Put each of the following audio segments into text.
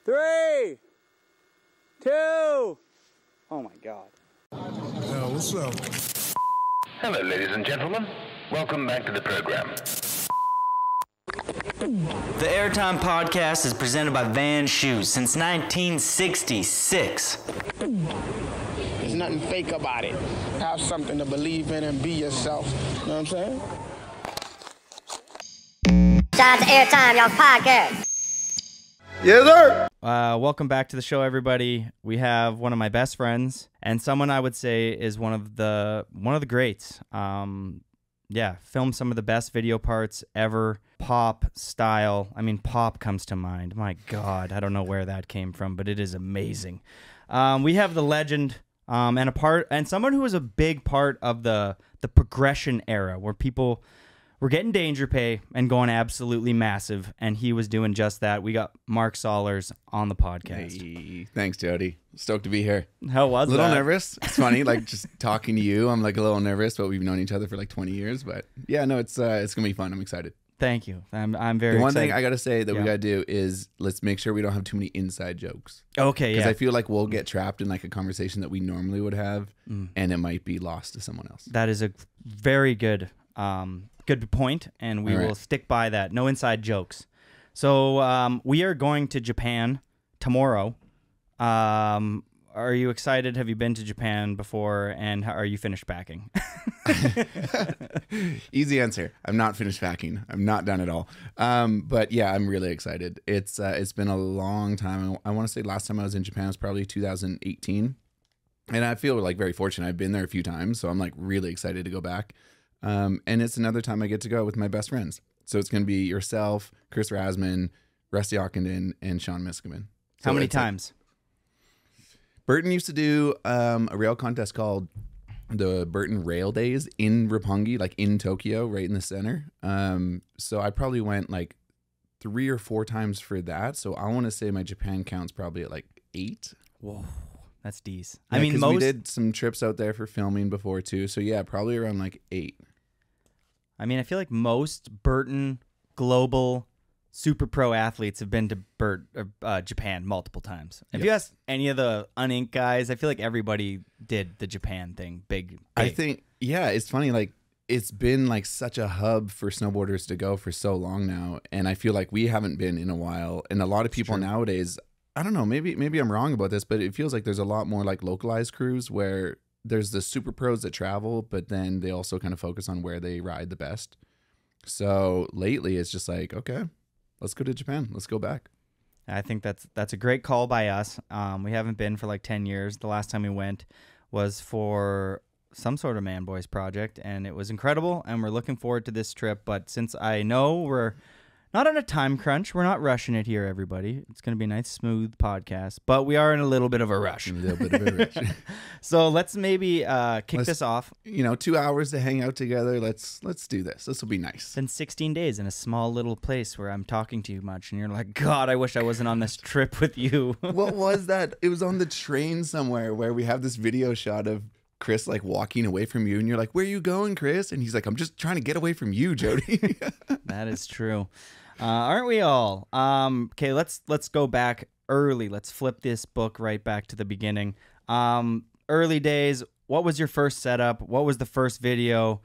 3, 2. Oh my God. Yo, what's up? Hello, ladies and gentlemen. Welcome back to the program. The Airtime Podcast is presented by Van Shoes since 1966. There's nothing fake about it. Have something to believe in and be yourself. You know what I'm saying? Shout out to Airtime, y'all podcast. Yes, sir. Welcome back to the show, everybody. We have one of my best friends and someone I would say is one of the greats. Filmed some of the best video parts ever. Pop style. I mean, pop comes to mind. My God, I don't know where that came from, but it is amazing. We have the legend and someone who was a big part of the progression era where people were getting danger pay and going absolutely massive, and he was doing just that. We got Mark Sollors on the podcast. Hey, thanks, Jody. Stoked to be here. How was that? A little nervous. It's funny, like just talking to you. I'm like a little nervous, but we've known each other for like 20 years. But yeah, no, it's gonna be fun. I'm excited. Thank you. I'm very. The one excited. thing I gotta say that we gotta do is let's make sure we don't have too many inside jokes. Okay, yeah. Because I feel like we'll get trapped in like a conversation that we normally would have, and it might be lost to someone else. That is a very good point, and we will stick by that. No inside jokes. So we are going to Japan tomorrow. Are you excited? Have you been to Japan before? And are you finished packing? Easy answer. I'm not finished packing. I'm not done at all. But yeah, I'm really excited. It's been a long time. I want to say last time I was in Japan was probably 2018. And I feel like very fortunate. I've been there a few times, so I'm like really excited to go back. And it's another time I get to go with my best friends. So it's going to be yourself, Chris Rasman, Rusty Ockenden, and Sean Miskimen. So how many times? Burton used to do a rail contest called the Burton Rail Days in Roppongi, like in Tokyo, right in the center. So I probably went like 3 or 4 times for that. So I want to say my Japan count's probably at like 8. Whoa, that's decent. Yeah, I mean, we did some trips out there for filming before too. So yeah, probably around like 8. I mean, I feel like most Burton global super pro athletes have been to Japan multiple times. If you ask any of the uninked guys, I feel like everybody did the Japan thing big. I think, yeah, it's funny. Like it's been like such a hub for snowboarders to go for so long now. And I feel like we haven't been in a while. And a lot of people nowadays, I don't know, maybe I'm wrong about this, but it feels like there's a lot more like localized crews where there's the super pros that travel, but then they also kind of focus on where they ride the best. So lately it's just like, okay, let's go to Japan. Let's go back. I think that's a great call by us. We haven't been for like 10 years. The last time we went was for some sort of Man Boys project, and it was incredible, and we're looking forward to this trip. But since I know we're not on a time crunch, we're not rushing it here, everybody. It's going to be a nice, smooth podcast, but we are in a little bit of a rush. A little bit of a rush. So let's maybe kick this off. 2 hours to hang out together. Let's do this. This will be nice. It's been 16 days in a small little place where I'm talking to you much, and you're like, God, I wish I wasn't on this trip with you. What was that? It was on the train somewhere where we have this video shot of Chris like walking away from you, and you're like, where are you going, Chris? And he's like, I'm just trying to get away from you, Jody. That is true. Aren't we all? Okay, let's go back early. Let's flip this book right back to the beginning. Early days, what was your first setup? What was the first video?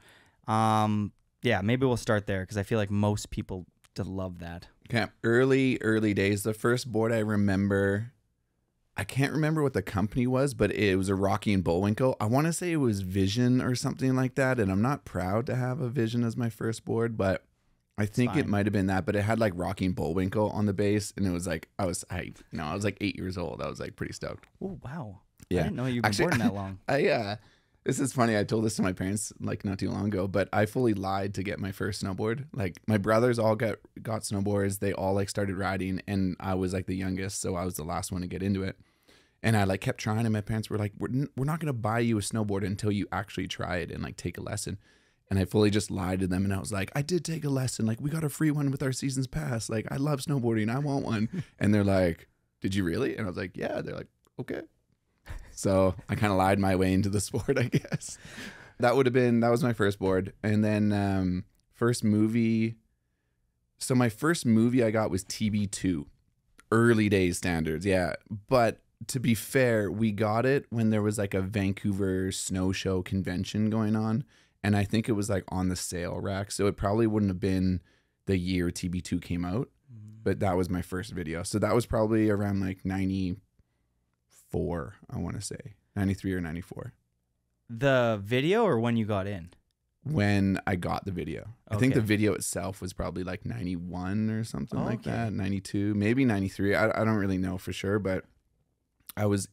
Yeah, maybe we'll start there because I feel like most people love that. Okay, early days. The first board I remember, I can't remember what the company was, but it was a Rocky and Bullwinkle. I want to say it was Vision or something like that, and I'm not proud to have a Vision as my first board, but I think it might have been that, but it had like Rocky and Bullwinkle on the base, and it was like I was like 8 years old. I was like pretty stoked. Oh wow! Yeah, I didn't know you've been boarding that long. This is funny. I told this to my parents like not too long ago, but I fully lied to get my first snowboard. Like my brothers all got snowboards. They all like started riding, and I was like the youngest, so I was the last one to get into it. And I like kept trying, and my parents were like, "We're not gonna buy you a snowboard until you actually try it and like take a lesson." And I fully just lied to them, and I was like, I did take a lesson. Like, we got a free one with our season's pass. Like, I love snowboarding. I want one. And they're like, did you really? And I was like, yeah. They're like, okay. So I kind of lied my way into the sport, I guess. That was my first board. And then first movie. So my first movie I got was TB2. early days standards, yeah. But to be fair, we got it when there was like a Vancouver snow show convention going on, and I think it was like on the sale rack, so it probably wouldn't have been the year TB2 came out, but that was my first video. So that was probably around like 94, I want to say 93 or 94. The video or when you got in? When I got the video. I think the video itself was probably like 91 or something like that, 92, maybe 93. I don't really know for sure, but I was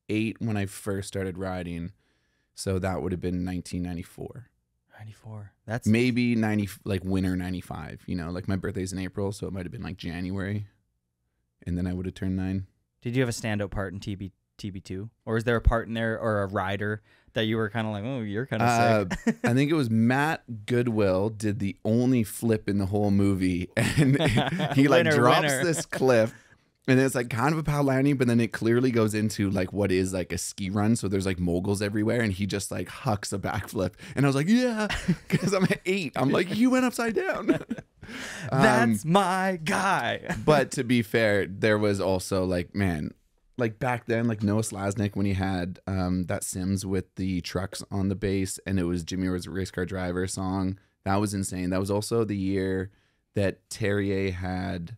8 when I first started riding, so that would have been 1994. 94. That's maybe 90, like winter 95. You know, like my birthday's in April, so it might have been like January, and then I would have turned 9. Did you have a standout part in TB2, or is there a part in there or a rider that you were kind of like, oh, you're kind of sick? I think it was Matt Goodwill did the only flip in the whole movie, and he like drops this cliff. And it's like kind of a power landing, but then it clearly goes into like what is like a ski run. So there's like moguls everywhere, and he just like hucks a backflip. And I was like, yeah, because I'm at 8. I'm like, you went upside down. That's my guy. But to be fair, there was also like, man, like back then, like Noah Slasnick when he had that Sims with the trucks on the base, and it was Jimmy was a race car driver song. That was insane. That was also the year that Terrier had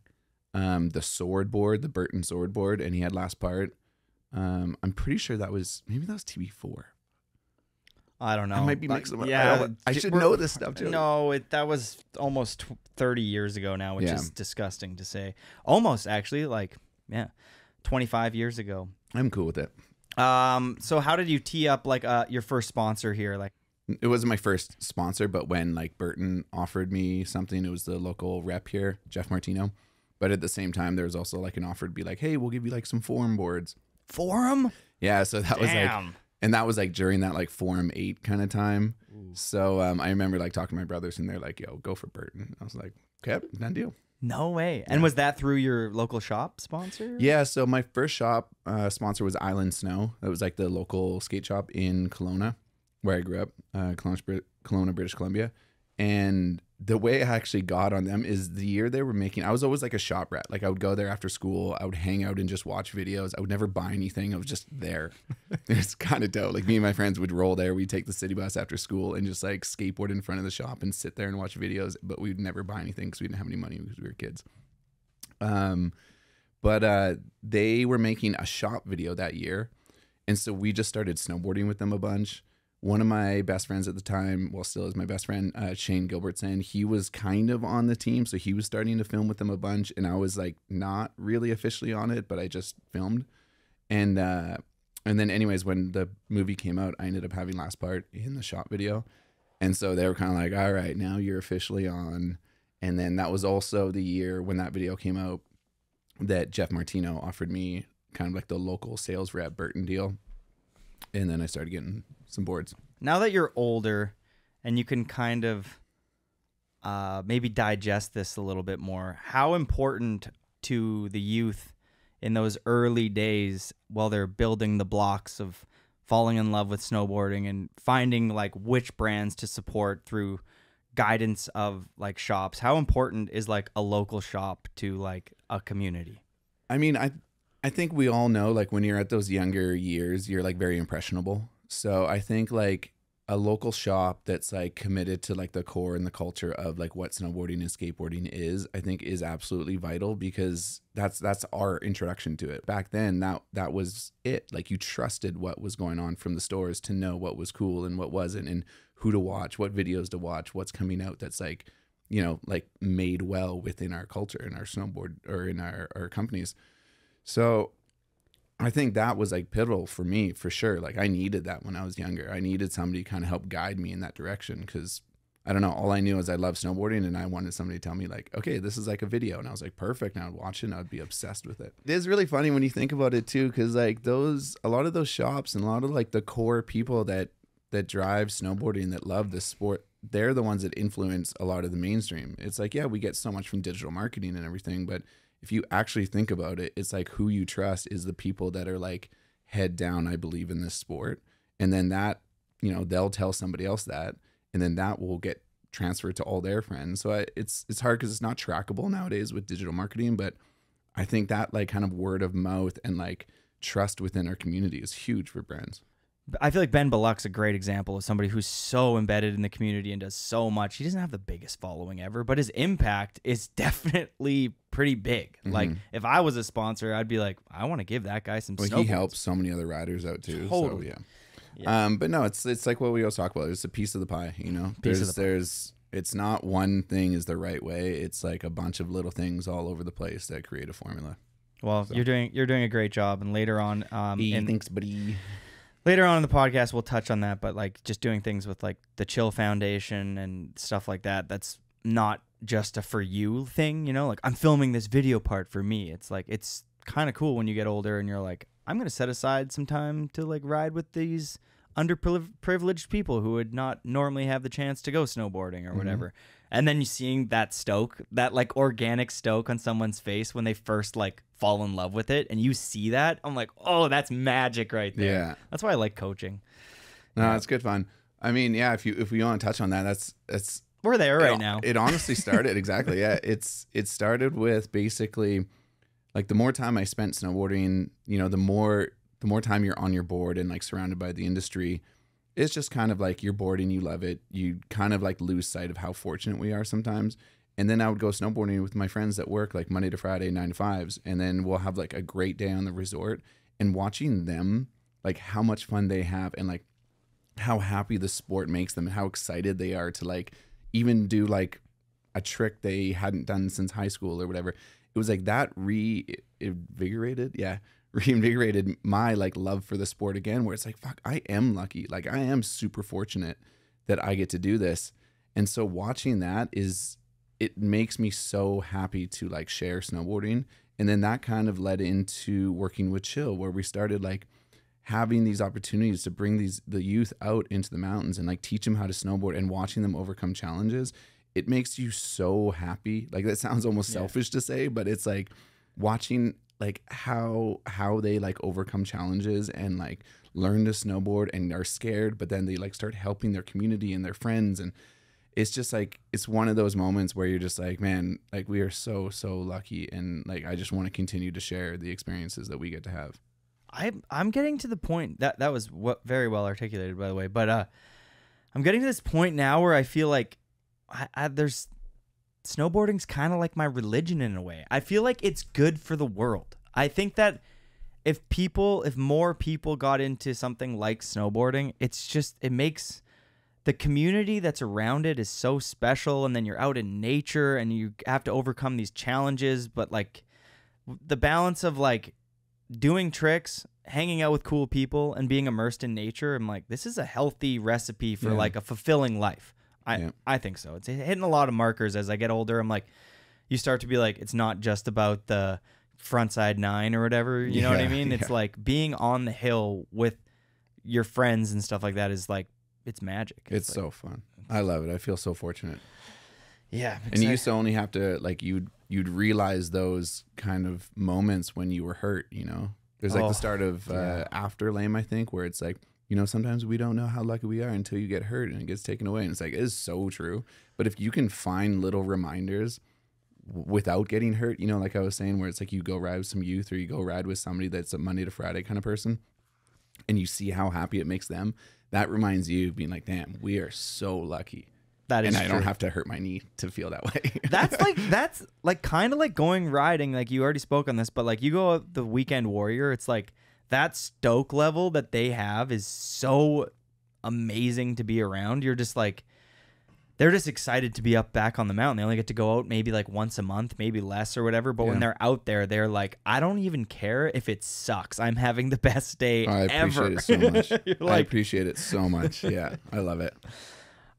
the sword board, the Burton sword board, and he had Last Part. I'm pretty sure that was TB4. I don't know. I might be mixing them up. Yeah, I should know this stuff too. No, that was almost 30 years ago now, which is disgusting to say. Almost actually, like 25 years ago. I'm cool with it. So how did you tee up like your first sponsor here? Like, it wasn't my first sponsor, but when like Burton offered me something, it was the local rep here, Jeff Martino. But at the same time, there was also like an offer to be like, hey, we'll give you like some forum boards. Forum? Yeah, so that was like, and that was like during that like Forum 8 kind of time. Ooh. So I remember like talking to my brothers, and they're like, yo, go for Burton. I was like, okay, done deal. No way. And was that through your local shop sponsor? Yeah, so my first shop sponsor was Island Snow. That was like the local skate shop in Kelowna, where I grew up, Kelowna, British Columbia. And the way I actually got on them is the year they were making, I was always like a shop rat. Like I would go there after school. I would hang out and just watch videos. I would never buy anything. I was just there. It's kind of dope. Like me and my friends would roll there. We'd take the city bus after school and just like skateboard in front of the shop and sit there and watch videos. But we'd never buy anything because we didn't have any money because we were kids. But they were making a shop video that year. And so we just started snowboarding with them a bunch. One of my best friends at the time, well, still is my best friend, Shane Gilbertson, he was kind of on the team. So he was starting to film with them a bunch. And I was like not really officially on it, but I just filmed. And then anyways, when the movie came out, I ended up having Last Part in the shop video. And so they were kind of like, all right, now you're officially on. And then that was also the year when that video came out that Jeff Martino offered me kind of like the local sales rep Burton deal. And then I started getting some boards. Now that you're older and you can kind of maybe digest this a little bit more, how important to the youth in those early days while they're building the blocks of falling in love with snowboarding and finding like which brands to support through guidance of like shops, how important is like a local shop to like a community? I mean, I think we all know, like when you're at those younger years, you're like very impressionable. So I think like a local shop that's like committed to like the core and the culture of like what snowboarding and skateboarding is, I think is absolutely vital, because that's our introduction to it. Back then, that was it. Like you trusted what was going on from the stores to know what was cool and what wasn't, and who to watch, what videos to watch, what's coming out that's like, you know, like made well within our culture and our snowboard or in our companies. So I think that was like pivotal for me, for sure. Like I needed that when I was younger. I needed somebody to kind of help guide me in that direction, because I don't know, all I knew is I love snowboarding, and I wanted somebody to tell me like, okay, this is like a video. And I was like, perfect. And I would watch it and I would be obsessed with it. It is really funny when you think about it too, because like a lot of those shops and a lot of like the core people that drive snowboarding, that love this sport, they're the ones that influence a lot of the mainstream. It's like, yeah, we get so much from digital marketing and everything, but if you actually think about it, it's like who you trust is the people that are like head down, I believe in this sport. And then that, you know, they'll tell somebody else that, and then that will get transferred to all their friends. So it's hard because it's not trackable nowadays with digital marketing, but I think that like kind of word of mouth and like trust within our community is huge for brands. I feel like Ben Balluck's a great example of somebody who's so embedded in the community and does so much. He doesn't have the biggest following ever, but his impact is definitely pretty big. Like, if I was a sponsor, I'd be like, I want to give that guy some snowboards. He helps so many other riders out too. Totally. So, yeah. But no, it's like what we always talk about. It's a piece of the pie, you know? It's not one thing is the right way. It's like a bunch of little things all over the place that create a formula. Well, so. You're doing a great job. And later on, thanks, buddy. Later on in the podcast, we'll touch on that, but like just doing things with like the Chill Foundation and stuff like that, that's not just a for you thing, you know? Like, I'm filming this video part for me. It's like, it's kind of cool when you get older and you're like, I'm going to set aside some time to like ride with these underprivileged people who would not normally have the chance to go snowboarding or whatever. And then you seeing that stoke, that like organic stoke on someone's face when they first like fall in love with it, and you see that, I'm like, oh, that's magic right there. Yeah, that's why I like coaching. No, it's good fun. I mean, yeah, if we want to touch on that, that's we're there right now. It honestly started exactly. Yeah, it started with basically like the more time I spent snowboarding, you know, the more time you're on your board and like surrounded by the industry, it's just kind of like you're bored and you love it. You kind of like lose sight of how fortunate we are sometimes. And then I would go snowboarding with my friends that work like Monday to Friday, 9 to 5s. And then we'll have like a great day on the resort, and watching them, like how much fun they have and like how happy the sport makes them and how excited they are to like even do like a trick they hadn't done since high school or whatever. It was like that reinvigorated my like love for the sport again, where it's like, fuck, I am lucky. Like I am super fortunate that I get to do this. And so watching that it makes me so happy to like share snowboarding. And then that kind of led into working with Chill, where we started like having these opportunities to bring the youth out into the mountains and like teach them how to snowboard, and watching them overcome challenges. It makes you so happy. Like that sounds almost selfish to say, but it's like watching like how they like overcome challenges and like learn to snowboard and are scared, but then they like start helping their community and their friends. And it's just like, it's one of those moments where you're just like, man, like we are so lucky. And like, I just want to continue to share the experiences that we get to have. I'm getting to the point that was very well articulated, by the way, but I'm getting to this point now where I feel like there's snowboarding's kind of like my religion in a way. I feel like it's good for the world. I think that if more people got into something like snowboarding, it makes the community that's around it is so special. And then you're out in nature and you have to overcome these challenges, but like the balance of like doing tricks, hanging out with cool people, and being immersed in nature, I'm like, this is a healthy recipe for like a fulfilling life. I think so. It's hitting a lot of markers as I get older. I'm like, you start to be like, it's not just about the frontside 9 or whatever. You know what I mean? It's like being on the hill with your friends and stuff like that is like, it's magic. It's like, so fun. I love it. I feel so fortunate. Yeah. And you used to only have to like, you'd realize those kind of moments when you were hurt, you know? There's like the start of After Lame, I think, where it's like, you know, sometimes we don't know how lucky we are until you get hurt and it gets taken away. And it's like, it is so true. But if you can find little reminders without getting hurt, you know, like I was saying, where it's like you go ride with some youth or you go ride with somebody that's a Monday to Friday kind of person, and you see how happy it makes them, that reminds you of being like, damn, we are so lucky. That is and I true. don't have to hurt my knee to feel that way. that's like kind of like going riding. Like you already spoke on this, but like you go out the Weekend Warrior, it's like that stoke level that they have is so amazing to be around. You're just like, they're just excited to be up back on the mountain. They only get to go out maybe like once a month, maybe less or whatever. But when they're out there, they're like, I don't even care if it sucks. I'm having the best day ever. I appreciate it so much. I appreciate it so much. Yeah, I love it.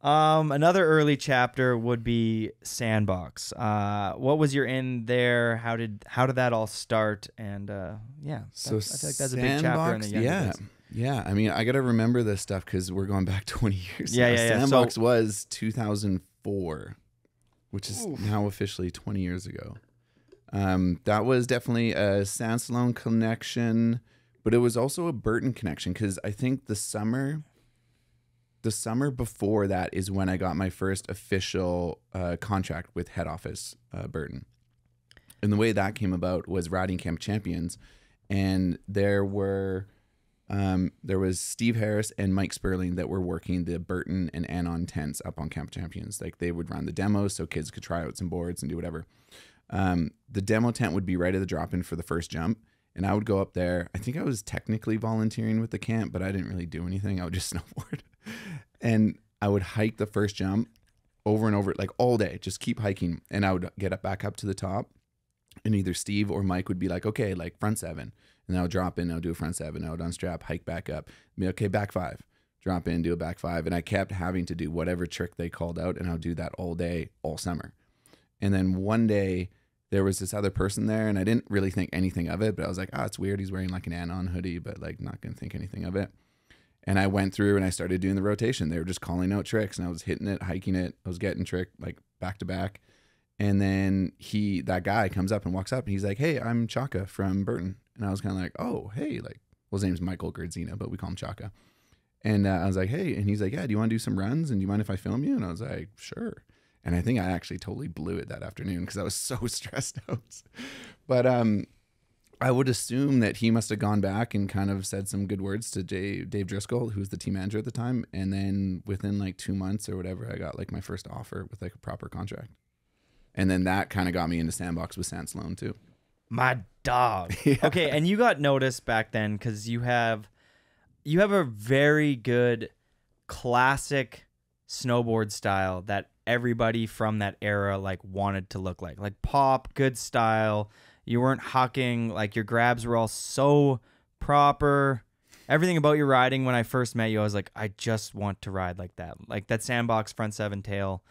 Another early chapter would be Sandbox. What was your in there? How did that all start? And so I feel like that's a big chapter in the young days. Yeah. I mean, I got to remember this stuff because we're going back 20 years. Yeah. Sandbox was 2004, which is now officially 20 years ago. That was definitely a San Salone connection, but it was also a Burton connection because I think the summer before that is when I got my first official contract with head office Burton. And the way that came about was riding Camp Champions, and there was Steve Harris and Mike Sperling that were working the Burton and Anon tents up on Camp Champions. Like they would run the demos so kids could try out some boards and do whatever. The demo tent would be right at the drop-in for the first jump, and I would go up there. I think I was technically volunteering with the camp, but I didn't really do anything. I would just snowboard, and I would hike the first jump over and over, like all day, just keep hiking. And I would get back up to the top, and either Steve or Mike would be like, okay, like front 7. And I would drop in, I would do a front 7. I would unstrap, hike back up, be okay, back 5, drop in, do a back 5. And I kept having to do whatever trick they called out, and I would do that all day, all summer. And then one day there was this other person there, and I didn't really think anything of it, but I was like, it's weird. He's wearing like an Anon hoodie, but like not going to think anything of it. And I went through and I started doing the rotation. They were just calling out tricks, and I was hitting it, hiking it. I was getting tricked like back to back. And then that guy comes up and walks up, and he's like, hey, I'm Chaka from Burton. And I was kind of like, oh, hey, like, well, his name's Michael Gerdzina, but we call him Chaka. And I was like, hey, and he's like, yeah, do you want to do some runs? And do you mind if I film you? And I was like, sure. And I think I actually totally blew it that afternoon because I was so stressed out. But I would assume that he must have gone back and kind of said some good words to Dave Driscoll, who was the team manager at the time. And then within like 2 months or whatever, I got like my first offer with like a proper contract. And then that kind of got me into Sandbox with San Sloan too. My dog. Yeah. Okay, and you got noticed back then because you have a very good classic snowboard style that everybody from that era like wanted to look like pop, good style. You weren't hucking, like your grabs were all so proper. Everything about your riding when I first met you, I was like, I just want to ride like that Sandbox front 7 tail.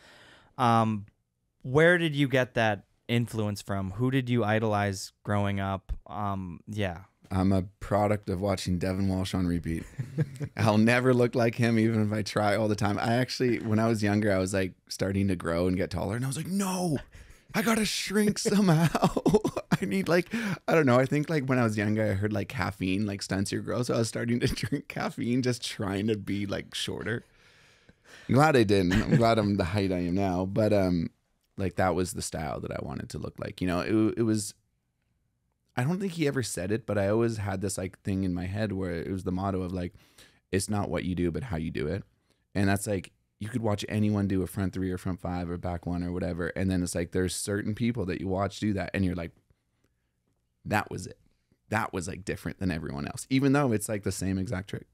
Where did you get that influence from? Who did you idolize growing up? Yeah. I'm a product of watching Devin Walsh on repeat. I'll never look like him, even if I try all the time. I actually, when I was younger, I was like starting to grow and get taller, and I was like, no, I gotta shrink somehow. I need like, I don't know. I think like when I was younger, I heard like caffeine like stunts your growth, so I was starting to drink caffeine, just trying to be like shorter. I'm glad I didn't. I'm glad I'm the height I am now, but like that was the style that I wanted to look like. You know, it was. I don't think he ever said it, but I always had this like thing in my head where it was the motto of like, it's not what you do, but how you do it. And that's like, you could watch anyone do a front 3 or front 5 or back 1 or whatever. And then it's like, there's certain people that you watch do that, and you're like, that was it. That was like different than everyone else, even though it's like the same exact trick.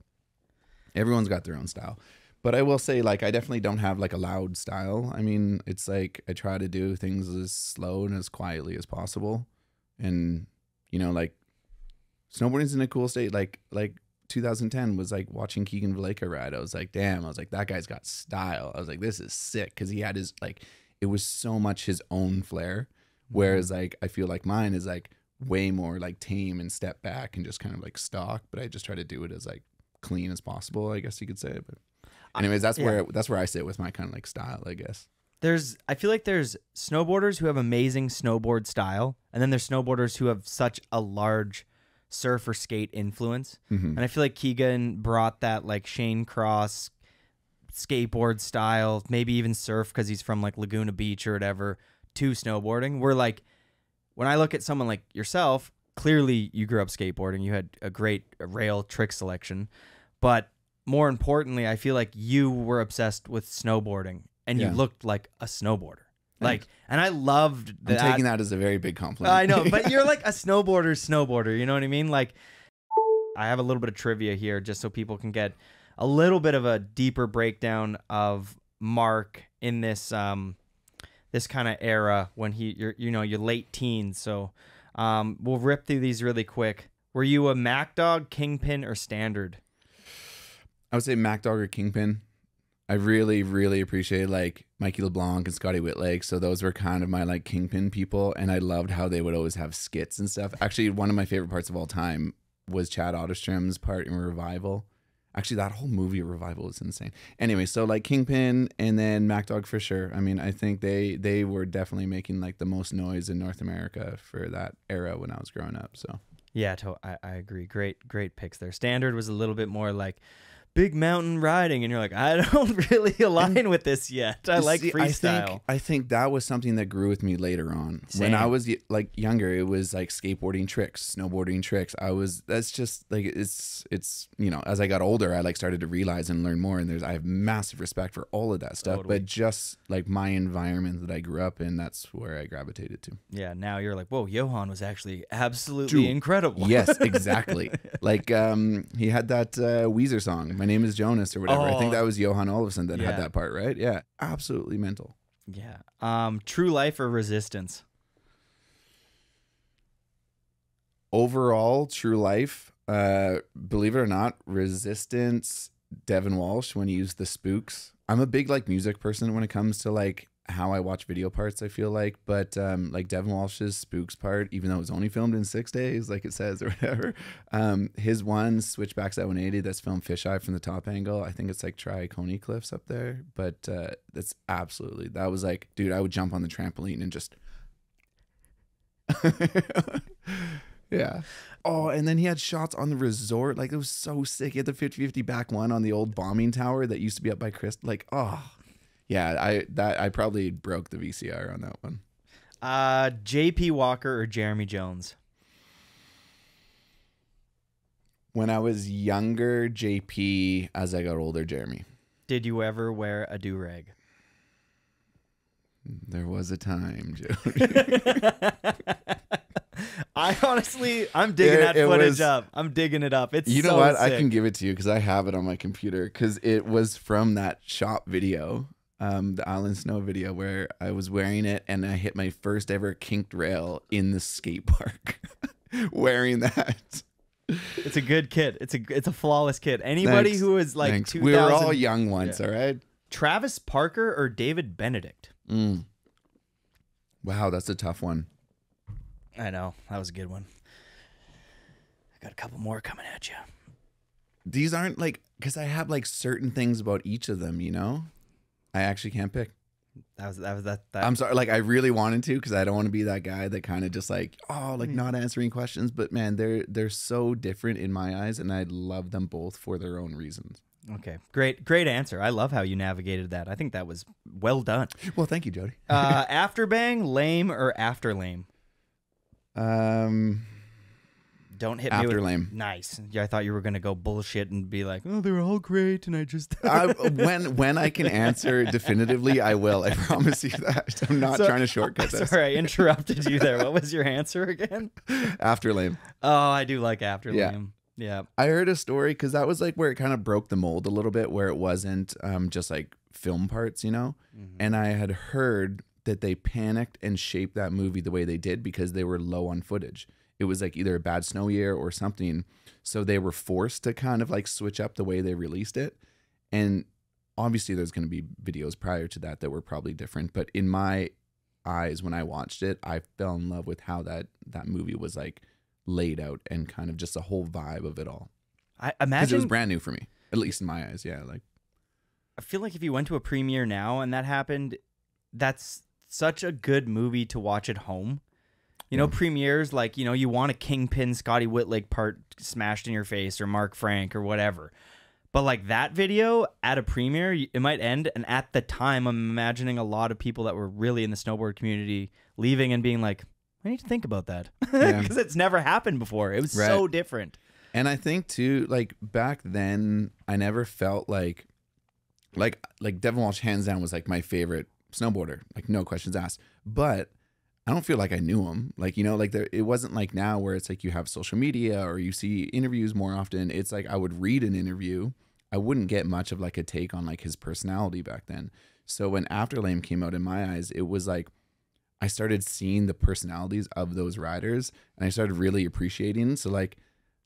Everyone's got their own style. But I will say, like, I definitely don't have like a loud style. I mean, it's like, I try to do things as slow and as quietly as possible. And you know, like snowboarding's in a cool state. Like 2010 was like watching Keegan Valleca ride. I was like, damn, I was like, that guy's got style. I was like, this is sick. Cause he had his, like, it was so much his own flair. Whereas like, I feel like mine is like way more like tame and step back and just kind of like stock, but I just try to do it as like clean as possible, I guess you could say. But anyways, that's where I sit with my kind of like style, I guess. I feel like there's snowboarders who have amazing snowboard style, and then there's snowboarders who have such a large surf or skate influence. Mm-hmm. And I feel like Keegan brought that like Shane Cross skateboard style, maybe even surf because he's from like Laguna Beach or whatever, to snowboarding. Where like, when I look at someone like yourself, clearly you grew up skateboarding, you had a great rail trick selection, but more importantly, I feel like you were obsessed with snowboarding. And you looked like a snowboarder. Like, and I loved that. I'm taking that as a very big compliment. I know, but you're like a snowboarder, you know what I mean? Like, I have a little bit of trivia here just so people can get a little bit of a deeper breakdown of Mark in this this kind of era when you're late teens. So we'll rip through these really quick. Were you a Mac Dog, Kingpin, or Standard? I would say Mac Dog or Kingpin. I really, really appreciate like Mikey LeBlanc and Scotty Whitlake. So those were kind of my like Kingpin people. And I loved how they would always have skits and stuff. Actually, one of my favorite parts of all time was Chad Otterstrom's part in Revival. Actually, that whole movie Revival is insane. Anyway, so like Kingpin and then Mac Dog for sure. I mean, I think they were definitely making like the most noise in North America for that era when I was growing up. So yeah, I agree. Great picks there. Standard was a little bit more like big mountain riding, and you're like, I don't really align with this yet. I like See, freestyle. I think that was something that grew with me later on. Same. When I was like younger, it was like skateboarding tricks, snowboarding tricks. That's just like it's you know, as I got older, I like started to realize and learn more, and I have massive respect for all of that stuff. Totally. But just like my environment that I grew up in, that's where I gravitated to. Yeah, now you're like, whoa, Johan was actually absolutely incredible. Yes, exactly. Like he had that Weezer song, My Name is Jonas or whatever. I think that was Johan Olofsson that had that part, right? Yeah, absolutely mental. Yeah. True Life or Resistance? Overall, True Life, believe it or not, Resistance, Devin Walsh when he used the spooks. I'm a big like music person when it comes to like how I watch video parts, I feel like, but like Devin Walsh's spooks part, even though it was only filmed in 6 days, like it says or whatever, his one Switchbacks at 180 that's filmed fisheye from the top angle. I think it's like Tri-Coney Cliffs up there, but that's absolutely, that was like, dude, I would jump on the trampoline and just yeah. Oh, and then he had shots on the resort, like it was so sick. He had the 50-50 back one on the old bombing tower that used to be up by Chris, like, oh yeah, I probably broke the VCR on that one. JP Walker or Jeremy Jones? When I was younger, JP. As I got older, Jeremy. Did you ever wear a do-rag? There was a time, Joe. I'm digging that footage up. I'm digging it up. It's you know so what? sick. I can give it to you because I have it on my computer because it was from that shop video. The Island Snow video where I was wearing it and I hit my first ever kinked rail in the skate park wearing that. It's a good kit. It's a flawless kit. Anybody Thanks. who is like Thanks. 2000, we were all young once, all right? Travis Parker or David Benedict? Wow, that's a tough one. I know. That was a good one. I got a couple more coming at you. These aren't like, because I have like certain things about each of them, you know? I actually can't pick. That. I'm sorry, like I really wanted to because I don't want to be that guy that kind of just like, oh, like not answering questions. But man, they're so different in my eyes, and I love them both for their own reasons. Okay, great answer. I love how you navigated that. I think that was well done. Well, thank you, Jody. After bang, lame or after lame? Don't hit me after with lame. Nice. Yeah, I thought you were gonna go bullshit and be like, "Oh, they're all great," and I just when I can answer definitively, I will. I promise you that. I'm not trying to shortcut this. Sorry, I interrupted you there. What was your answer again? After lame. Oh, I do like after lame. Yeah. I heard a story because that was like where it kind of broke the mold a little bit, where it wasn't just like film parts, you know. And I had heard that they panicked and shaped that movie the way they did because they were low on footage. It was like either a bad snow year or something. So they were forced to kind of like switch up the way they released it. And obviously there's going to be videos prior to that were probably different. But in my eyes, when I watched it, I fell in love with how that movie was like laid out and kind of just the whole vibe of it all. I Because imagine it was brand new for me, at least in my eyes. Yeah. Like, I feel like if you went to a premiere now and that happened, that's such a good movie to watch at home. You know, premieres, like, you know, you want a Kingpin Scotty Whitlake part smashed in your face or Mark Frank or whatever. But like that video at a premiere, it might end. And at the time, I'm imagining a lot of people that were really in the snowboard community leaving and being like, I need to think about that. Because it's never happened before. It was so different. And I think too, like back then, I never felt like Devin Walsh hands down was like my favorite snowboarder, like no questions asked. But I don't feel like I knew him. Like, you know, like it wasn't like now where it's like you have social media or you see interviews more often. It's like I would read an interview. I wouldn't get much of like a take on like his personality back then. So when After Lame came out, in my eyes, it was like I started seeing the personalities of those riders and I started really appreciating. So like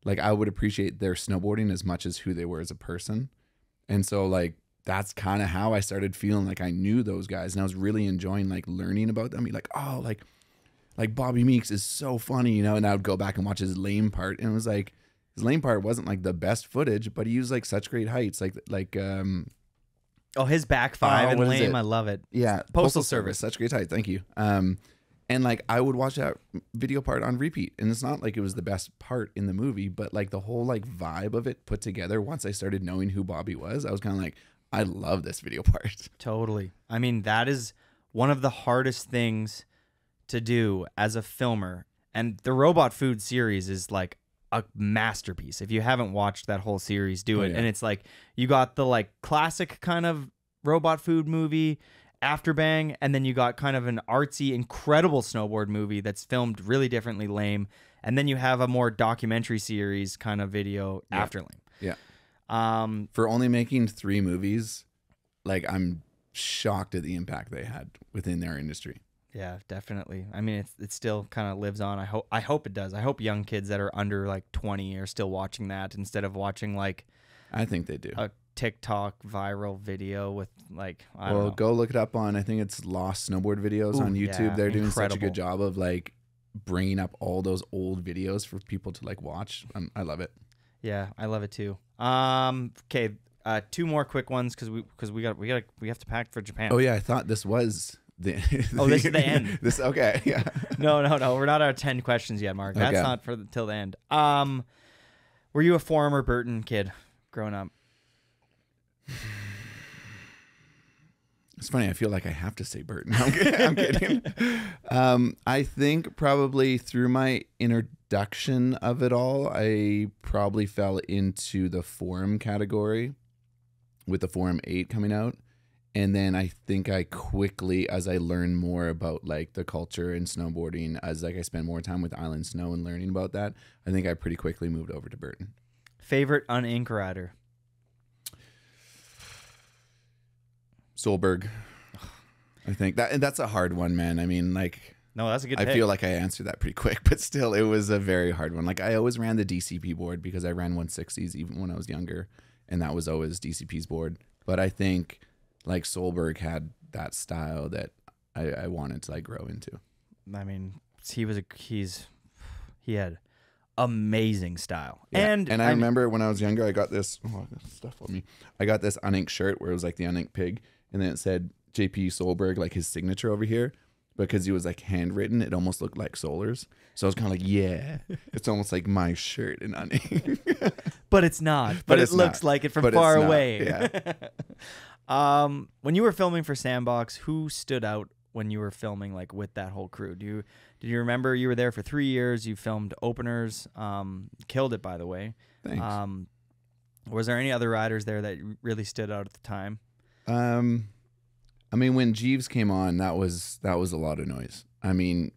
I would appreciate their snowboarding as much as who they were as a person. And so like that's kind of how I started feeling like I knew those guys, and I was really enjoying like learning about them. Like, oh, like Bobby Meeks is so funny, you know. And I would go back and watch his lame part, and it was like his lame part wasn't like the best footage, but he used like such great heights, his back five and what is lame, it? I love it. Yeah, Postal Service, such great height. Thank you. And like I would watch that video part on repeat, and it's not like it was the best part in the movie, but like the whole like vibe of it put together. Once I started knowing who Bobby was, I was kind of like, I love this video part. Totally. I mean, that is one of the hardest things to do as a filmer, and the Robot Food series is like a masterpiece. If you haven't watched that whole series, do it. Yeah. And it's like you got the like classic kind of Robot Food movie, After Bang, and then you got kind of an artsy, incredible snowboard movie that's filmed really differently, lame, and then you have a more documentary series kind of video, After Lame. Yeah. For only making 3 movies, like I'm shocked at the impact they had within their industry. Yeah, definitely. I mean, it still kind of lives on. I hope it does. I hope young kids that are under like 20 are still watching that instead of watching like I think they do. a TikTok viral video with like I don't know. Go look it up on, I think it's Lost Snowboard Videos on YouTube. yeah, They're doing such a incredible. good job of like bringing up all those old videos for people to like watch. I love it. Yeah, I love it too. Okay, 2 more quick ones because we have to pack for Japan. Oh yeah, I thought this was the Oh, this is the end. This okay, yeah. No, we're not at 10 questions yet, Mark. That's Okay. not for till the end. Were you a Forum or Burton kid growing up? It's funny. I feel like I have to say Burton. I'm kidding. I think probably through my introduction of it all, I probably fell into the Forum category with the Forum 8 coming out. And then I think I quickly, as I learned more about like the culture and snowboarding, as like I spent more time with Island Snow and learning about that, I think I pretty quickly moved over to Burton. Favorite un-ink rider? Solberg. I think that's a hard one, man. I mean, like, No, that's a good I pick. feel like I answered that pretty quick, but still, it was a very hard one. Like, I always ran the DCP board because I ran 160s even when I was younger, and that was always DCP's board. But I think, like, Solberg had that style that I wanted to, like, grow into. I mean, he had amazing style. Yeah. And I remember when I was younger, I got this, I got stuff on me. I got this uninked shirt where it was, like, the uninked pig, and then it said JP Solberg, like, his signature over here. Because he was like handwritten, it almost looked like Sollors. So I was kind of like, yeah, it's almost like my shirt in onion. but it's not. But it looks like it from far away. Yeah. When you were filming for Sandbox, who stood out when you were filming like with that whole crew? Did you remember you were there for 3 years? You filmed openers. Killed it, by the way. Thanks. Was there any other riders there that really stood out at the time? I mean, when Jeeves came on, that was a lot of noise. I mean,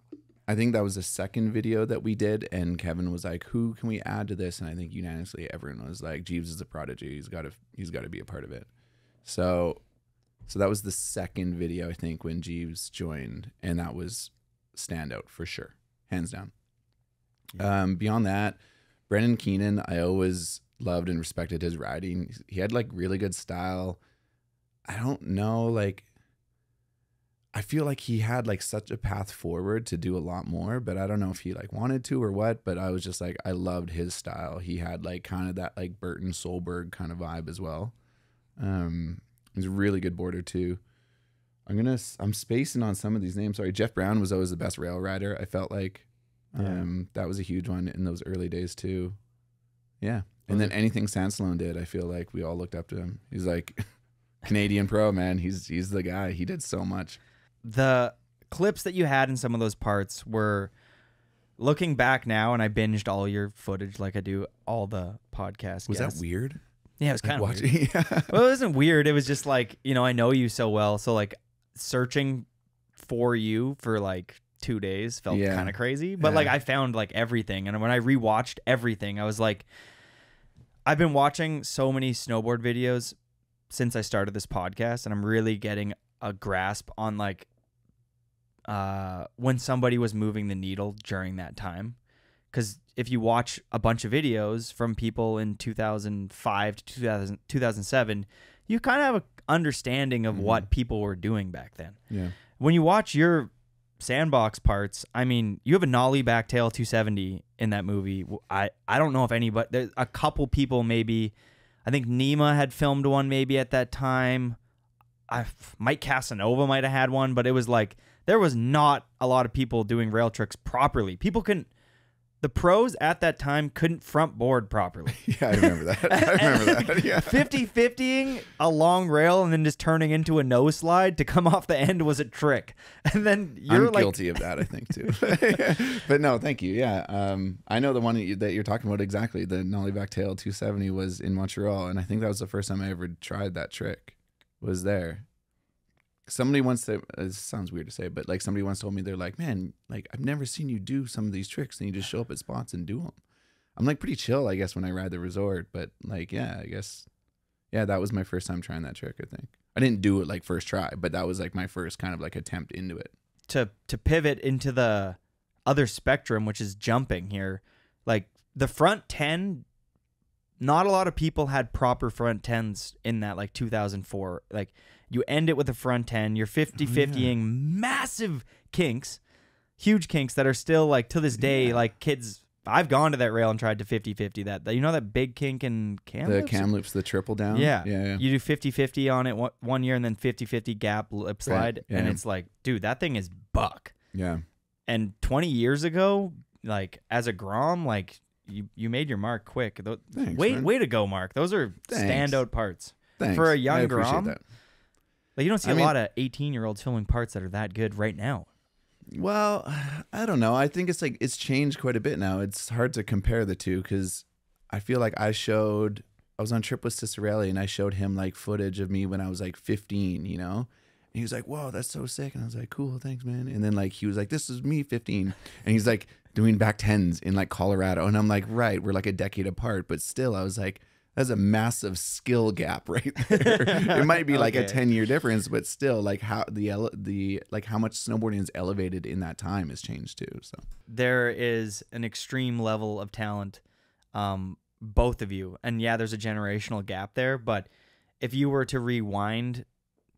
I think that was the second video that we did, and Kevin was like, "Who can we add to this?" And I think unanimously everyone was like, "Jeeves is a prodigy. He's got to be a part of it." So that was the second video, I think, when Jeeves joined, and that was standout for sure, hands down. Yeah. Beyond that, Brendan Keenan, I always loved and respected his riding. He had like really good style. I don't know, like, I feel like he had like such a path forward to do a lot more, but I don't know if he like wanted to or what, but I was just like, I loved his style. He had like kind of that like Burton Solberg kind of vibe as well. He's a really good boarder too. I'm spacing on some of these names. Sorry. Jeff Brown was always the best rail rider. I felt like, that was a huge one in those early days too. Yeah. And then anything Sandstone did, I feel like we all looked up to him. He's like Canadian pro, man. He's the guy. He did so much. The clips that you had in some of those parts were, looking back now, and I binged all your footage like I do all the podcast Was guests. that weird? Yeah, it was kind of watching. weird. Yeah. Well, it wasn't weird. It was just like, I know you so well. So like searching for you for like 2 days felt kind of crazy. But like I found like everything. And when I rewatched everything, I was like, I've been watching so many snowboard videos since I started this podcast, and I'm really getting a grasp on like when somebody was moving the needle during that time. Because if you watch a bunch of videos from people in 2005 to 2007, you kind of have an understanding of what people were doing back then. Yeah. When you watch your Sandbox parts, I mean, you have a nollie backtail 270 in that movie. I don't know if anybody, there's a couple people maybe. I think Nima had filmed one maybe at that time. Mike Casanova might have had one, but it was like there was not a lot of people doing rail tricks properly. The pros at that time couldn't front board properly. Yeah, I remember that. I remember that. Yeah. 50-50ing a long rail and then just turning into a nose slide to come off the end was a trick. And then you're I'm guilty of that, I think, too. But no, thank you. Yeah. I know the one that you're talking about exactly. The Nollie Back Tail 270 was in Montreal. And I think that was the first time I ever tried that trick, was there. Somebody once said, it sounds weird to say, but like somebody once told me, they're like, man, like I've never seen you do some of these tricks and you just show up at spots and do them. I'm like pretty chill, I guess, when I ride the resort, but like, yeah, I guess, yeah, that was my first time trying that trick, I think. I didn't do it like first try, but that was like my first kind of like attempt into it. To pivot into the other spectrum, which is jumping here, like the front 10, not a lot of people had proper front 10s in that like 2004, like you end it with a front 10, you're 50-50ing massive kinks, huge kinks that are still like to this day, like kids, I've gone to that rail and tried to 50-50 that. You know that big kink in Kamloops? The Kamloops, the triple down? Yeah. Yeah. You do 50-50 on it one year and then 50-50 gap lip slide. Right. Yeah. And it's like, dude, that thing is buck. Yeah. And 20 years ago, like as a Grom, like you made your mark quick. Thanks, Way to go, Mark. Those are standout parts. Thanks. For a I young appreciate Grom. that. Like you don't see a lot of 18-year-olds filming parts that are that good right now. Well, I don't know. I think it's like it's changed quite a bit now. It's hard to compare the two because I feel like I was on a trip with Cicerelli and I showed him like footage of me when I was like 15, you know? And he was like, whoa, that's so sick. And I was like, cool, thanks, man. And then like he was like, this is me 15. And he's like doing back tens in like Colorado. And I'm like, right, we're like a decade apart. But still, I was like, that's a massive skill gap right there. It might be like a 10-year difference, but still, like how like how much snowboarding is elevated in that time has changed too. So there is an extreme level of talent, both of you, and yeah, there's a generational gap there. But if you were to rewind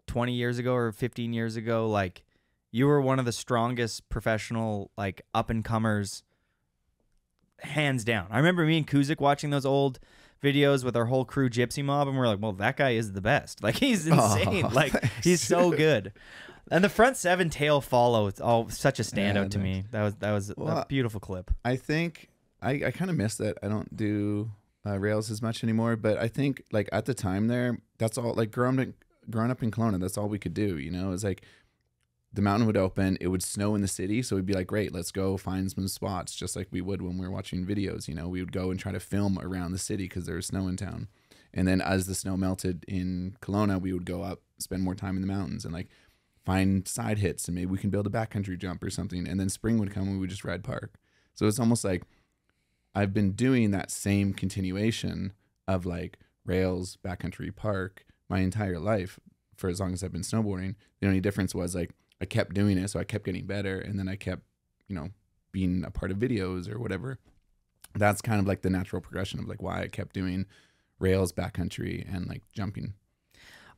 20 years ago or 15 years ago, like you were one of the strongest professional like up and comers, hands down. I remember me and Kuzik watching those old videos with our whole crew Gypsy Mob, and we're like, well, that guy is the best. Like he's insane. Like thanks. he's so good. And the front 7 tail follow, it's all such a standout to me. That was a beautiful clip. I think I kind of miss that. I don't do rails as much anymore, but I think like at the time there, that's all like growing up in Kelowna, that's all we could do, you know? It was like the mountain would open, it would snow in the city, so we'd be like, great, let's go find some spots, just like we would when we were watching videos, you know? We would go and try to film around the city because there was snow in town. And then as the snow melted in Kelowna, we would go up, spend more time in the mountains and like find side hits, and maybe we can build a backcountry jump or something. And then spring would come and we would just ride park. So it's almost like I've been doing that same continuation of like rails, backcountry, park my entire life for as long as I've been snowboarding. The only difference was like I kept doing it, so I kept getting better, and then I kept, you know, being a part of videos or whatever. That's kind of like the natural progression of like why I kept doing rails, backcountry, and like jumping.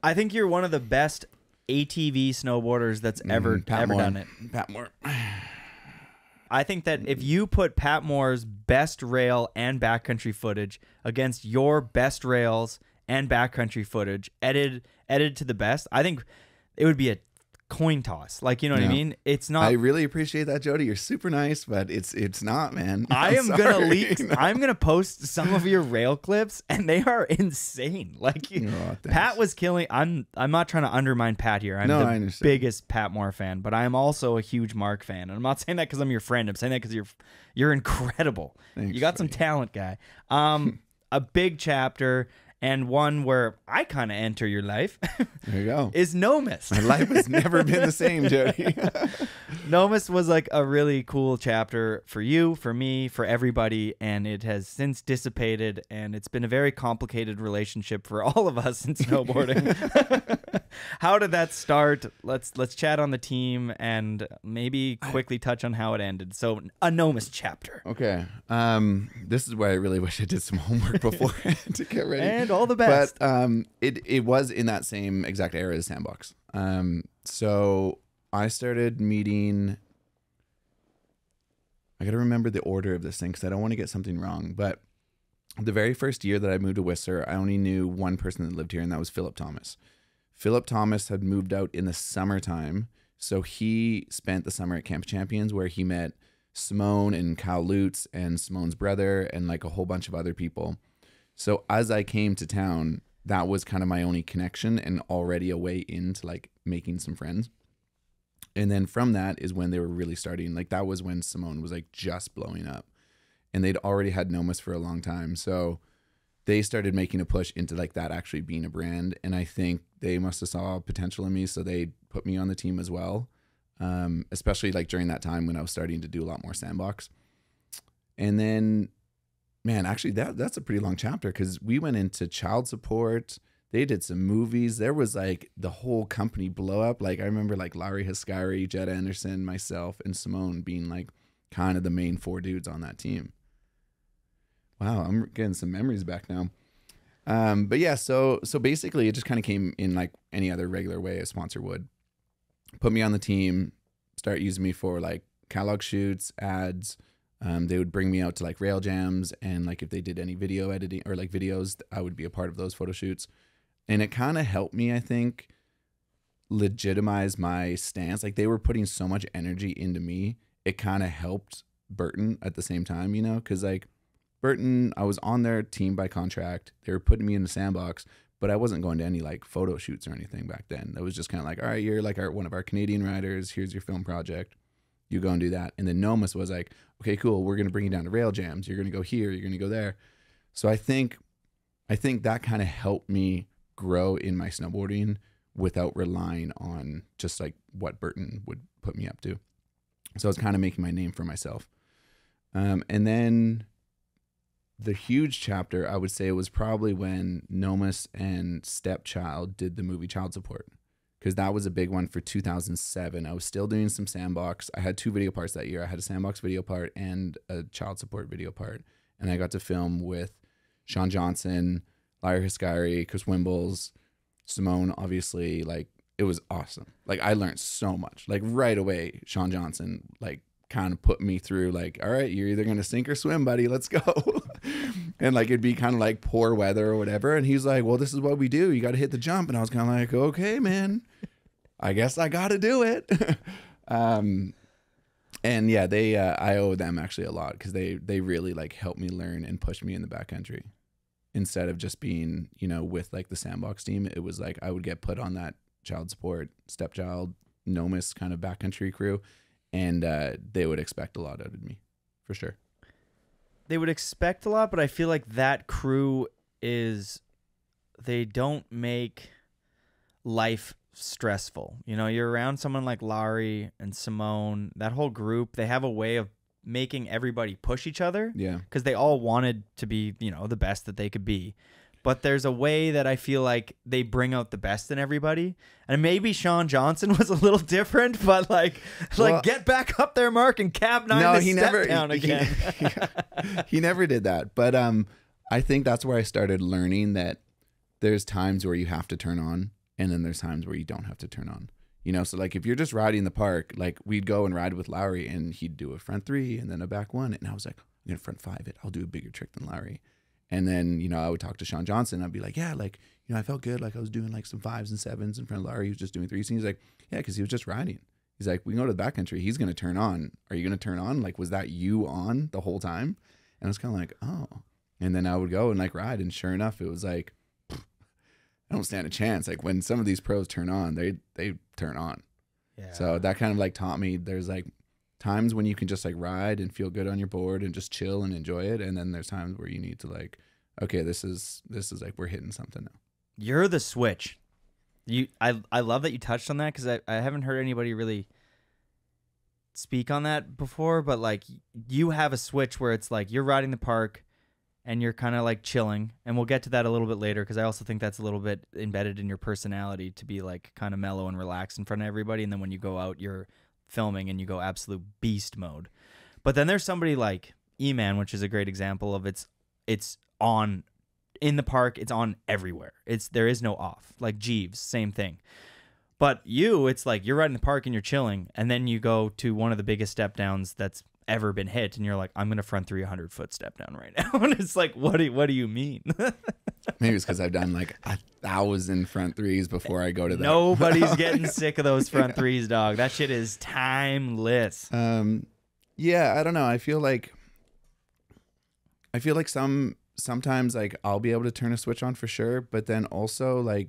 I think you're one of the best ATV snowboarders that's ever done it. Pat Moore. I think that if you put Pat Moore's best rail and backcountry footage against your best rails and backcountry footage, edited to the best, I think it would be a coin toss. Like, you know what I mean? It's not. I really appreciate that, Jody. You're super nice, but it's not, man. I'm gonna leak. I'm gonna post some of your rail clips, and they are insane. Like Pat was killing. I'm not trying to undermine Pat here. I'm the biggest Pat Moore fan, but I am also a huge Mark fan. And I'm not saying that because I'm your friend. I'm saying that because you're incredible. Thanks, you got some talent, guy. A big chapter. And one where I kind of enter your life. There you go. Is Nomis. My life has never been the same, Jody. Nomis was like a really cool chapter for you, for me, for everybody, and it has since dissipated, and it's been a very complicated relationship for all of us in snowboarding. How did that start? Let's chat on the team and maybe quickly touch on how it ended. So a Nomis chapter. Okay. This is where I really wish I did some homework beforehand to get ready. And all the best. But it was in that same exact era as Sandbox. So I started meeting. I got to remember the order of this thing because I don't want to get something wrong. But the very first year that I moved to Whistler, I only knew one person that lived here, and that was Philip Thomas. Philip Thomas had moved out in the summertime So he spent the summer at Camp Champions where he met Simone and Kyle Lutz and Simone's brother and like a whole bunch of other people. So as I came to town, that was kind of my only connection and already a way into like making some friends. And then from that is when they were really starting. Like that was when Simone was like just blowing up, and they'd already had Nomus for a long time. So they started making a push into like that actually being a brand. And I think they must have saw potential in me. So they put me on the team as well. Especially like during that time when I was starting to do a lot more sandbox. And then, man, actually that's a pretty long chapter because we went into child support. They did some movies. There was like the whole company blow up. Like I remember like Larry Haskari, Jed Anderson, myself, and Simone being like kind of the main 4 dudes on that team. Wow, I'm getting some memories back now. But yeah, so basically it just kind of came in like any other regular way a sponsor would. Put me on the team, start using me for like catalog shoots, ads. They would bring me out to like rail jams, and like if they did any video editing or like videos, I would be a part of those photo shoots. And it kind of helped me, I think, legitimize my stance. Like they were putting so much energy into me. It kind of helped Burton at the same time, you know, because like Burton, I was on their team by contract. They were putting me in the sandbox, but I wasn't going to any like photo shoots or anything back then. It was just kind of like, all right, you're like one of our Canadian riders. Here's your film project. You go and do that. And then Nomus was like, okay, cool. We're going to bring you down to rail jams. You're going to go here. You're going to go there. So I think that kind of helped me grow in my snowboarding without relying on just like what Burton would put me up to. So I was kind of making my name for myself. And then the huge chapter, I would say, was probably when Nomus and Stepchild did the movie Child Support, because that was a big one for 2007. I was still doing some sandbox. I had 2 video parts that year. I had a sandbox video part and a Child Support video part. And I got to film with Sean Johnson, Larry Haskari, Chris Wimbles, Simone, obviously. Like, it was awesome. Like, I learned so much. Like, right away, Sean Johnson, like, kind of put me through like, all right, you're either going to sink or swim, buddy. Let's go. And like, it'd be kind of like poor weather or whatever. And he's like, well, this is what we do. You got to hit the jump. And I was kind of like, okay, man, I guess I got to do it. And yeah, I owe them actually a lot because they really like helped me learn and push me in the backcountry instead of just being, you know, with like the sandbox team. It was like, I would get put on that Child Support, Stepchild, Nomus kind of backcountry crew. And they would expect a lot out of me, for sure. They would expect a lot, but I feel like that crew they don't make life stressful. You know, you're around someone like Larry and Simone, that whole group, they have a way of making everybody push each other. Yeah. Because they all wanted to be, you know, the best that they could be. But there's a way that I feel like they bring out the best in everybody. And maybe Sean Johnson was a little different, but like get back up there, Mark, and cab 9 no, he never down again. He never did that. But I think that's where I started learning that there's times where you have to turn on, and then there's times where you don't have to turn on. You know, so like if you're just riding the park, like we'd go and ride with Lowry, and he'd do a front 3 and then a back 1, and I was like, I'm gonna front 5 it. I'll do a bigger trick than Lowry. And then, you know, I would talk to Sean Johnson. I'd be like, yeah, like, you know, I felt good. Like I was doing like some 5s and 7s in front of Larry. He was just doing 3s. And he's like, yeah, because he was just riding. He's like, we can go to the backcountry. He's going to turn on. Are you going to turn on? Like, was that you on the whole time? And I was kind of like, oh. And then I would go and like ride. And sure enough, it was like, I don't stand a chance. Like when some of these pros turn on, they turn on. Yeah. So that kind of like taught me there's like times when you can just like ride and feel good on your board and just chill and enjoy it. And then there's times where you need to like, okay, this is like we're hitting something now. You're the switch. I love that you touched on that because I haven't heard anybody really speak on that before, but like you have a switch where it's like you're riding the park and you're kind of like chilling, and we'll get to that a little bit later because I also think that's a little bit embedded in your personality to be like kind of mellow and relaxed in front of everybody, and then when you go out you're filming and you go absolute beast mode. But then there's somebody like E-Man, which is a great example of it's on in the park, it's on everywhere. There is no off. Like Jeeves, same thing. But it's like you're riding the park and you're chilling, and then you go to one of the biggest step downs that's ever been hit, and you're like, I'm gonna front 300-foot step down right now. And it's like, what do you mean? Maybe it's because I've done like 1,000 front threes before I go to that. Nobody's getting sick of those front threes, dog. That shit is timeless. Yeah, I don't know. I feel like sometimes like I'll be able to turn a switch on for sure, but then also like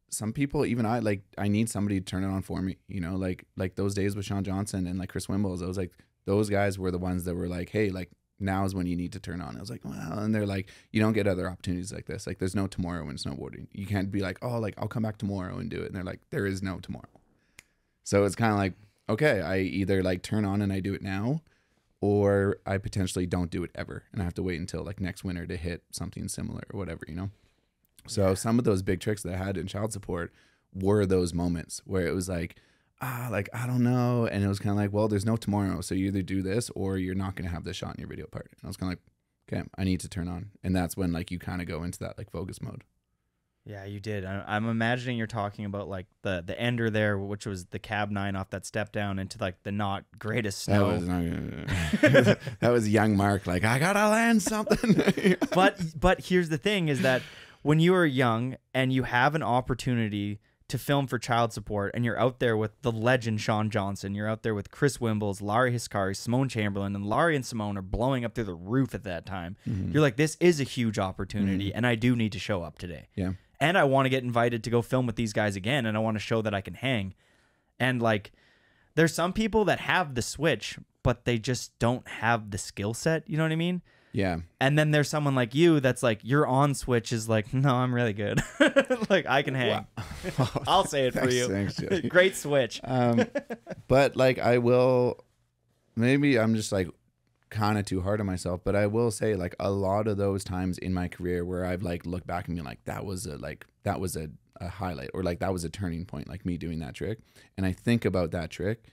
some people, even I need somebody to turn it on for me, you know, like those days with Sean Johnson and like Chris Wimbles. I was like, those guys were the ones that were like, hey, like now is when you need to turn on. I was like, well, and they're like, you don't get other opportunities like this. Like there's no tomorrow in snowboarding. You can't be like, oh, like I'll come back tomorrow and do it. And they're like, there is no tomorrow. So it's kind of like, okay, I either like turn on and I do it now, or I potentially don't do it ever. And I have to wait until like next winter to hit something similar or whatever, you know? So some of those big tricks that I had in child support were those moments where it was like, like, I don't know. And it was kind of like, well, there's no tomorrow. So you either do this or you're not going to have this shot in your video part. And I was kind of like, okay, I need to turn on. And that's when like you kind of go into that like focus mode. Yeah, you did. I'm imagining you're talking about like the ender there, which was the cab 9 off that step down into like the not greatest snow. That was young Mark. Like, I got to land something. But here's the thing is that when you are young and you have an opportunity to film for child support and you're out there with the legend Sean Johnson, you're out there with Chris Wimbles, Laurie Hiscari, Simone Chamberlain, and Laurie and Simone are blowing up through the roof at that time. Mm-hmm. You're like, this is a huge opportunity and I do need to show up today. Yeah. And I want to get invited to go film with these guys again, and I want to show that I can hang. And like, there's some people that have the switch, but they just don't have the skill set. You know what I mean? Yeah. And then there's someone like you that's like, your on switch is like, no, I'm really good. Like, I can hang. Wow. I'll say it for you. Thanks, Great switch. But like, I will, maybe I'm just like kind of too hard on myself, but I will say like a lot of those times in my career where I've like looked back and been like, that was a highlight, or like that was a turning point, like me doing that trick. And I think about that trick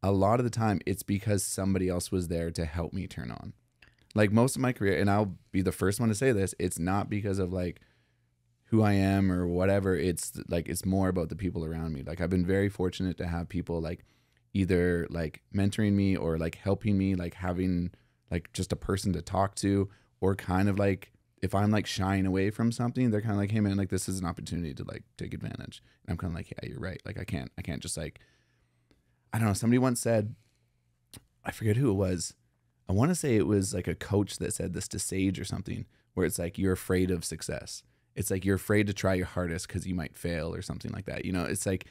a lot of the time, it's because somebody else was there to help me turn on. Like most of my career, and I'll be the first one to say this, it's not because of like who I am or whatever. It's like, it's more about the people around me. Like I've been very fortunate to have people like either like mentoring me or like helping me, like having like just a person to talk to, or kind of like if I'm like shying away from something, they're kind of like, hey man, like this is an opportunity to like take advantage. And I'm kind of like, yeah, you're right. Like I can't just like, I don't know. Somebody once said, I forget who it was. I want to say it was like a coach that said this to Sage or something, where it's like, you're afraid of success. It's like, you're afraid to try your hardest because you might fail or something like that. You know, it's like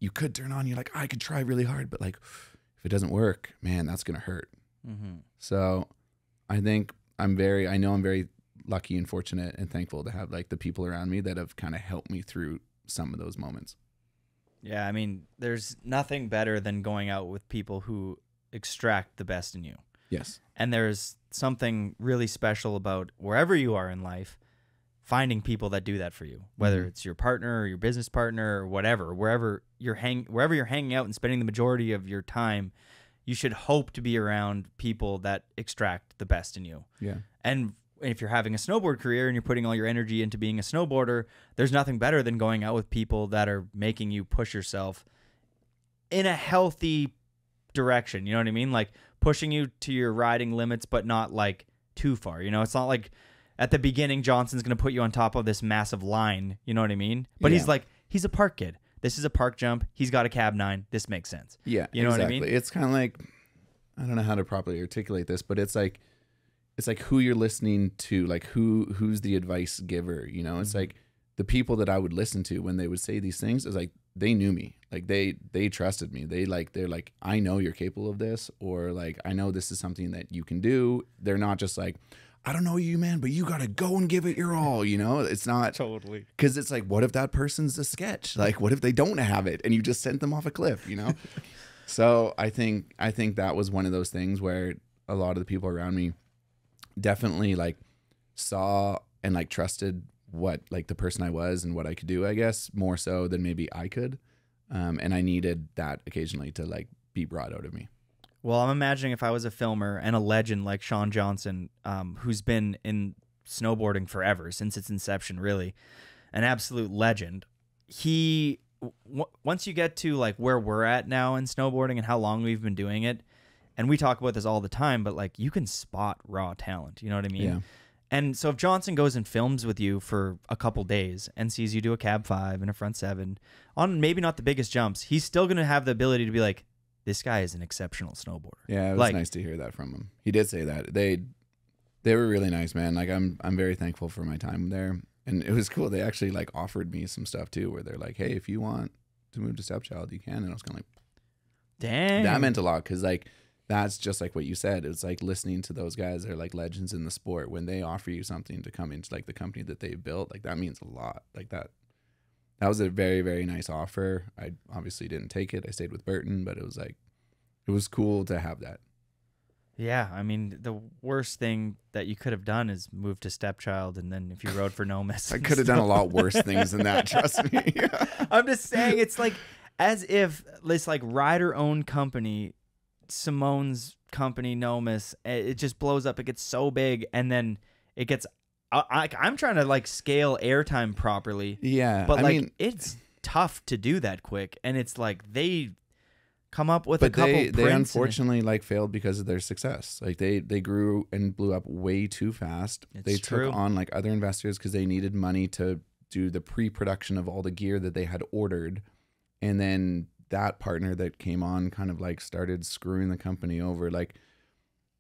you could turn on, you're like, I could try really hard, but like, if it doesn't work, man, that's going to hurt. Mm-hmm. So I think I'm very lucky and fortunate and thankful to have like the people around me that have kind of helped me through some of those moments. Yeah. I mean, there's nothing better than going out with people who extract the best in you. Yes. And there's something really special about wherever you are in life, finding people that do that for you, whether it's your partner or your business partner or whatever, wherever you're hanging out and spending the majority of your time, you should hope to be around people that extract the best in you. Yeah. And if you're having a snowboard career and you're putting all your energy into being a snowboarder, there's nothing better than going out with people that are making you push yourself in a healthy direction. You know what I mean? Like pushing you to your riding limits, but not like too far. You know, it's not like at the beginning, Johnson's going to put you on top of this massive line. You know what I mean? But yeah. he's a park kid. This is a park jump. He's got a cab 9. This makes sense. Yeah. You know exactly. what I mean? It's kind of like, I don't know how to properly articulate this, but it's like who you're listening to, like who's the advice giver, you know? It's like the people that I would listen to when they would say these things is like, they knew me. Like they trusted me. They're like, I know you're capable of this, or like, I know this is something that you can do. They're not just like, I don't know you, man, but you got to go and give it your all, you know? It's not totally, because it's like, what if that person's a sketch? Like, what if they don't have it and you just sent them off a cliff, you know? So I think that was one of those things where a lot of the people around me definitely like saw and like trusted what like the person I was and what I could do, I guess, more so than maybe I could. And I needed that occasionally to like be brought out of me. Well, I'm imagining if I was a filmer and a legend like Sean Johnson, who's been in snowboarding forever, since its inception, really, an absolute legend. Once you get to like where we're at now in snowboarding and how long we've been doing it, and we talk about this all the time, but like you can spot raw talent, you know what I mean? Yeah. And so if Johnson goes and films with you for a couple days and sees you do a cab 5 and a front 7 on maybe not the biggest jumps, he's still going to have the ability to be like, this guy is an exceptional snowboarder. Yeah, it was like, nice to hear that from him. He did say that. They were really nice, man. Like I'm very thankful for my time there. And it was cool. They actually like offered me some stuff too, where they're like, hey, if you want to move to Stepchild, you can. And I was kind of like, dang. That meant a lot, because like that's just like what you said. It's like listening to those guys that are like legends in the sport. When they offer you something to come into like the company that they built, like that means a lot. Like that was a very, very nice offer. I obviously didn't take it. I stayed with Burton, but it was cool to have that. Yeah, I mean, the worst thing that you could have done is move to Stepchild, and then if you rode for Nomis. I could have done a lot worse things than that, trust me. I'm just saying, it's like as if this like rider-owned company, Simone's company, Nomis, it just blows up. It gets so big, and then it gets. I'm trying to like scale airtime properly. Yeah, but like it's tough to do that quick, and it's like they come up with a couple. They unfortunately like failed because of their success. Like they grew and blew up way too fast. They took on like other investors because they needed money to do the pre-production of all the gear that they had ordered, and then that partner that came on kind of like started screwing the company over. Like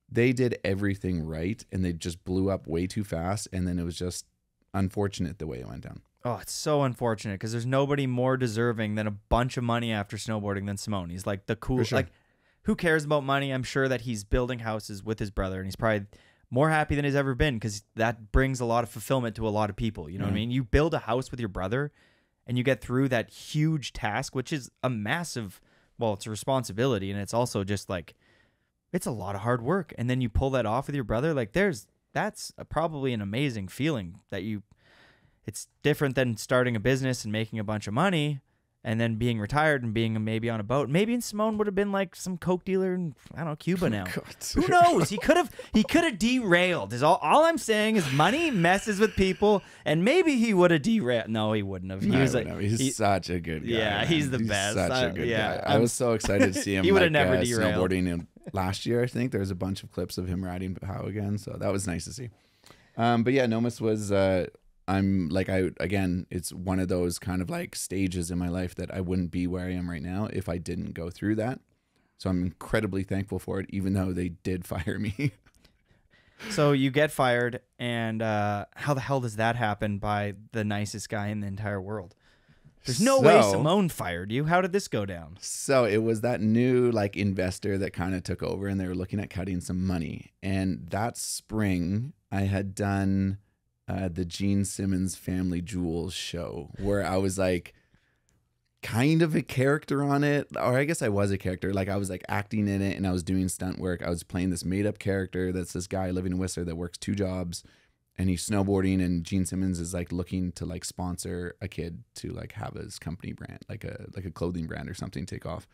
they did everything right and they just blew up way too fast, and then it was just unfortunate the way it went down. Oh, it's so unfortunate because there's nobody more deserving than a bunch of money after snowboarding than Simone. He's like the cool, sure. Like who cares about money? I'm sure that he's building houses with his brother, and he's probably more happy than he's ever been because that brings a lot of fulfillment to a lot of people. You know what I mean? You build a house with your brother and you get through that huge task, which is a massive, well, it's a responsibility, and it's also just like, it's a lot of hard work. And then you pull that off with your brother. Like that's probably an amazing feeling that it's different than starting a business and making a bunch of money and then being retired and being maybe on a boat. Maybe in Simone would have been like some coke dealer in, I don't know, Cuba now. Who knows? He could have derailed. All I'm saying is money messes with people, and maybe he would have derailed. No, he wouldn't have. He's such a good guy. Yeah, man. he's the best. Such a good guy. I was so excited to see him. He would have never derailed. Snowboarding last year. I think there was a bunch of clips of him riding POW again, so that was nice to see. But yeah, Nomis was. It's one of those kind of like stages in my life that I wouldn't be where I am right now if I didn't go through that. So I'm incredibly thankful for it, even though they did fire me. So you get fired, and how the hell does that happen by the nicest guy in the entire world? There's no way Simone fired you. How did this go down? So it was that new like investor that kind of took over, and they were looking at cutting some money. And that spring I had done the Gene Simmons Family Jewels show, where I was like kind of a character on it, or I guess I was a character. Like I was like acting in it, and I was doing stunt work. I was playing this made up character that's this guy living in Whistler that works 2 jobs, and he's snowboarding, and Gene Simmons is like looking to like sponsor a kid to like have his company brand, like a clothing brand or something take off.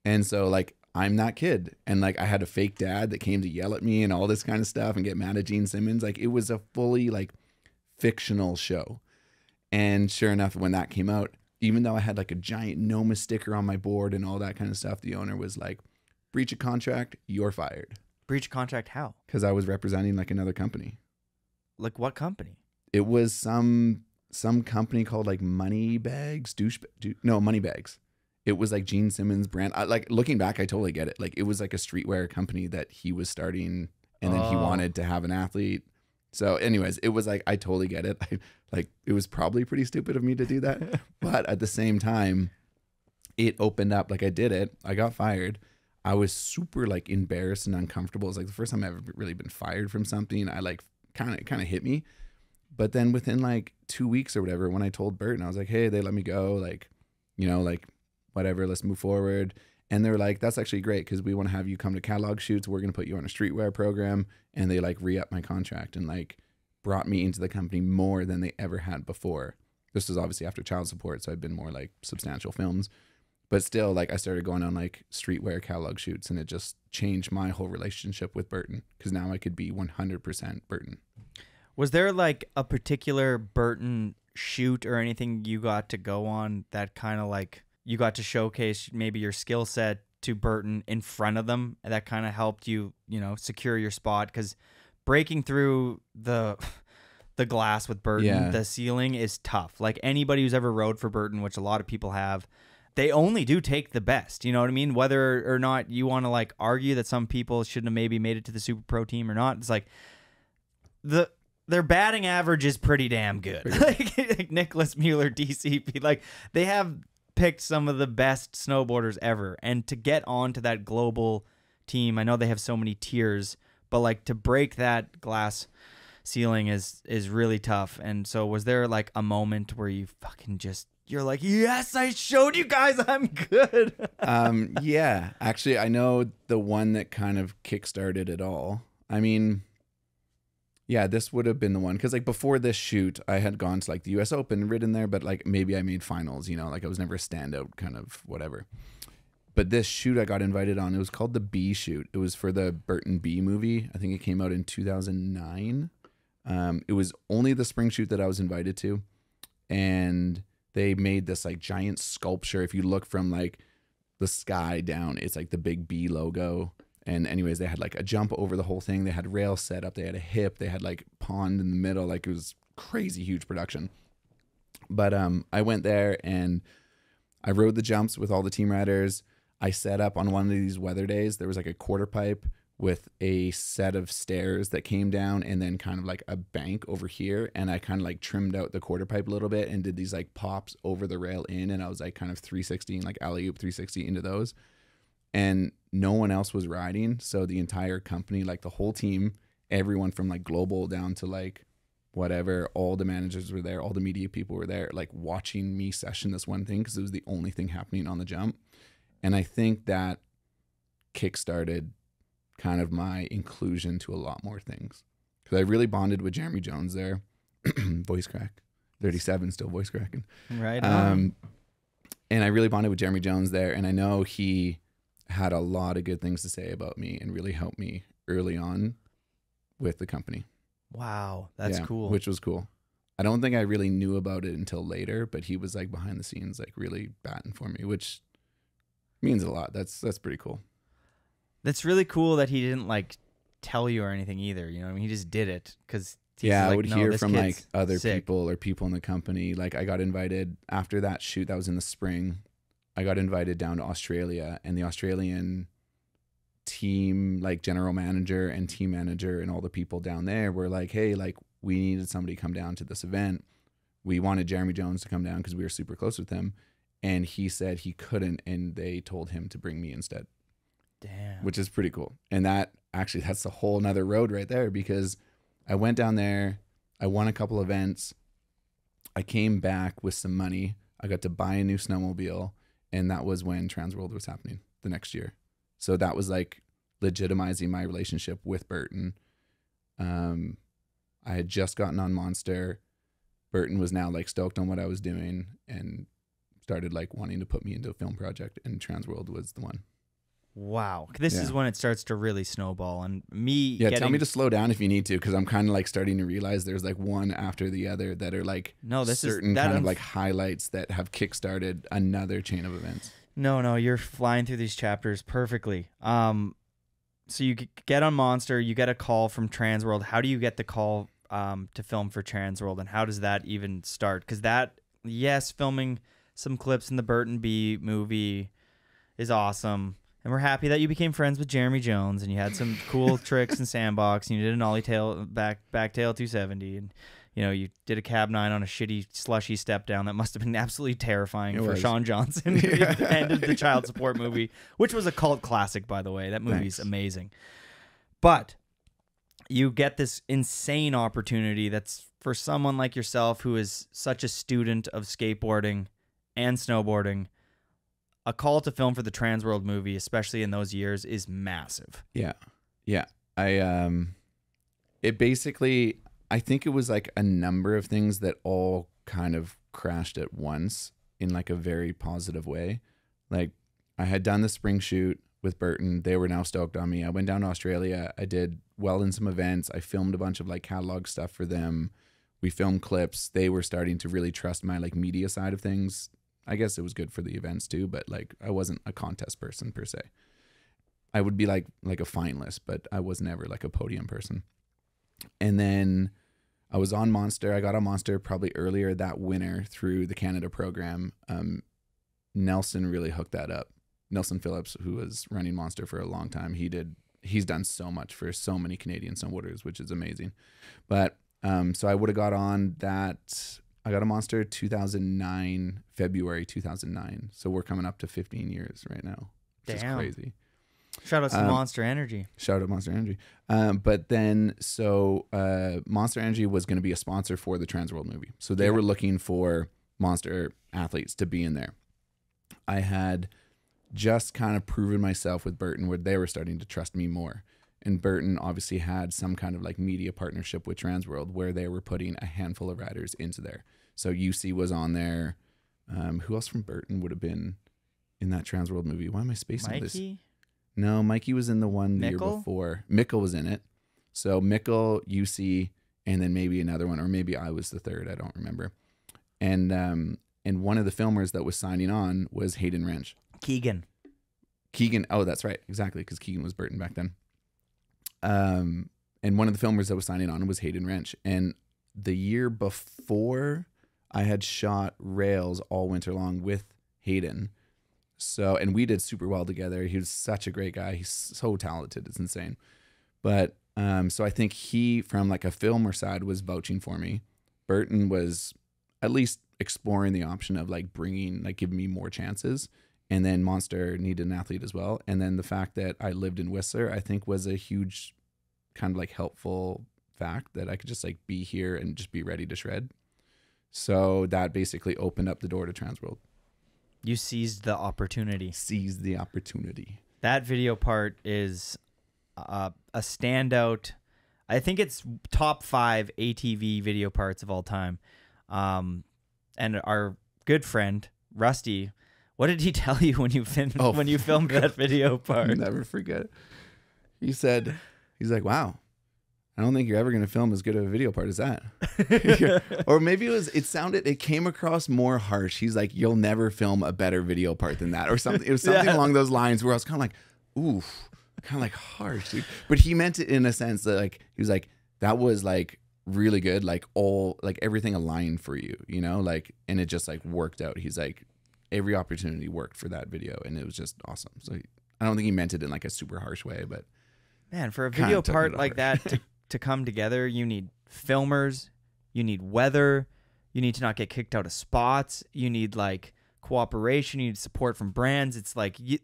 And so like I'm that kid, and like I had a fake dad that came to yell at me and all this kind of stuff and get mad at Gene Simmons. Like it was a fully like fictional show. And sure enough, when that came out, even though I had like a giant Noma sticker on my board and all that kind of stuff, the owner was like, breach of contract, you're fired. Breach of contract how? Because I was representing like another company. Like what company? It was some company called like Moneybags, Moneybags. It was like Gene Simmons brand. Like looking back, I totally get it. Like it was like a streetwear company that he was starting, and then he wanted to have an athlete. So anyways, it was like, I totally get it. It was probably pretty stupid of me to do that. But at the same time, it opened up, like I did it. I got fired. I was super like embarrassed and uncomfortable. It was like the first time I've ever really been fired from something. I like kind of hit me. But then within like 2 weeks or whatever, when I told Burton, I was like, hey, they let me go. Like, you know, like whatever, let's move forward. And they were like, that's actually great because we want to have you come to catalog shoots. We're going to put you on a streetwear program. And they like re-upped my contract and like brought me into the company more than they ever had before. This was obviously after child support, so I'd been more like substantial films. But still, like I started going on like streetwear catalog shoots, and it just changed my whole relationship with Burton because now I could be 100% Burton. Was there like a particular Burton shoot or anything you got to go on that kind of like you got to showcase maybe your skill set to Burton in front of them that kind of helped you, you know, secure your spot? Because breaking through the glass with Burton, the ceiling is tough. Like anybody who's ever rode for Burton, which a lot of people have, they only do take the best. You know what I mean? Whether or not you want to like argue that some people shouldn't have maybe made it to the Super Pro team or not, it's like their batting average is pretty damn good. Like Nicholas Mueller, DCP, like they have picked some of the best snowboarders ever. And to get onto that global team, I know they have so many tiers, but like to break that glass ceiling is really tough. And so was there like a moment where you fucking you're like, yes, I showed you guys I'm good? Yeah, actually, I know the one that kind of kickstarted it all. I mean, yeah, this would have been the one, because like before this shoot, I had gone to like the US Open, ridden there, but like maybe I made finals, you know, like I was never a standout kind of whatever. But this shoot I got invited on, it was called the B shoot. It was for the Burton B movie. I think it came out in 2009. It was only the spring shoot that I was invited to, and they made this like giant sculpture. If you look from like the sky down, it's like the big B logo. And anyways, they had like a jump over the whole thing. They had rails set up. They had a hip. They had like pond in the middle. Like it was crazy huge production. But I went there and I rode the jumps with all the team riders. I set up on one of these weather days. There was like a quarter pipe with a set of stairs that came down and then kind of like a bank over here. And I kind of like trimmed out the quarter pipe a little bit and did these like pops over the rail in. And I was like kind of 360, like alley-oop 360 into those. And no one else was riding. So the entire company, like the whole team, everyone from like global down to like whatever, all the managers were there, all the media people were there, like watching me session this one thing because it was the only thing happening on the jump. And I think that kickstarted kind of my inclusion to a lot more things. Because I really bonded with Jeremy Jones there. Voice crack. 37, still voice cracking. Right. And I really bonded with Jeremy Jones there. And I know he had a lot of good things to say about me and really helped me early on with the company. Wow, that's cool. Which was cool. I don't think I really knew about it until later, but he was like behind the scenes, like really batting for me, which means a lot. That's pretty cool. That's really cool that he didn't like tell you or anything either. You know what I mean? He just did it because I would hear from like other sick. people or people in the company. Like I got invited after that shoot, that was in the spring. I got invited down to Australia, and the Australian team, like general manager and team manager and all the people down there were like, hey, like we needed somebody to come down to this event. We wanted Jeremy Jones to come down because we were super close with him. And he said he couldn't, and they told him to bring me instead. Damn. Which is pretty cool. And that's the whole nother road right there, because I went down there, I won a couple events, I came back with some money, I got to buy a new snowmobile, and that was when Transworld was happening the next year. So that was like legitimizing my relationship with Burton. I had just gotten on Monster. Burton was now like stoked on what I was doing and started like wanting to put me into a film project, and Transworld was the one. Wow. This is when it starts to really snowball. And me tell me to slow down if you need to, because I'm kind of like starting to realize there's like one after the other that are like certain kind of like highlights that have kickstarted another chain of events. No, you're flying through these chapters perfectly. So you get on Monster, you get a call from Transworld. How do you get the call to film for Transworld, and how does that even start? Because filming some clips in the Burton B movie is awesome. And we're happy that you became friends with Jeremy Jones and you had some cool tricks in Sandbox, and you did an ollie tail, back tail 270, and you did a cab 9 on a shitty slushy step down that must have been absolutely terrifying for Sean Johnson. It ended the child support movie, which was a cult classic, by the way. That movie's amazing. But you get this insane opportunity that's for someone like yourself who is such a student of skateboarding and snowboarding. A call to film for the Transworld movie, especially in those years, is massive. Yeah. It basically, I think it was like a number of things that all kind of crashed at once in like a very positive way. Like I had done the spring shoot with Burton. They were now stoked on me. I went down to Australia. I did well in some events. I filmed a bunch of like catalog stuff for them. We filmed clips. They were starting to really trust my like media side of things. I guess it was good for the events too, but like I wasn't a contest person per se. I would be like a finalist, but I was never like a podium person. And then I was on Monster. I got on Monster probably earlier that winter through the Canada program. Nelson really hooked that up. Nelson Phillips, who was running Monster for a long time, he's done so much for so many Canadian snowboarders, which is amazing. But so I would have got on that. I got a Monster 2009, February 2009. So we're coming up to 15 years right now, which is crazy. Shout out to Monster Energy. Shout out Monster Energy. But then, so Monster Energy was going to be a sponsor for the Transworld movie. So they were looking for Monster athletes to be in there. I had just kind of proven myself with Burton where they were starting to trust me more. And Burton obviously had some kind of like media partnership with Transworld where they were putting a handful of riders into there. So UC was on there. Who else from Burton would have been in that Transworld movie? Why am I spacing this? Mikey? No, Mikey was in the one the year Mickle? before. Mickle was in it. So Mickle, UC, and then maybe another one, or maybe I was the third. I don't remember. And one of the filmers that was signing on was Hayden Wrench. Keegan. Oh, that's right. Exactly, because Keegan was Burton back then. And one of the filmers that was signing on was Hayden Wrench. And the year before, I had shot rails all winter long with Hayden. So, and we did super well together. He was such a great guy. He's so talented. It's insane. But, so I think he, from like a filmer side, was vouching for me. Burton was at least exploring the option of like giving me more chances. And then Monster needed an athlete as well. And then the fact that I lived in Whistler, I think was a huge kind of like helpful fact that I could just like be here and just be ready to shred. So that basically opened up the door to Transworld. You seized the opportunity. That video part is a standout. I think it's top 5 ATV video parts of all time. And our good friend, Rusty, what did he tell you when you filmed that video part? I'll never forget it. He's like, wow, I don't think you're ever going to film as good of a video part as that. Or maybe it came across more harsh. He's like, you'll never film a better video part than that, or something. It was something along those lines where I was kind of like, oof, kind of like harsh, dude. But he meant it in a sense that like, he was like, that was like really good. Like everything aligned for you, you know, like, and it just like worked out. He's like, every opportunity worked for that video. And it was just awesome. So I don't think he meant it in like a super harsh way, but man, for a video part like that to come together, you need filmers, you need weather, you need to not get kicked out of spots, you need like cooperation, you need support from brands. It's like it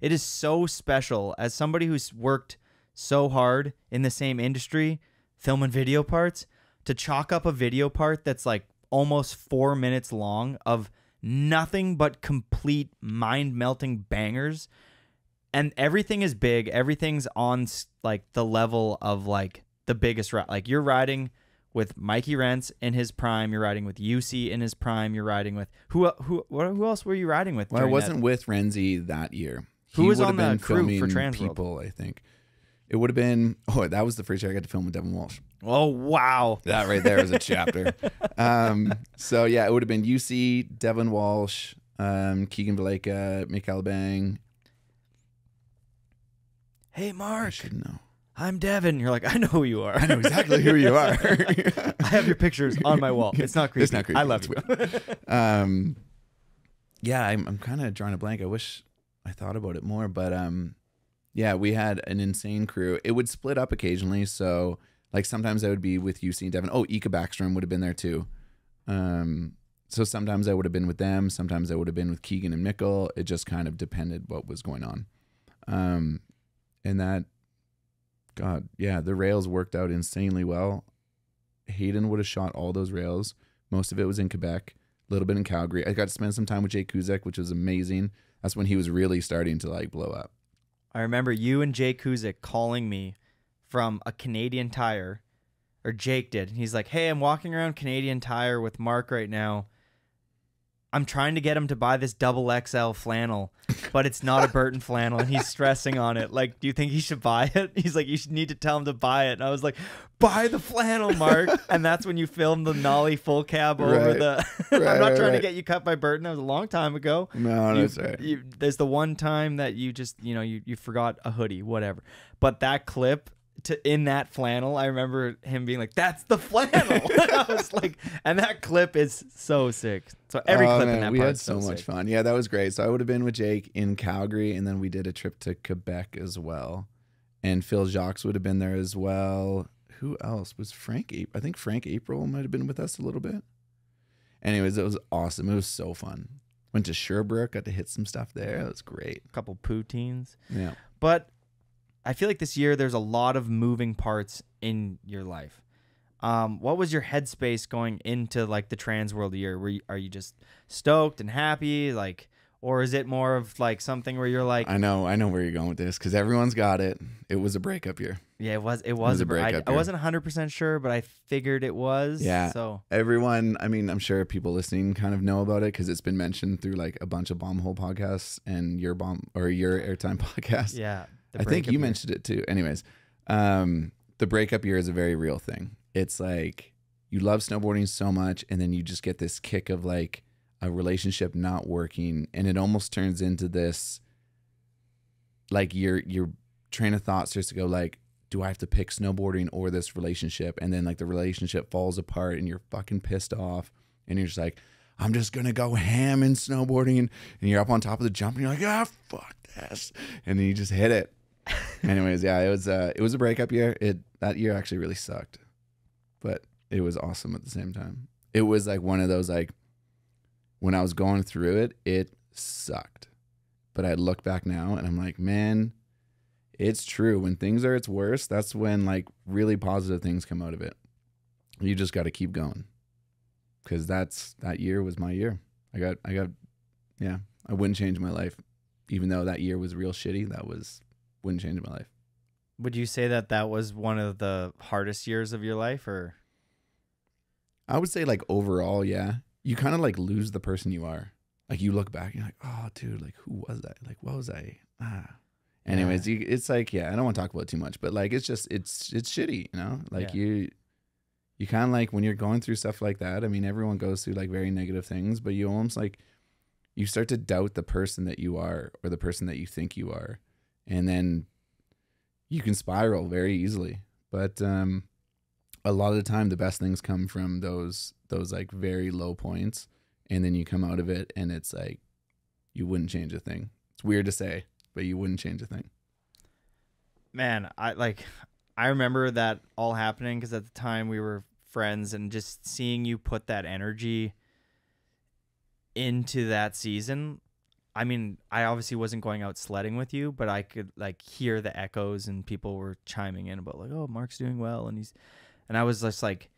is so special as somebody who's worked so hard in the same industry, filming video parts, to chalk up a video part that's like almost 4 minutes long of nothing but complete mind-melting bangers. And everything is big. Everything's on like the level of like the biggest ride. Like you're riding with Mikey Rentz in his prime. You're riding with UC in his prime. You're riding with who else were you riding with? Well, I wasn't with Renzi that year. Who was on the crew for Transworld? People, I think it would have been. Oh, that was the first year I got to film with Devin Walsh. Oh wow, that right there is a chapter. So yeah, it would have been UC, Devin Walsh, Keegan Valeka, Mick Alabang. Hey, Mark. I should know. I'm Devin. You're like, I know who you are. I know exactly who you are. I have your pictures on my wall. It's not creepy. It's not creepy. I love you. Yeah, I'm kind of drawing a blank. I wish I thought about it more, but yeah, we had an insane crew. It would split up occasionally, so like sometimes I would be with UC and Devin. Oh, Ika Backstrom would have been there too. So sometimes I would have been with them. Sometimes I would have been with Keegan and Mickle. It just kind of depended what was going on. And that, God, yeah, the rails worked out insanely well. Hayden would have shot all those rails. Most of it was in Quebec, a little bit in Calgary. I got to spend some time with Jake Kuzek, which was amazing. That's when he was really starting to like blow up. I remember you and Jake Kuzek calling me from a Canadian Tire, or Jake did. He's like, hey, I'm walking around Canadian Tire with Mark right now. I'm trying to get him to buy this XXL flannel, but it's not a Burton flannel, and he's stressing on it. Like, do you think he should buy it? He's like, you should need to tell him to buy it. And I was like, buy the flannel, Mark. And that's when you filmed the nollie full cab over the... I'm not trying to get you cut by Burton. That was a long time ago. No, that's right. There's the one time that you just, you forgot a hoodie, whatever. But that clip in that flannel. I remember him being like, "That's the flannel." I was like, and that clip is so sick. So every clip in that we part had is so much sick. fun. Yeah, that was great. So I would have been with Jake in Calgary, and then we did a trip to Quebec as well. And Phil Jacques would have been there as well. Who else was Frank? I think Frank April might have been with us a little bit. Anyways, it was awesome. It was so fun. Went to Sherbrooke, got to hit some stuff there. It was great. A couple poutines. Yeah. But I feel like this year there's a lot of moving parts in your life. What was your headspace going into like the trans world year? Are you just stoked and happy, like, or is it more of like something where you're like, I know where you're going with this because everyone's got it. It was a breakup year. yeah, it was a breakup I year. wasn't 100% sure, but I figured it was. Yeah. So Everyone, I mean, I'm sure people listening kind of know about it because it's been mentioned through like a bunch of Bombhole podcasts and your Airtime podcast. yeah, I think you mentioned it too. Anyways, the breakup year is a very real thing. It's like you love snowboarding so much, and then you just get this kick of like a relationship not working, and it almost turns into this like your train of thought starts to go like, do I have to pick snowboarding or this relationship? And then like the relationship falls apart, and you're fucking pissed off, and you're just like, I'm just gonna go ham in snowboarding, and you're up on top of the jump, and you're like, ah, fuck this, and then you just hit it. Anyways, yeah, it was a breakup year. That year actually really sucked, but it was awesome at the same time. It was like one of those like when I was going through it sucked, but I look back now and I'm like, man, it's true. When things are its worst, that's when like really positive things come out of it. You just got to keep going, because that year was my year. I got yeah. I wouldn't change my life, even though that year was real shitty. Wouldn't change my life. Would you say that was one of the hardest years of your life, or? I would say like overall, yeah. You kind of like lose the person you are. Like you look back and you're like, oh, dude, like who was I? Like what was I? Anyways, it's like, yeah, I don't want to talk about it too much, but like it's just it's shitty, you know? Like you kind of like when you're going through stuff like that. I mean, everyone goes through like very negative things, but you almost like you start to doubt the person that you are or the person that you think you are. And then you can spiral very easily. But a lot of the time, the best things come from those like very low points. And then you come out of it and it's like, you wouldn't change a thing. It's weird to say, but you wouldn't change a thing. Man, I remember that all happening because at the time we were friends, and just seeing you put that energy into that season. I mean, I obviously wasn't going out sledding with you, but I could like hear the echoes, and people were chiming in about like, oh, Mark's doing well. And I was just like,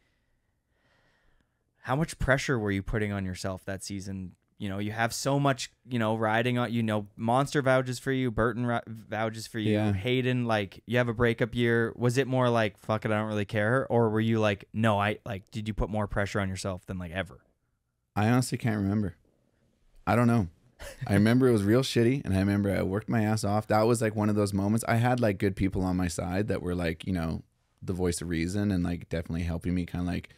how much pressure were you putting on yourself that season? You know, you have so much, riding on, Monster vouches for you, Burton vouches for you, Yeah. Hayden, like you have a breakup year. Was it more like, fuck it, I don't really care? Or were you like, no, did you put more pressure on yourself than like ever? I honestly can't remember. I don't know. I remember it was real shitty, and I remember I worked my ass off. That was like one of those moments. I had like good people on my side that were like, the voice of reason and like definitely helping me kind of like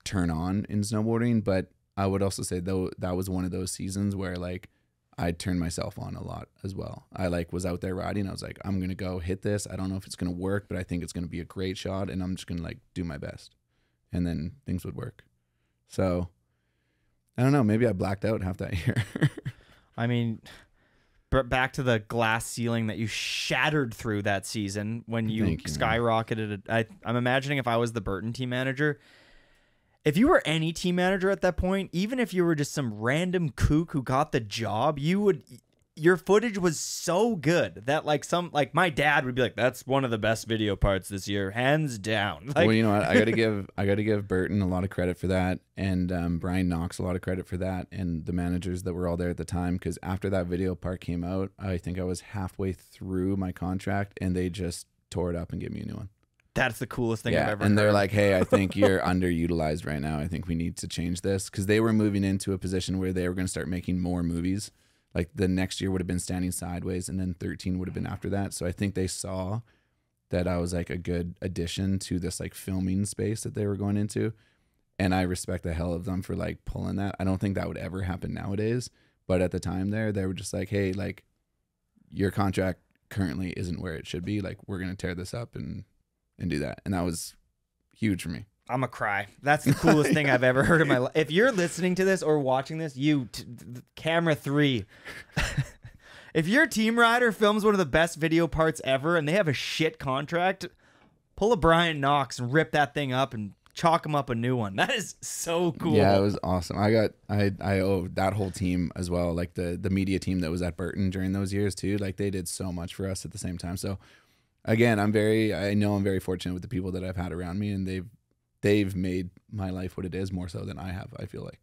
turn on in snowboarding. But I would also say though that was one of those seasons where like I turned myself on a lot as well. I like was out there riding. I was like, I'm going to go hit this. I don't know if it's going to work, but I think it's going to be a great shot, and I'm just going to like do my best. And then things would work. So I don't know. Maybe I blacked out half that year. I mean, back to the glass ceiling that you shattered through that season when you skyrocketed. I'm imagining if I was the Burton team manager, if you were any team manager at that point, even if you were just some random kook who got the job, your footage was so good that like my dad would be like, that's one of the best video parts this year, hands down. Like, well, you know what? I gotta give Burton a lot of credit for that, and Brian Knox a lot of credit for that, and the managers that were all there at the time. Because after that video part came out, I think I was halfway through my contract, and they just tore it up and gave me a new one. That's the coolest thing I've ever and they're heard. like, hey, I think you're underutilized right now. I think we need to change this, because they were moving into a position where they were going to start making more movies. Like the next year would have been Standing Sideways, and then 13 would have been after that. So I think they saw that I was like a good addition to this like filming space that they were going into. And I respect the hell of them for like pulling that. I don't think that would ever happen nowadays. But at the time they were just like, hey, like your contract currently isn't where it should be. Like we're going to tear this up and and do that. And that was huge for me. I'm a cry. That's the coolest thing I've ever heard in my life. If you're listening to this or watching this, camera 3. If your team rider films one of the best video parts ever and they have a shit contract, pull a Brian Knox and rip that thing up and chalk him up a new one. That is so cool. Yeah, it was awesome. I owe that whole team as well, like the media team that was at Burton during those years too. Like they did so much for us at the same time. So again, I know I'm very fortunate with the people that I've had around me, and they've made my life what it is more so than I have, I feel like.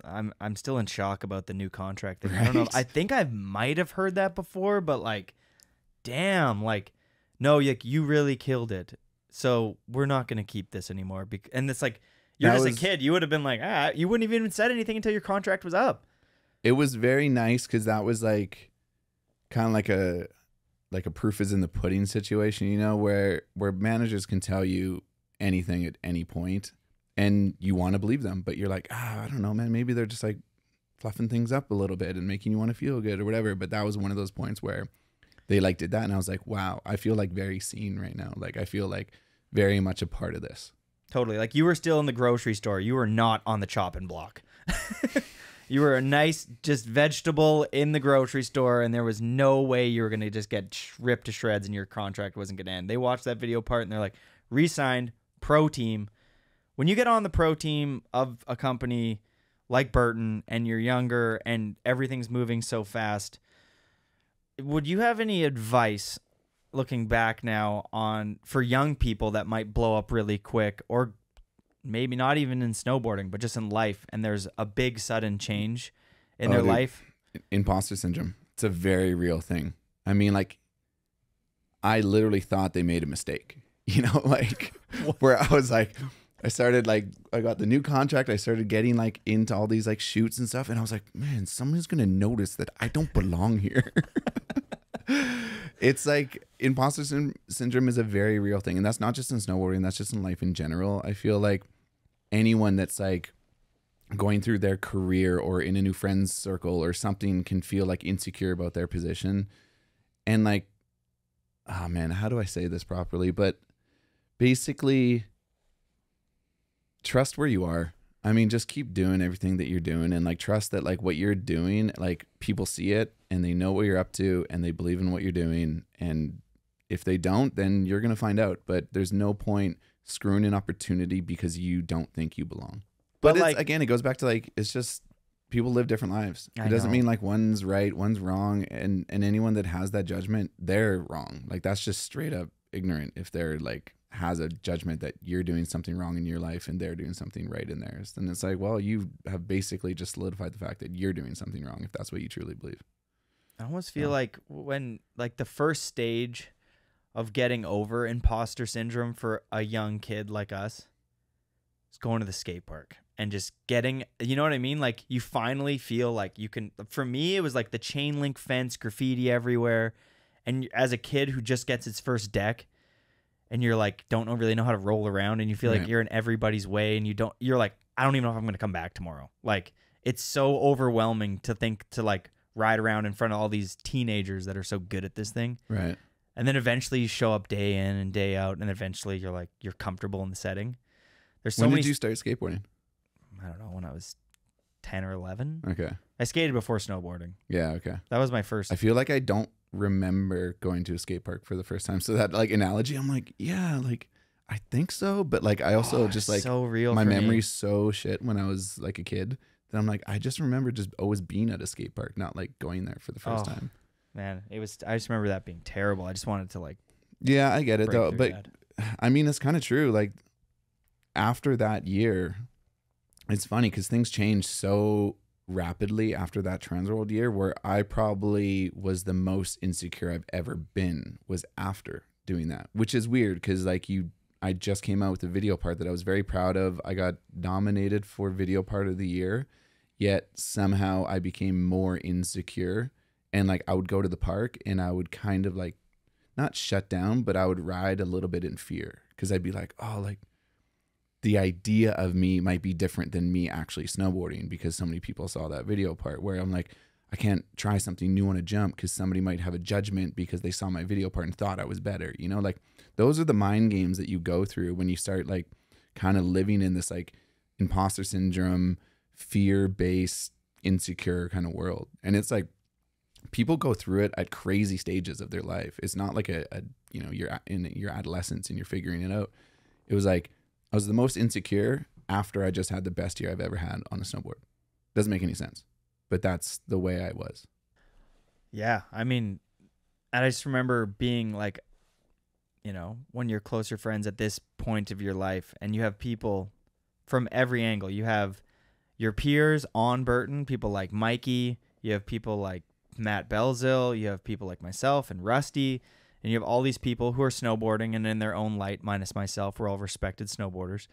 I'm still in shock about the new contract thing. Right? I don't know. I think I might have heard that before, but like, damn, like, no, like you really killed it. So we're not going to keep this anymore. And it's like, you're just a kid. You would have been like, you wouldn't have even said anything until your contract was up. It was very nice because that was like kind of like a proof is in the pudding situation, you know, where managers can tell you anything at any point and you want to believe them, but you're like, I don't know, man, maybe they're just like fluffing things up a little bit and making you want to feel good or whatever. But that was one of those points where they like did that, and I was like, wow, I feel like very seen right now. Like I feel like very much a part of this. Totally. Like you were still in the grocery store. You were not on the chopping block. You were a nice just vegetable in the grocery store, and there was no way you were going to just get ripped to shreds and your contract wasn't going to end. They watched that video part and they're like, re-signed, pro team. When you get on the pro team of a company like Burton and you're younger and everything's moving so fast, would you have any advice looking back now for young people that might blow up really quick, or maybe not even in snowboarding, but just in life, and there's a big sudden change in their life? Imposter syndrome. It's a very real thing. I mean, like, I literally thought they made a mistake, you know, like where I was like, I got the new contract. I started getting like into all these like shoots and stuff. And I was like, man, someone's going to notice that I don't belong here. It's like imposter syndrome is a very real thing. And that's not just in snowboarding. That's just in life in general. I feel like anyone that's like going through their career or in a new friends circle or something can feel like insecure about their position. And like, oh man, how do I say this properly? But basically, trust where you are. I mean, just keep doing everything that you're doing, and like trust that like what you're doing, like people see it and they know what you're up to and they believe in what you're doing. And if they don't, then you're going to find out. But there's no point screwing an opportunity because you don't think you belong. But it's, like, again, it goes back to like, it's just people live different lives. It doesn't mean like one's right, one's wrong. And anyone that has that judgment, they're wrong. Like that's just straight up ignorant if they're like, has a judgment that you're doing something wrong in your life and they're doing something right in theirs. Then it's like, well, you have basically just solidified the fact that you're doing something wrong if that's what you truly believe. I almost feel like when like the first stage of getting over imposter syndrome for a young kid like us is going to the skate park and just getting, you know what I mean? Like you finally feel like you can, for me, it was like the chain link fence, graffiti everywhere. And as a kid who just gets its first deck, and you're like, don't really know how to roll around, and you feel like you're in everybody's way, and you're like, I don't even know if I'm going to come back tomorrow. Like, it's so overwhelming to think to like ride around in front of all these teenagers that are so good at this thing. Right. And then eventually you show up day in and day out, and eventually you're like, you're comfortable in the setting. There's so when many. Did you start skateboarding? I don't know, when I was 10 or 11. Okay. I skated before snowboarding. Yeah. Okay. That was my first. I feel like I don't remember going to a skate park for the first time, so that like analogy, I'm like, yeah, like I think so, but like I also just like so real. My for memory's me. so shit when I was like a kid that I'm like, I just remember just always being at a skate park, not like going there for the first time. Man, it was. I just remember that being terrible. I just wanted to like. Yeah, I get it though, but that. I mean, it's kind of true. Like after that year, it's funny because things changed so rapidly after that Transworld year, where I probably was the most insecure I've ever been was after doing that, which is weird because like I just came out with a video part that I was very proud of. I got nominated for video part of the year, yet somehow I became more insecure, and like I would go to the park and I would kind of like not shut down, but I would ride a little bit in fear because I'd be like, oh, like the idea of me might be different than me actually snowboarding because so many people saw that video part, where I'm like, I can't try something new on a jump because somebody might have a judgment because they saw my video part and thought I was better. You know, like those are the mind games that you go through when you start like kind of living in this like imposter syndrome, fear-based, insecure kind of world. And it's like people go through it at crazy stages of their life. It's not like a you know, you're in your adolescence and you're figuring it out. It was like I was the most insecure after I just had the best year I've ever had on a snowboard. Doesn't make any sense, but that's the way I was. Yeah, I mean, and I just remember being like, you know, when you're closer friends at this point of your life and you have people from every angle. You have your peers on Burton, people like Mikey, you have people like Matt Belzil, you have people like myself and Rusty, and you have all these people who are snowboarding and in their own light, minus myself, we're all respected snowboarders.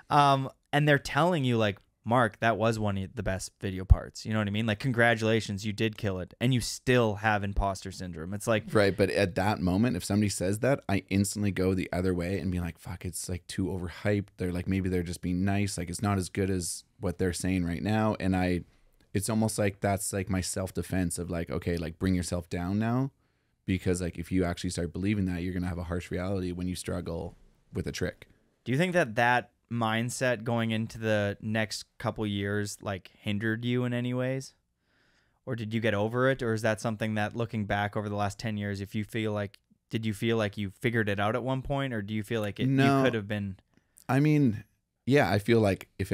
And they're telling you like, Mark, that was one of the best video parts. You know what I mean? Like, congratulations, you did kill it. And you still have imposter syndrome. It's like... Right, but at that moment, if somebody says that, I instantly go the other way and be like, fuck, it's like too overhyped. They're like, maybe they're just being nice. Like, it's not as good as what they're saying right now. And it's almost like that's like my self-defense of like, okay, like bring yourself down now. Because like if you actually start believing that, you're going to have a harsh reality when you struggle with a trick. Do you think that mindset going into the next couple years like hindered you in any ways, or did you get over it, or is that something that looking back over the last 10 years, if you feel like, did you feel like you figured it out at one point, or do you feel like you could have been? I mean, yeah, I feel like if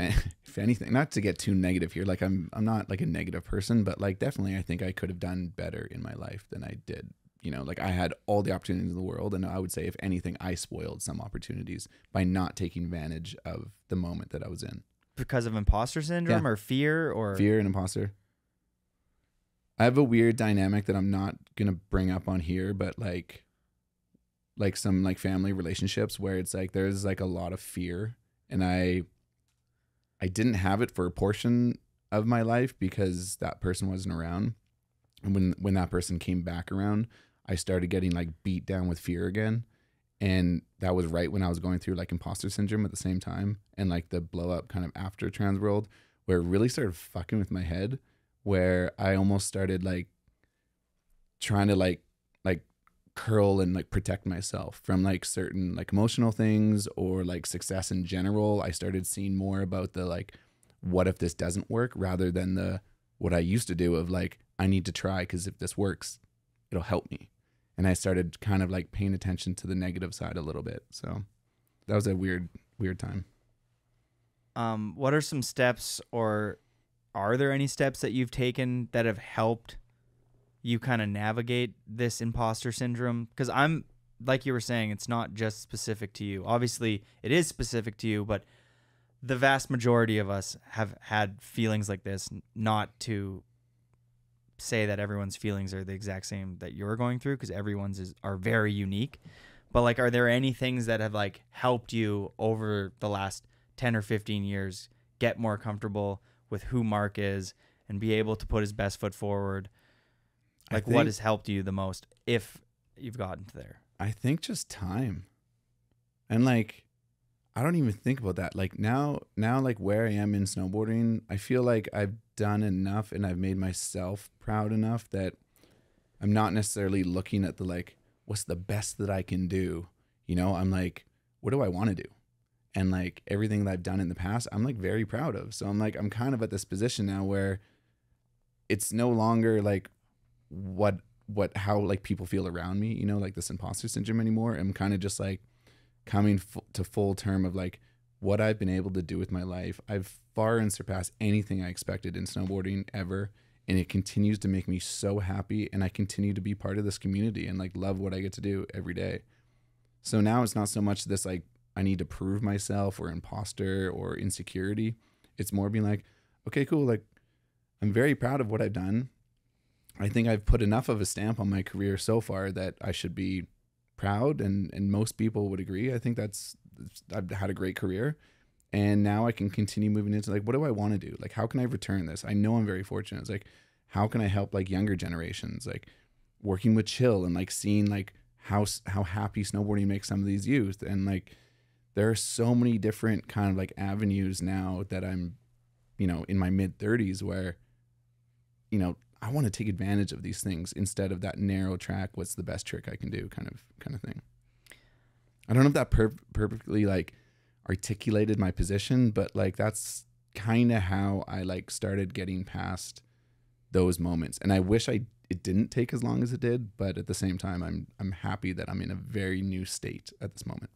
anything, not to get too negative here, like I'm not like a negative person, but like definitely I think I could have done better in my life than I did. You know, like I had all the opportunities in the world, and I would say if anything, I spoiled some opportunities by not taking advantage of the moment that I was in. Because of imposter syndrome or fear or... Fear and imposter. I have a weird dynamic that I'm not going to bring up on here, but like some like family relationships where it's like there's like a lot of fear, and I didn't have it for a portion of my life because that person wasn't around. And when that person came back around, I started getting like beat down with fear again. And that was right when I was going through like imposter syndrome at the same time. And like the blow up kind of after Transworld, where it really started fucking with my head, where I almost started like trying to like curl and like protect myself from like certain like emotional things or like success in general. I started seeing more about the like, what if this doesn't work, rather than the what I used to do of like, I need to try because if this works, it'll help me. And I started kind of like paying attention to the negative side a little bit. So that was a weird time. What are some steps, or are there any steps that you've taken that have helped you kind of navigate this imposter syndrome? Because I'm, like you were saying, it's not just specific to you. Obviously, it is specific to you, but the vast majority of us have had feelings like this, not to say that everyone's feelings are the exact same that you're going through, because everyone's are very unique. But like, are there any things that have like helped you over the last 10 or 15 years get more comfortable with who Mark is and be able to put his best foot forward? Like, what has helped you the most, if you've gotten to there? I think just time. And like, I don't even think about that. Like now like where I am in snowboarding, I feel like I've done enough and I've made myself proud enough that I'm not necessarily looking at the like, what's the best that I can do? You know, I'm like, what do I want to do? And like everything that I've done in the past, I'm like very proud of. So I'm like, I'm kind of at this position now where it's no longer like how like people feel around me, you know, like this imposter syndrome anymore. I'm kind of just like coming to full term of like what I've been able to do with my life. I've far and surpassed anything I expected in snowboarding ever. And it continues to make me so happy. And I continue to be part of this community and like love what I get to do every day. So now it's not so much this like, I need to prove myself or imposter or insecurity. It's more being like, okay, cool. Like I'm very proud of what I've done. I think I've put enough of a stamp on my career so far that I should be proud, and most people would agree. I think I've had a great career, and now I can continue moving into like, what do I want to do? Like, how can I return this? I know I'm very fortunate. It's like, how can I help like younger generations, like working with Chill and like seeing like how happy snowboarding makes some of these youth. And like, there are so many different kind of like avenues now that I'm, you know, in my mid 30s where you know, I want to take advantage of these things instead of that narrow track. What's the best trick I can do kind of thing. I don't know if that perfectly like articulated my position, but like that's kind of how I like started getting past those moments. And I wish it didn't take as long as it did, but at the same time, I'm happy that I'm in a very new state at this moment.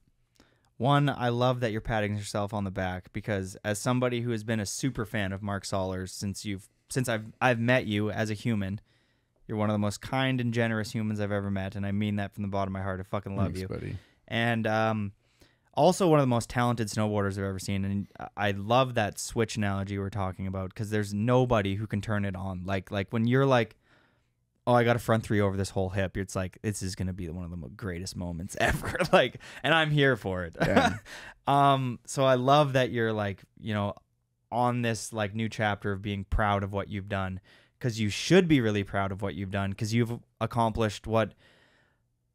One, I love that you're patting yourself on the back, because as somebody who has been a super fan of Mark Sollors since I've met you as a human, you're one of the most kind and generous humans I've ever met, and I mean that from the bottom of my heart. I fucking love Thanks, you, buddy. And also one of the most talented snowboarders I've ever seen. And I love that switch analogy we're talking about, because there's nobody who can turn it on. Like when you're like, oh, I got a front three over this whole hip, it's like, this is going to be one of the greatest moments ever. Like, and I'm here for it. Yeah. So I love that you're like, you know, on this like new chapter of being proud of what you've done, because you should be really proud of what you've done, because you've accomplished what,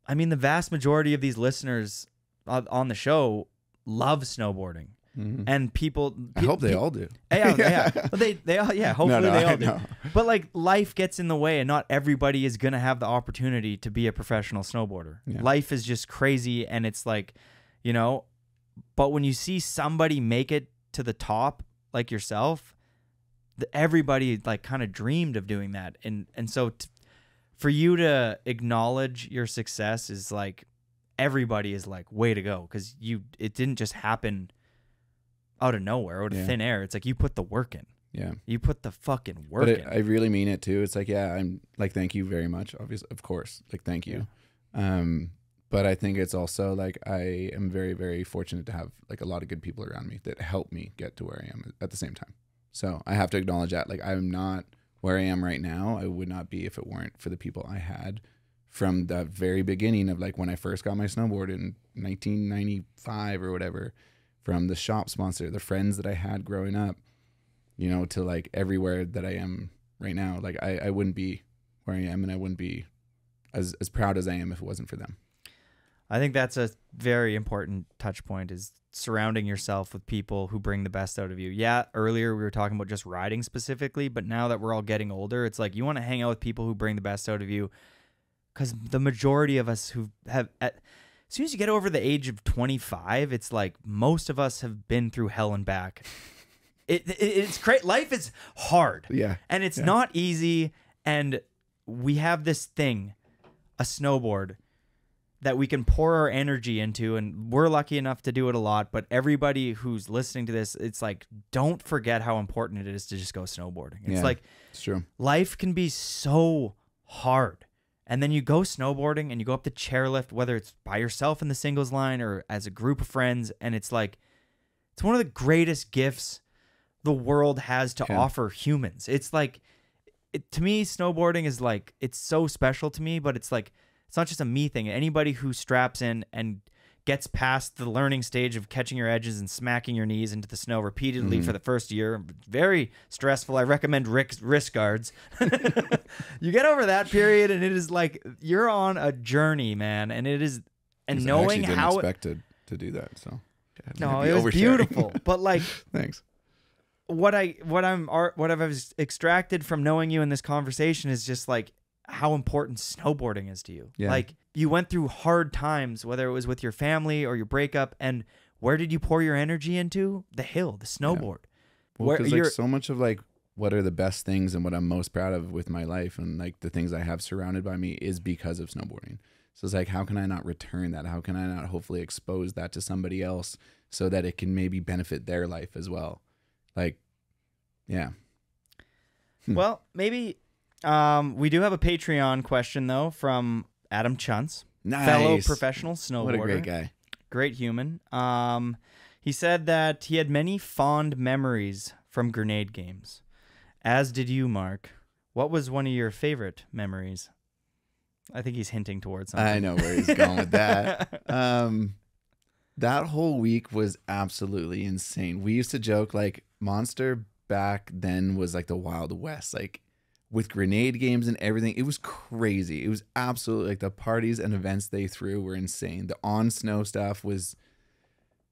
I mean, the vast majority of these listeners on the show love snowboarding. Mm-hmm. And people, I hope they all do. Yeah. Well, they all, yeah, hopefully they all do. No. But like life gets in the way, and not everybody is going to have the opportunity to be a professional snowboarder. Yeah. Life is just crazy, and it's like, you know, but when you see somebody make it to the top like yourself, everybody like kind of dreamed of doing that. And so for you to acknowledge your success is like, everybody is like, way to go, because it didn't just happen out of nowhere, out of thin air. It's like you put the work in. Yeah. You put the fucking work in. I really mean it too. It's like, yeah, I'm like, thank you very much. Obviously, of course. Like, thank you. But I think it's also like, I am very, very fortunate to have like a lot of good people around me that help me get to where I am at the same time. So I have to acknowledge that. Like, I'm not where I am right now. I would not be if it weren't for the people I had from the very beginning of like when I first got my snowboard in 1995 or whatever. From the shop sponsor, the friends that I had growing up, you know, to like everywhere that I am right now. Like I wouldn't be where I am, and I wouldn't be as proud as I am if it wasn't for them. I think that's a very important touch point, is surrounding yourself with people who bring the best out of you. Yeah, earlier we were talking about just riding specifically, but now that we're all getting older, it's like you want to hang out with people who bring the best out of you, because the majority of us who have... As soon as you get over the age of 25, it's like most of us have been through hell and back. It's great. Life is hard. Yeah. And it's not easy. And we have this thing, a snowboard, that we can pour our energy into. And we're lucky enough to do it a lot. But everybody who's listening to this, it's like, don't forget how important it is to just go snowboarding. It's like, it's true. Life can be so hard. And then you go snowboarding and you go up the chairlift, whether it's by yourself in the singles line or as a group of friends. And it's like, it's one of the greatest gifts the world has to offer humans. It's like, to me, snowboarding is like, it's so special to me, but it's like, it's not just a me thing. Anybody who straps in and gets past the learning stage of catching your edges and smacking your knees into the snow repeatedly for the first year, very stressful. I recommend wrist guards. You get over that period, and it is like you're on a journey, man. And it is, and knowing I didn't how expect to do that. So no, it was beautiful. But like, thanks. What I've extracted from knowing you in this conversation is just like how important snowboarding is to you. Yeah. Like, you went through hard times, whether it was with your family or your breakup, and where did you pour your energy into? The hill, the snowboard. Yeah. Well, because like so much of like what are the best things and what I'm most proud of with my life and like the things I have surrounded by me is because of snowboarding. So it's like, how can I not return that? How can I not hopefully expose that to somebody else so that it can maybe benefit their life as well? Like, yeah. Well, maybe we do have a Patreon question though from Adam Chunts, fellow professional snowboarder. What a great guy. Great human. He said that he had many fond memories from grenade games, as did you, Mark. What was one of your favorite memories? I think he's hinting towards something. I know where he's going with that. That whole week was absolutely insane. We used to joke like Monster back then was like the Wild West, like with grenade games and everything. It was crazy. It was absolutely like the parties and events they threw were insane. The on snow stuff was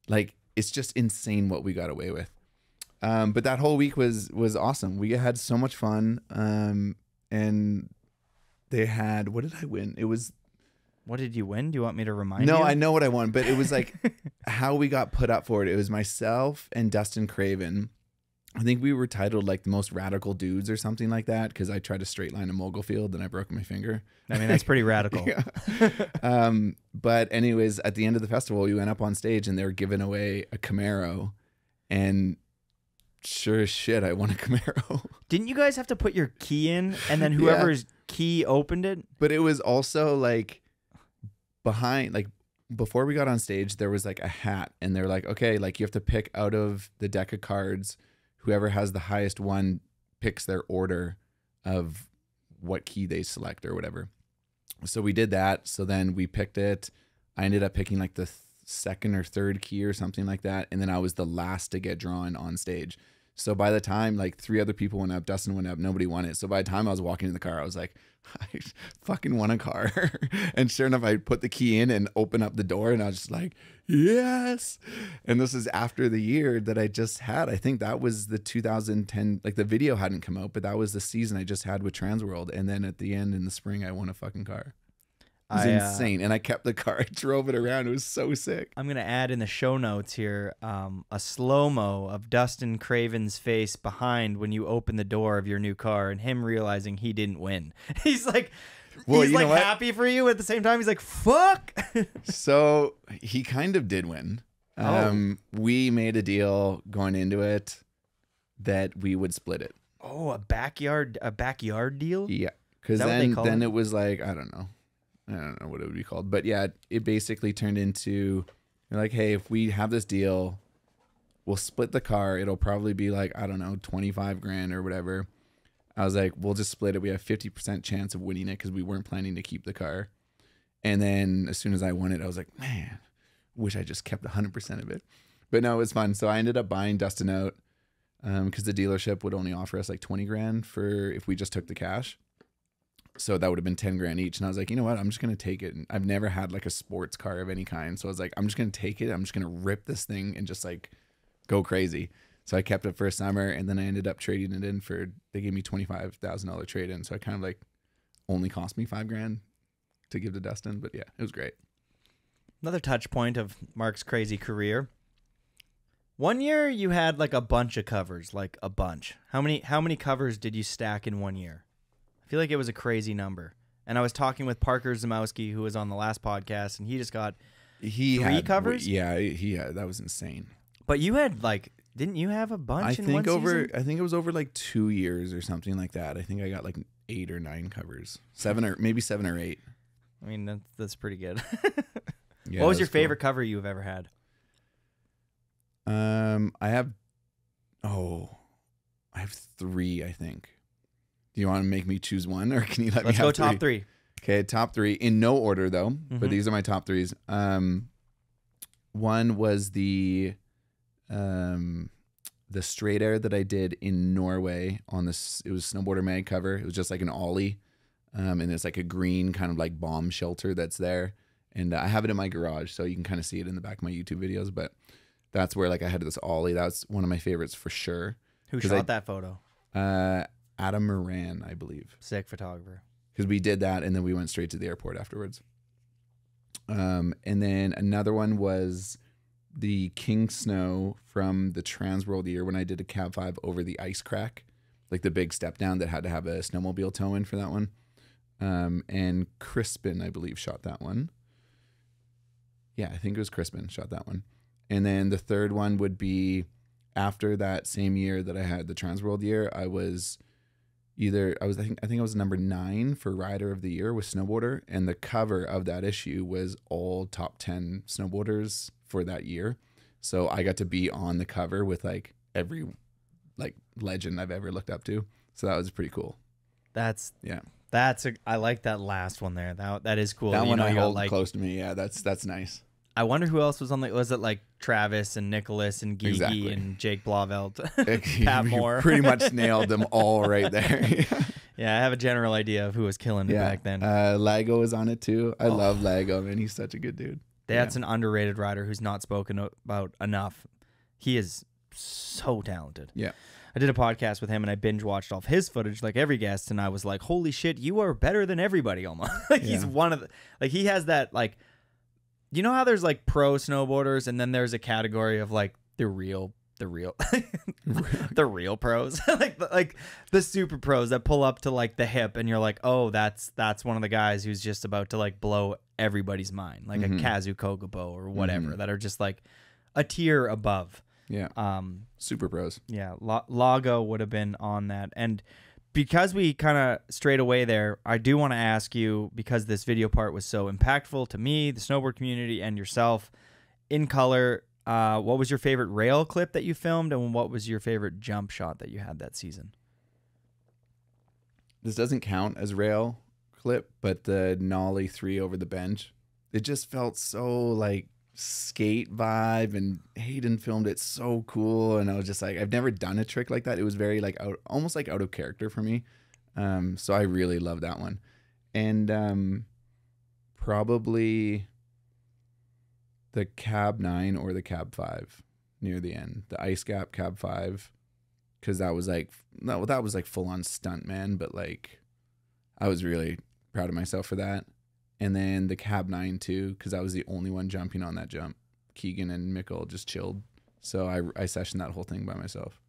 like, it's just insane what we got away with. But that whole week was awesome. We had so much fun. And they had, what did I win? It was. What did you win? Do you want me to remind you? No, I know what I won, but it was like how we got put up for it. It was myself and Dustin Craven. I think we were titled like the most radical dudes or something like that because I tried to straight line a mogul field and I broke my finger. I mean, that's pretty radical. But anyways, at the end of the festival, we went up on stage and they were giving away a Camaro, and sure as shit, I won a Camaro. Didn't you guys have to put your key in and then whoever's key opened it? But it was also like behind, like before we got on stage, there was like a hat, and they're like, okay, like you have to pick out of the deck of cards. Whoever has the highest one picks their order of what key they select or whatever. So we did that. So then we picked it. I ended up picking like the second or third key or something like that. And then I was the last to get drawn on stage. So by the time like 3 other people went up, Dustin went up, nobody won it. So by the time I was walking in the car, I was like, I fucking won a car. And sure enough, I put the key in and open up the door, and I was just like, yes. And this is after the year that I just had. I think that was the 2010, like the video hadn't come out, but that was the season I just had with Transworld. And then at the end in the spring, I won a fucking car. It was insane. And I kept the car. I drove it around. It was so sick. I'm going to add in the show notes here a slow-mo of Dustin Craven's face behind when you open the door of your new car and him realizing he didn't win. He's like, he's like happy for you. At the same time, he's like, fuck. So he kind of did win. We made a deal going into it that we would split it. Oh, a backyard deal? Yeah. Because then it was like, I don't know what it would be called, but yeah, it basically turned into like, hey, if we have this deal, we'll split the car. It'll probably be like, I don't know, 25 grand or whatever. I was like, we'll just split it. We have 50% chance of winning it because we weren't planning to keep the car. And then as soon as I won it, I was like, man, wish I just kept 100% of it. But no, it was fun. So I ended up buying Dustin out because the dealership would only offer us like 20 grand for if we just took the cash. So that would have been 10 grand each. And I was like, you know what? I'm just going to take it. And I've never had like a sports car of any kind. So I was like, I'm just going to take it. I'm just going to rip this thing and just like go crazy. So I kept it for a summer, and then I ended up trading it in for, they gave me $25,000 trade in. So I kind of like only cost me 5 grand to give to Dustin. But yeah, it was great. Another touch point of Mark's crazy career. One year you had like a bunch of covers, like a bunch. How many covers did you stack in 1 year? I feel like it was a crazy number. And I was talking with Parker Zamowski, who was on the last podcast, and he just got 3 covers. Yeah, that was insane. But you had like, didn't you have a bunch in one season? I think it was over like 2 years or something like that. I think I got like 8 or 9 covers, 7 or 8. I mean, that's pretty good. Yeah, what was your favorite cover you've ever had? I have 3, I think. Do you want to make me choose one, or can you let me have 3? Let's go top 3. Okay, top 3 in no order though, but these are my top 3s. One was the straight air that I did in Norway on this. It was Snowboarder Mag cover. It was just like an ollie, and it's like a green kind of like bomb shelter that's there. And I have it in my garage, so you can kind of see it in the back of my YouTube videos. But that's where like I had this ollie. That's one of my favorites for sure. Who shot that photo? Adam Moran, I believe. Sick photographer. Because we did that, and then we went straight to the airport afterwards. And then another one was the King Snow from the Transworld year when I did a Cab 5 over the ice crack, like the big step down that had to have a snowmobile tow in for that one. And Crispin, I believe, shot that one. Yeah, I think it was Crispin shot that one. And then the third one would be after that same year that I had the Transworld year. I think I was number 9 for Rider of the Year with Snowboarder, and the cover of that issue was all top 10 snowboarders for that year. So I got to be on the cover with like every like legend I've ever looked up to. So that was pretty cool. I like that last one there. That is cool. That one I hold close to me. Yeah, that's nice. I wonder who else was on the. Was it like Travis and Nicholas and Gigi and Jake Blavelt, Pat Moore? Pretty much nailed them all right there. Yeah, I have a general idea of who was killing it back then. Lago was on it too. I love Lago, man. He's such a good dude. That's an underrated rider who's not spoken about enough. He is so talented. Yeah. I did a podcast with him and I binge watched all of his footage like every guest, and I was like, holy shit, you are better than everybody almost. Like he's one of the, like he has that, like, you know how there's like pro snowboarders and then there's a category of like the real the real pros. like the super pros that pull up to like the hip and you're like, oh, that's one of the guys who's just about to like blow everybody's mind, like a Kazu Kogobo or whatever, that are just like a tier above. Yeah. Super pros. Yeah. Lago would have been on that. And because we kind of strayed away there, I do want to ask you, because this video part was so impactful to me, the snowboard community, and yourself, in color, what was your favorite rail clip that you filmed, and what was your favorite jump shot that you had that season? This doesn't count as rail clip, but the nollie 3 over the bench, it just felt so like skate vibe, and Hayden filmed it so cool, and I was just like, I've never done a trick like that. It was very like almost like out of character for me, so I really love that one. And probably the cab 9 or the cab 5 near the end, the ice gap cab 5, because that was like full on stunt, man, but like I was really proud of myself for that. And then the cab 9 too, because I was the only one jumping on that jump. Keegan and Mikkel just chilled, so I sessioned that whole thing by myself.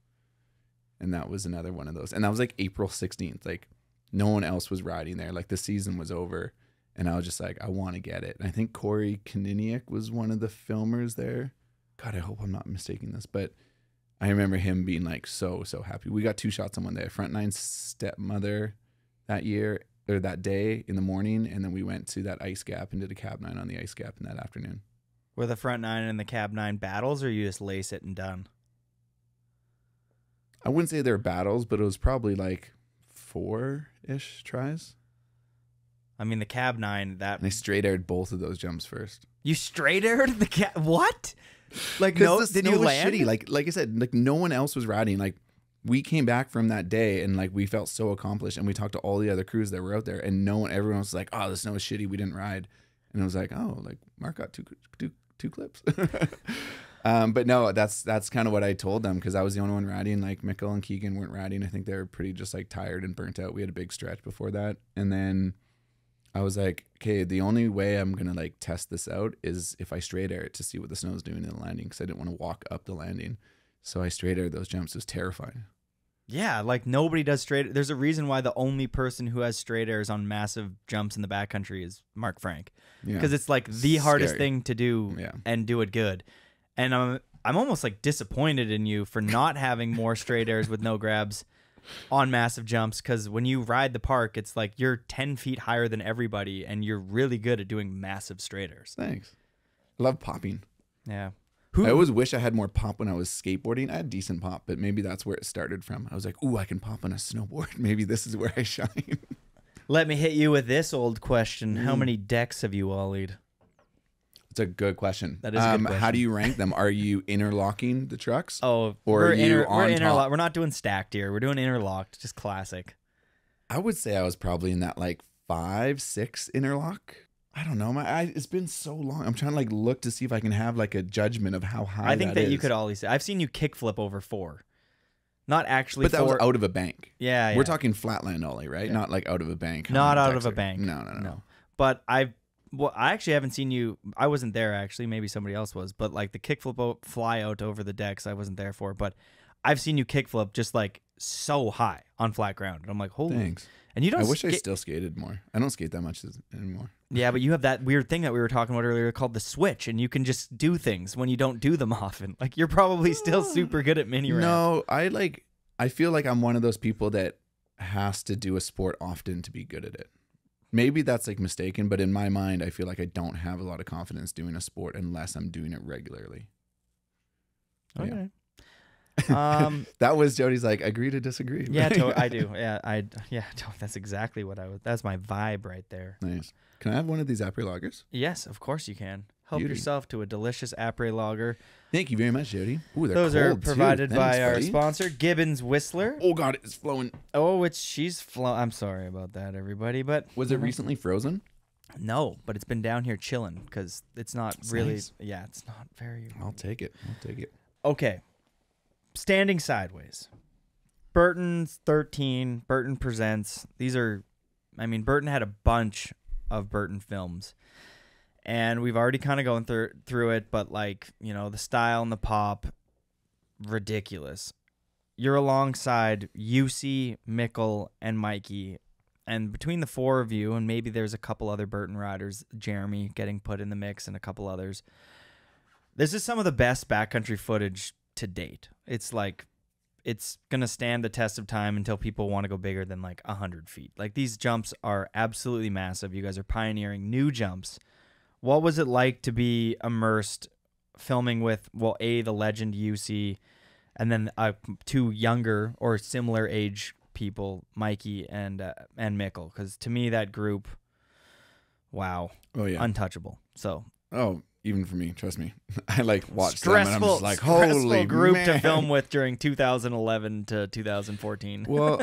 And that was another one of those. And that was like April 16th. Like no one else was riding there. Like the season was over, and I was just like, I want to get it. And I think Corey Kaniniak was one of the filmers there. God, I hope I'm not mistaking this, but I remember him being like so happy. We got 2 shots on one day. Front 9 stepmother that year, or that day in the morning, and then we went to that ice gap and did a cab 9 on the ice gap in that afternoon. Were the front 9 and the cab 9 battles, or you just lace it and done? I wouldn't say they're battles, but it was probably like 4-ish tries. I mean, the cab 9, that... And I straight aired both of those jumps first. You straight aired the cab? What? Like, no, did you land? Shitty. Like I said, like no one else was riding. Like we came back from that day and like we felt so accomplished, and we talked to all the other crews that were out there, and everyone was like, oh, the snow is shitty, we didn't ride. And I was like, oh, like Mark got two clips. But no, that's kind of what I told them, because I was the only one riding. Like Mikkel and Keegan weren't riding. I think they were pretty just like tired and burnt out. We had a big stretch before that. And then I was like, okay, the only way I'm going to like test this out is if I straight air it to see what the snow is doing in the landing, because I didn't want to walk up the landing. So I straight aired those jumps. It was terrifying. Yeah, like nobody does straight. There's a reason why the only person who has straight airs on massive jumps in the backcountry is Mark Frank, because it's like the hardest thing to do and do it good. And I'm almost like disappointed in you for not having more straight airs with no grabs on massive jumps, because when you ride the park, it's like you're 10 feet higher than everybody, and you're really good at doing massive straight airs. Thanks. I love popping. Yeah. I always wish I had more pop when I was skateboarding. I had decent pop, but maybe that's where it started from. I was like, ooh, I can pop on a snowboard. Maybe this is where I shine. Let me hit you with this old question. How many decks have you ollied? It's a good question. That is a good question. How do you rank them? Are you interlocking the trucks? Oh, or are you on top? We're not doing stacked here. We're doing interlocked, just classic. I would say I was probably in that like 5, 6 interlock. I don't know. It's been so long. I'm trying to like look to see if I can have like a judgment of how high. I think that you could always say. I've seen you kickflip over 4. Not actually, but that was out of a bank. Yeah. We're talking flatland ollie, right? Yeah. Not like out of a bank. Not out of a bank. No. But I actually haven't seen you. I wasn't there actually. Maybe somebody else was. But like the kickflip fly out over the decks, I wasn't there for. But I've seen you kickflip just like so high on flat ground. And I'm like, holy. Thanks. And you don't. I wish I still skated more. I don't skate that much anymore. Yeah, but you have that weird thing that we were talking about earlier called the switch, and you can just do things when you don't do them often. Like you're probably still super good at mini ramp. No, I feel like I'm one of those people that has to do a sport often to be good at it. Maybe that's like mistaken, but in my mind, I feel like I don't have a lot of confidence doing a sport unless I'm doing it regularly. Okay. Yeah. That was Jody's like agree to disagree. Yeah, I do. Yeah, that's exactly what I was. That's my vibe right there. Nice. Can I have one of these après lagers? Yes, of course you can. Help yourself to a delicious après lager. Thank you very much, Jody. Ooh, those are provided by our sponsor, Gibbons Whistler. Oh God, it's flowing. Oh, she's flowing. I'm sorry about that, everybody. But was it recently frozen? No, but it's been down here chilling because it's not really. Nice. Yeah, it's not very. I'll take it. Okay. standing sideways. Burton's 13, Burton Presents. These are, I mean, Burton had a bunch of Burton films. And we've already kind of gone through it, but like, you know, the style and the pop, ridiculous. You're alongside UC, Mickle, and Mikey. And between the four of you, and maybe there's a couple other Burton riders, Jeremy getting put in the mix and a couple others, this is some of the best backcountry footage to date. It's like, it's going to stand the test of time until people want to go bigger than like 100 feet. Like, these jumps are absolutely massive. You guys are pioneering new jumps. What was it like to be immersed filming with, well, the legend UC, and then two younger or similar age people, Mikey and Mickle? Because to me, that group, wow, untouchable. So, even for me, trust me, I like watched stressful, them and I'm just like, stressful holy group man. to film with during 2011 to 2014. Well,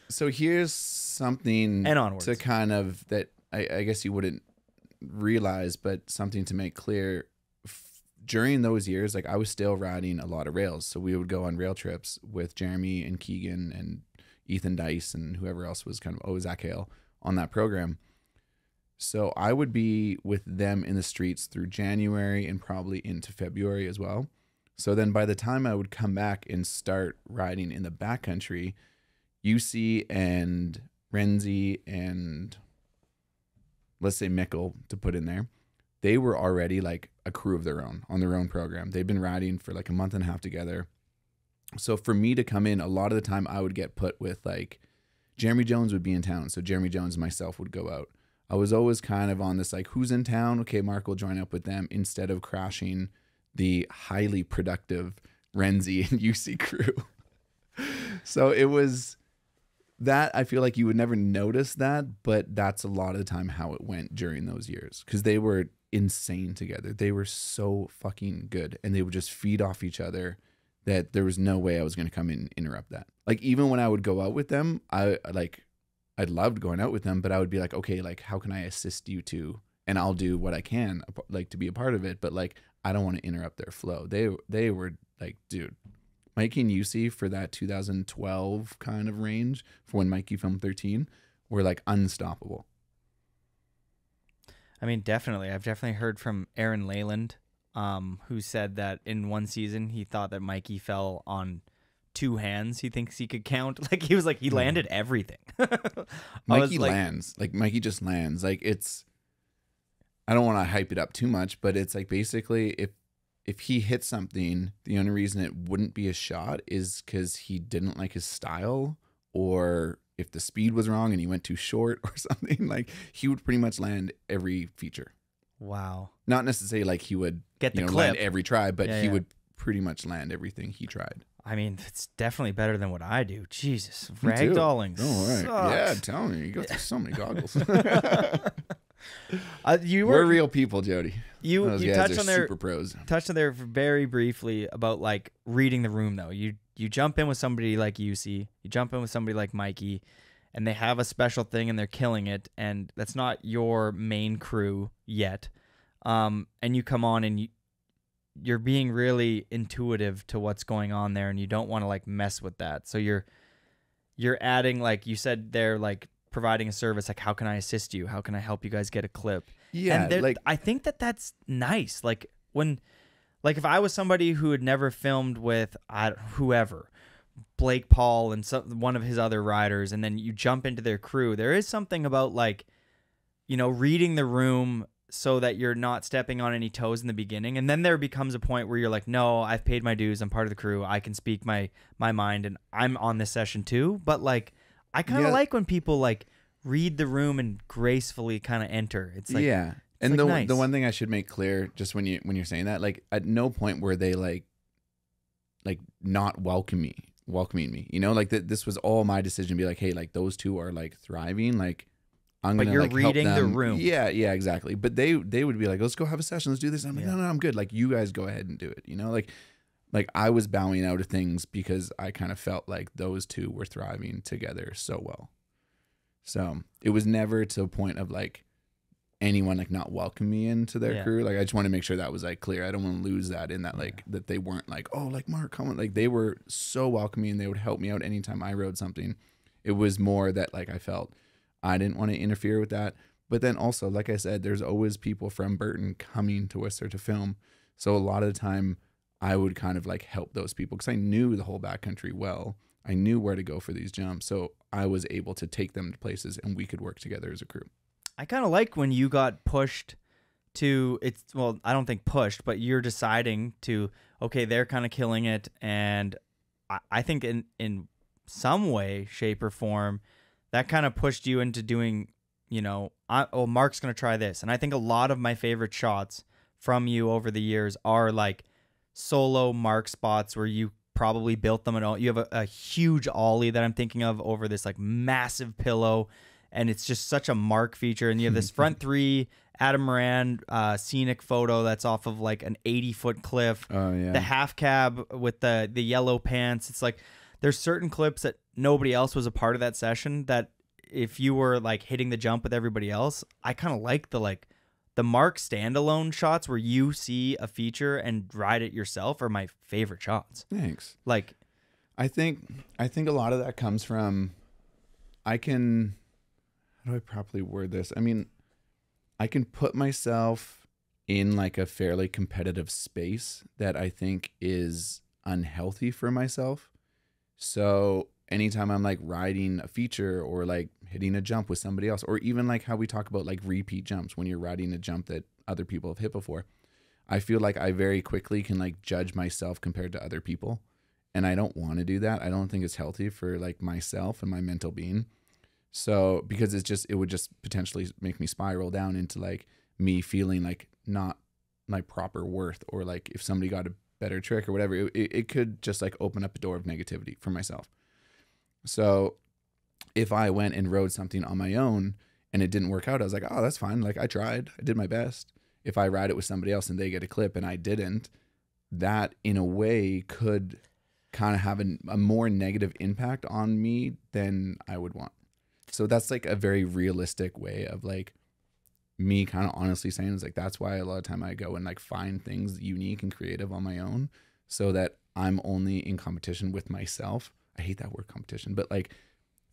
so here's something And onwards. to kind of that I guess you wouldn't realize, but something to make clear. During those years, like, I was still riding a lot of rails, so we would go on rail trips with Jeremy and Keegan and Ethan Dice and whoever else was kind of Zach Hale on that program. So I would be with them in the streets through January and probably into February as well. So then by the time I would come back and start riding in the backcountry, UC and Renzi and let's say Mickle to put in there, they were already like a crew of their own on their own program. They've been riding for like a month and a half together. So for me to come in, a lot of the time I would get put with like Jeremy Jones would be in town. So Jeremy Jones and myself would go out. I was always kind of on this like, who's in town? Okay, Mark will join up with them instead of crashing the highly productive Renzi and UC crew. So it was that, I feel like you would never notice that, but that's a lot of the time how it went during those years, because they were insane together. They were so fucking good, and they would just feed off each other that there was no way I was going to come in and interrupt that. Like, even when I would go out with them, I loved going out with them, but I would be like, okay, like, how can I assist you two? And I'll do what I can, like, to be a part of it, but like, I don't want to interrupt their flow. They were like, dude, Mikey and UC for that 2012 kind of range, for when Mikey filmed 13, were like unstoppable. I mean, definitely. I've definitely heard from Aaron Leyland, who said that in one season he thought that Mikey fell on 2 hands. He thinks he could count. Like, he was like, he landed everything. Mikey lands. Like, Mikey just lands. Like, it's, I don't want to hype it up too much, but it's like, basically, if he hit something, the only reason it wouldn't be a shot is because he didn't like his style, or if the speed was wrong and he went too short or something. Like, he would pretty much land every feature. Wow. Not necessarily like he would get the clip land every try, but he would pretty much land everything he tried. I mean, it's definitely better than what I do. Jesus, ragdolling. Oh, right. Sucks. Yeah, tell me, you go through so many goggles. We're real people, Jody. You touched on super pros. Touched on there very briefly about like reading the room though. You jump in with somebody like UC, you jump in with somebody like Mikey, and they have a special thing and they're killing it, and that's not your main crew yet. And you come on and you're being really intuitive to what's going on there, and you don't want to like mess with that. So you're adding, like you said, they're like providing a service, like, how can I assist you? How can I help you guys get a clip? Yeah, and like, I think that's nice. Like, when, like, if I was somebody who had never filmed with whoever, Blake Paul and one of his other riders, and then you jump into their crew, there is something about, like, you know, reading the room so that you're not stepping on any toes in the beginning. And then there becomes a point where you're like, no, I've paid my dues. I'm part of the crew. I can speak my mind, and I'm on this session too. But like, I kind of like when people like read the room and gracefully kind of enter. It's like, yeah. And like nice. The one thing I should make clear, just when you're saying that, like, at no point were they like not welcoming me, you know, like this was all my decision to be like, hey, like, those two are like thriving, like, I'm gonna, you're like, reading help them. the room. Yeah, exactly. But they would be like, let's go have a session, let's do this. And I'm like, no, I'm good. Like, you guys go ahead and do it. You know, like I was bowing out of things because I kind of felt like those two were thriving together so well. So it was never to a point of like anyone like not welcome me into their Yeah. crew. Like I just want to make sure that was like clear. I don't want to lose that in that like that they weren't like, oh, like Mark, come on. Like they were so welcoming and they would help me out anytime I rode something. It was more that like I felt I didn't want to interfere with that. But then also, like I said, there's always people from Burton coming to Whistler to film. So a lot of the time I would kind of like help those people because I knew the whole backcountry well. I knew where to go for these jumps. So I was able to take them to places and we could work together as a crew. I kind of like when you got pushed to it's well, I don't think pushed, but you're deciding to okay, they're kind of killing it, and I think in some way, shape, or form, that kind of pushed you into doing, you know, Mark's gonna try this, and I think a lot of my favorite shots from you over the years are like solo Mark spots where you probably built them and all. You have a huge ollie that I'm thinking of over this like massive pillow. And it's just such a Mark feature. And you have this front three Adam Moran scenic photo that's off of like an 80-foot cliff. Oh, yeah. The half cab with the yellow pants. It's like there's certain clips that nobody else was a part of that session that if you were like hitting the jump with everybody else, I kind of like the Mark standalone shots where you see a feature and ride it yourself are my favorite shots. Thanks. Like I think a lot of that comes from how do I properly word this? I mean, I can put myself in like a fairly competitive space that I think is unhealthy for myself. So anytime I'm like riding a feature or like hitting a jump with somebody else, or even like how we talk about like repeat jumps when you're riding a jump that other people have hit before, I feel like I very quickly can like judge myself compared to other people. And I don't want to do that. I don't think it's healthy for like myself and my mental being. So because it would just potentially make me spiral down into like me feeling like not my proper worth, or like if somebody got a better trick or whatever, it could just like open up a door of negativity for myself. So if I went and rode something on my own and it didn't work out, I was like, oh, that's fine. Like I tried, I did my best. If I ride it with somebody else and they get a clip and I didn't, that in a way could kind of have a more negative impact on me than I would want. So that's like a very realistic way of like me kind of honestly saying is like, that's why a lot of time I go and like find things unique and creative on my own so that I'm only in competition with myself. I hate that word competition, but like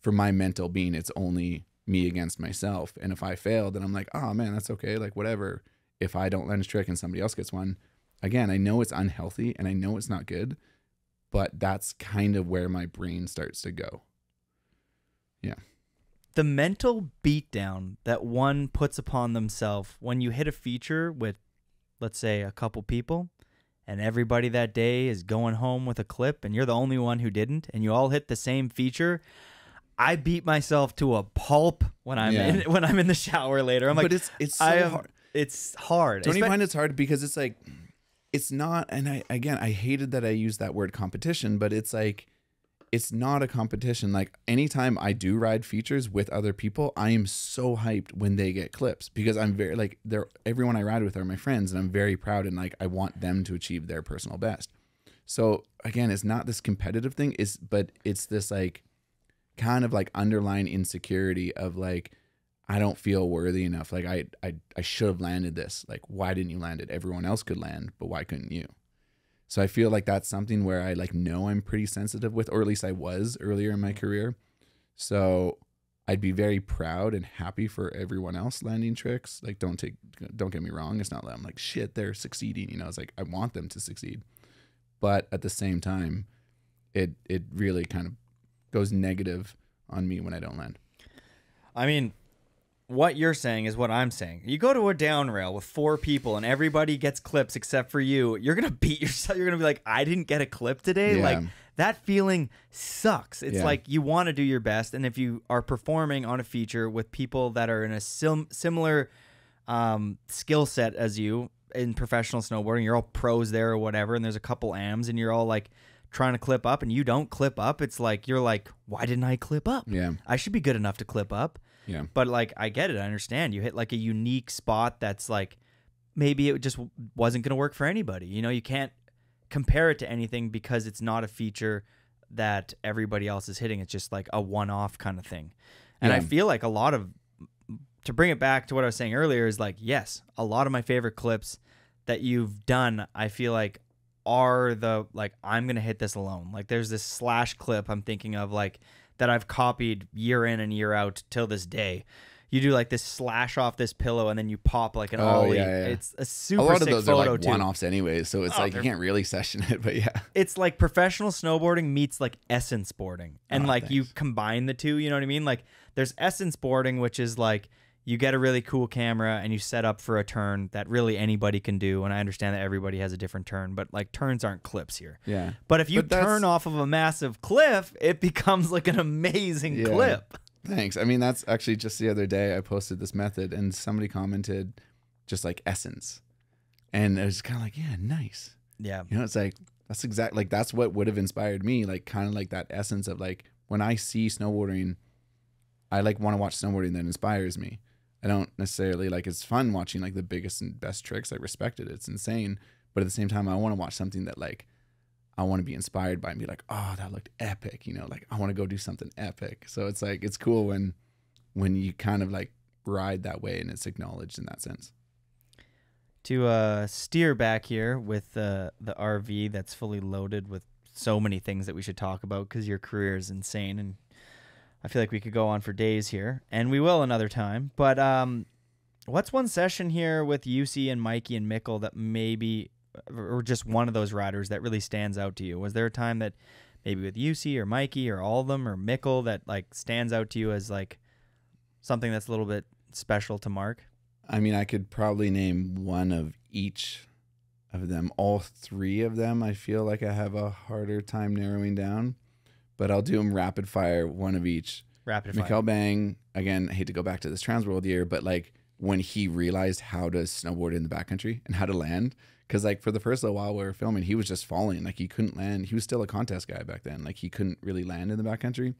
for my mental being, it's only me against myself. And if I fail, then I'm like, oh man, that's okay. Like whatever. If I don't land a trick and somebody else gets one, again, I know it's unhealthy and I know it's not good, but that's kind of where my brain starts to go. Yeah. The mental beatdown that one puts upon themselves when you hit a feature with, let's say, a couple people, and everybody that day is going home with a clip, and you're the only one who didn't, and you all hit the same feature. I beat myself to a pulp when I'm in the shower later. I'm like, but it's so hard. It's hard. Don't you find it's hard because it's like, it's not, and I hated that I used that word competition, but it's like, it's not a competition. Like anytime I do ride features with other people, I am so hyped when they get clips because I'm very like everyone I ride with are my friends and I'm very proud and like I want them to achieve their personal best. So again, it's not this competitive thing, but it's this like kind of like underlying insecurity of like, I don't feel worthy enough. Like I should have landed this. Like, why didn't you land it? Everyone else could land, but why couldn't you? So I feel like that's something where I like know I'm pretty sensitive with, or at least I was earlier in my career. So I'd be very proud and happy for everyone else landing tricks. Like don't get me wrong. It's not that I'm like, shit, they're succeeding. You know, it's like, I want them to succeed. But at the same time, it really kind of goes negative on me when I don't land. I mean, what you're saying is what I'm saying. You go to a down rail with 4 people and everybody gets clips except for you. You're going to beat yourself. You're going to be like, I didn't get a clip today. Yeah. Like that feeling sucks. It's Yeah. like you want to do your best. And if you are performing on a feature with people that are in a similar skill set as you in professional snowboarding, you're all pros there or whatever. And there's a couple AMs and you're all like trying to clip up and you don't clip up. It's like, you're like, why didn't I clip up? Yeah. I should be good enough to clip up. Yeah. But like, I get it. I understand. You hit like a unique spot that's like, maybe it just wasn't going to work for anybody. You know, you can't compare it to anything because it's not a feature that everybody else is hitting. It's just like a one-off kind of thing. And I feel like a lot of to bring it back to what I was saying earlier is like, yes, a lot of my favorite clips that you've done, I feel like are the, like, I'm going to hit this alone. Like there's this Slash clip I'm thinking of, like, that I've copied year in and year out till this day. You do like this slash off this pillow and then you pop like an ollie. Yeah. It's a super sick photo. A lot of those are like one-offs anyways, so it's like you can't really session it, but yeah. It's like professional snowboarding meets like essence boarding. And you combine the two, you know what I mean? Like there's essence boarding, which is like you get a really cool camera and you set up for a turn that really anybody can do. And I understand that everybody has a different turn, but like turns aren't clips here. Yeah. But if you turn off of a massive cliff, it becomes like an amazing clip. Thanks. I mean, that's actually just the other day I posted this method and somebody commented just like essence. And it was kind of like, yeah, nice. Yeah. You know, it's like, that's exactly, like, that's what would have inspired me. Like, kind of like that essence of like, when I see snowboarding, I like want to watch snowboarding that inspires me. I don't necessarily like, it's fun watching like the biggest and best tricks. I respect it. It's insane. But at the same time, I want to watch something that like, I want to be inspired by and be like, oh, that looked epic. You know, like I want to go do something epic. So it's like, it's cool when you kind of like ride that way and it's acknowledged in that sense. To steer back here with the RV that's fully loaded with so many things that we should talk about because your career is insane. And I feel like we could go on for days here, and we will another time. But what's one session here with UC and Mikey and Mikkel that maybe, or just one of those riders that really stands out to you? Was there a time that maybe with UC or Mikey or all of them or Mikkel that like stands out to you as like something that's a little bit special to Mark? I mean, I could probably name one of each of them. All three of them, I feel like I have a harder time narrowing down, but I'll do them rapid fire, one of each. Rapid fire. Mikkel Bang, again, I hate to go back to this Transworld year, but like when he realized how to snowboard in the backcountry and how to land, because like for the first little while we were filming, he was just falling. Like he couldn't land. He was still a contest guy back then. Like he couldn't really land in the backcountry.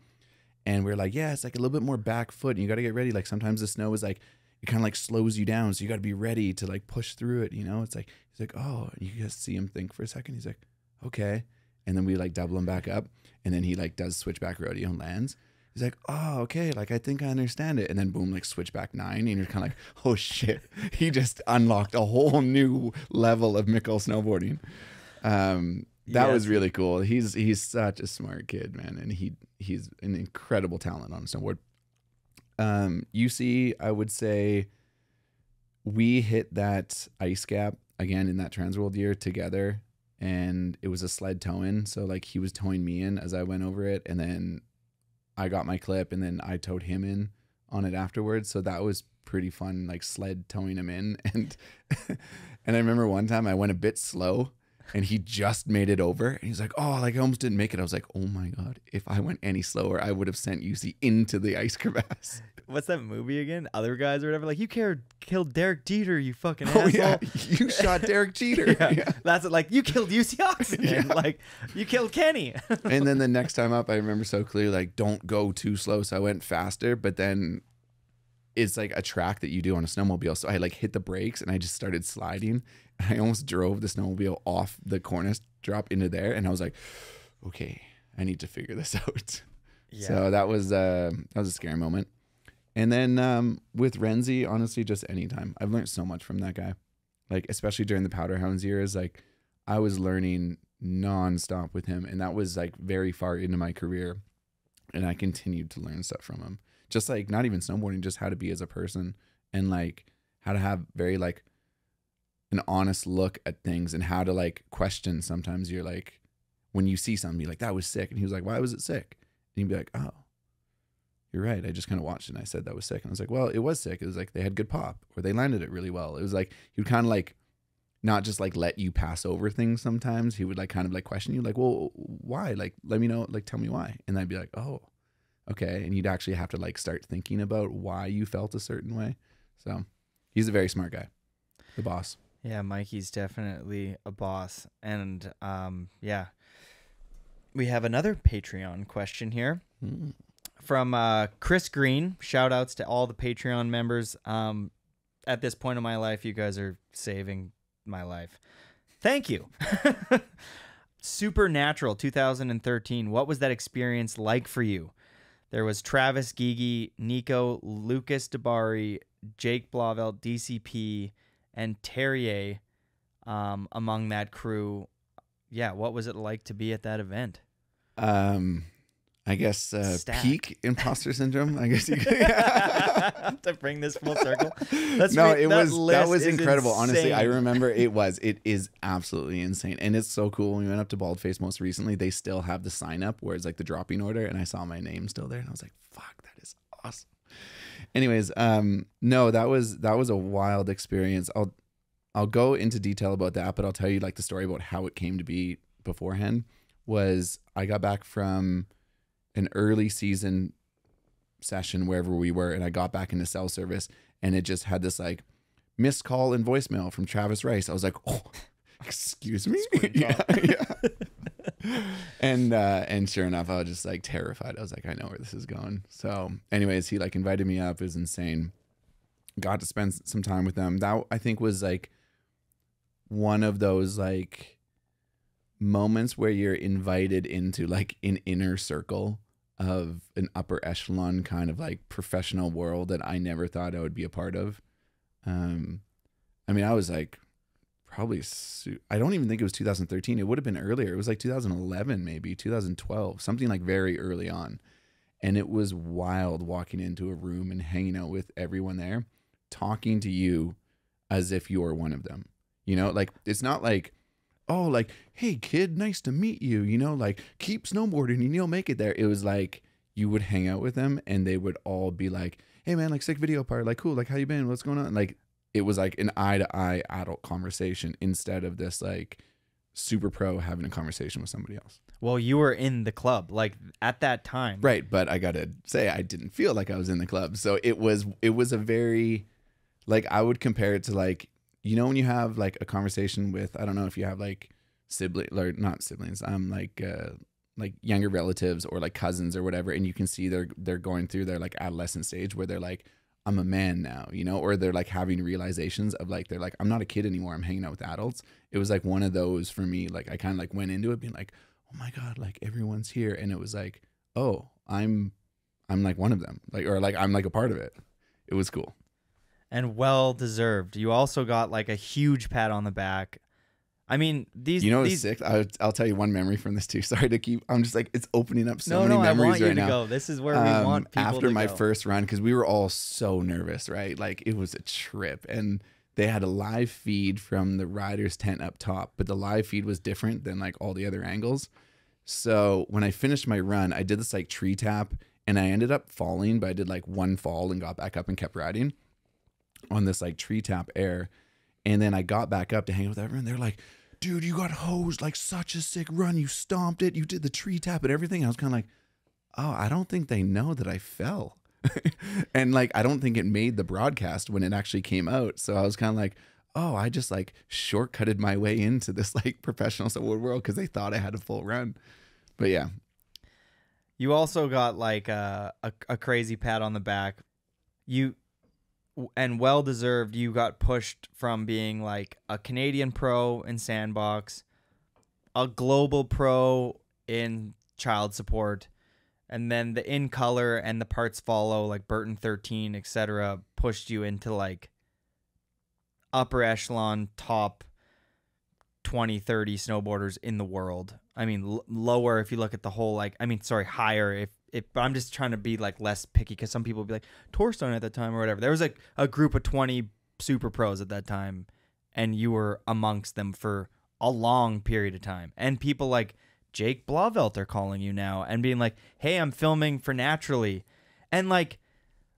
And we are like, yeah, it's like a little bit more back foot. And you got to get ready. Like sometimes the snow is like, it kind of like slows you down. So you got to be ready to like push through it. You know, it's like, he's like, oh, you just see him think for a second. He's like, okay. And then we like double him back up. And then he like does switchback rodeo and lands. He's like, oh, okay, like I think I understand it. And then boom, like switchback 9. And you're kind of like, oh shit. He just unlocked a whole new level of Mikkel snowboarding. That was really cool. He's such a smart kid, man. And he's an incredible talent on a snowboard. UC, I would say we hit that ice gap again in that Transworld year together. And it was a sled tow in. So like he was towing me in as I went over it. And then I got my clip and then I towed him in on it afterwards. So that was pretty fun, like sled towing him in. And and I remember one time I went a bit slow and he just made it over. And he's like, oh, like I almost didn't make it. I was like, oh my God, if I went any slower, I would have sent UC into the ice crevasse. What's that movie again? Other Guys or whatever. Like, you killed Derek Jeter, you fucking asshole. Yeah, you shot Derek Jeter. Yeah. That's it. Like, you killed UC Oxen. Yeah. Like, you killed Kenny. And then the next time up, I remember so clearly, like, don't go too slow. So I went faster, but then it's like a track that you do on a snowmobile. So I like hit the brakes and I just started sliding. I almost drove the snowmobile off the cornice drop into there. And I was like, okay, I need to figure this out. Yeah. So that was a scary moment. And then with Renzi, honestly, just anytime. I've learned so much from that guy. Like, especially during the Powder Hounds years, like I was learning nonstop with him. And that was like very far into my career. And I continued to learn stuff from him. Just like not even snowboarding, just how to be as a person and like how to have very like an honest look at things and how to like question. Sometimes you're like, when you see something, you're like, that was sick. And he was like, why was it sick? And you'd be like, oh, you're right. I just kind of watched it and I said that was sick. And I was like, well, it was sick. It was like they had good pop or they landed it really well. It was like he would kind of like not just like let you pass over things sometimes. He would like kind of like question you like, well, why? Like, let me know, like, tell me why. And I'd be like, oh, okay. And you'd actually have to like start thinking about why you felt a certain way. So he's a very smart guy, the boss. Yeah, Mikey's definitely a boss. And yeah, we have another Patreon question here. From Chris Green. Shout outs to all the Patreon members. At this point in my life, you guys are saving my life. Thank you. Supernatural 2013. What was that experience like for you? There was Travis Gigi, Nico, Lucas Dabari, Jake Blauvelt, DCP, and Terrier among that crew. Yeah, what was it like to be at that event? I guess peak imposter syndrome. I guess you could. To bring this full circle. That was incredible. Insane. Honestly, I remember it is absolutely insane, and it's so cool. When we went up to Baldface most recently, they still have the sign up where it's like the dropping order, and I saw my name still there, and I was like, "Fuck, that is awesome." Anyways, no, that was a wild experience. I'll go into detail about that, but I'll tell you like the story about how it came to be beforehand. Was I got back from an early season session wherever we were, and I got back into cell service, and it just had this like missed call and voicemail from Travis Rice. I was like, oh, excuse me. Yeah. And sure enough, I was just like terrified. I was like, I know where this is going. So anyways, he like invited me up. It was insane. Got to spend some time with them. That I think was like one of those like moments where you're invited into like an inner circle of an upper echelon kind of like professional world that I never thought I would be a part of. I mean, I was like probably, I don't even think it was 2013. It would have been earlier. It was like 2011, maybe 2012, something like very early on. And it was wild walking into a room and hanging out with everyone there, talking to you as if you were one of them. You know, like, it's not like, oh, like, hey, kid, nice to meet you. You know, like, keep snowboarding and you'll make it there. It was like you would hang out with them and they would all be like, hey, man, like, sick video part. Like, cool. Like, how you been? What's going on? Like, it was like an eye-to-eye adult conversation instead of this, like, super pro having a conversation with somebody else. Well, you were in the club, like, at that time. Right, but I got to say, I didn't feel like I was in the club. So it was a very, like, I would compare it to, like, you know, when you have like a conversation with, I don't know if you have like siblings or not siblings, like younger relatives or like cousins or whatever, and you can see they're going through their like adolescent stage where they're like, I'm a man now, you know, or they're like having realizations of like, they're like, I'm not a kid anymore. I'm hanging out with adults. It was like one of those for me. Like I kind of like went into it being like, oh my God, like everyone's here. And it was like, oh, I'm like one of them, like, or like, I'm like a part of it. It was cool. And well deserved. You also got like a huge pat on the back. I mean, these. You know what's sick? I'll tell you one memory from this too. Sorry to keep. I'm just like, it's opening up so many memories I want you right to now. go. This is where we want people after to my go. first run, because we were all so nervous, right? Like it was a trip, and they had a live feed from the rider's tent up top, but the live feed was different than like all the other angles. So when I finished my run, I did this like tree tap, and I ended up falling, but I did like one fall and got back up and kept riding on this like tree tap air. And then I got back up to hang out with everyone. They're like, dude, you got hosed, like such a sick run. You stomped it. You did the tree tap and everything. I was kind of like, oh, I don't think they know that I fell. And like, I don't think it made the broadcast when it actually came out. So I was kind of like, oh, I just like shortcutted my way into this like professional snowboard world because they thought I had a full run. But yeah. You also got like a crazy pat on the back. And well deserved. You got pushed from being like a Canadian pro in sandbox, a global pro in child support, and then the in color and the parts follow like Burton 13, etc. pushed you into like upper echelon top 20, 30 snowboarders in the world. I mean, lower if you look at the whole, like, I mean, sorry, higher but I'm just trying to be like less picky because some people would be like Torstone at that time or whatever. There was like a group of 20 super pros at that time, and you were amongst them for a long period of time. And people like Jake Blauvelt are calling you now and being like, hey, I'm filming for Naturally. And like,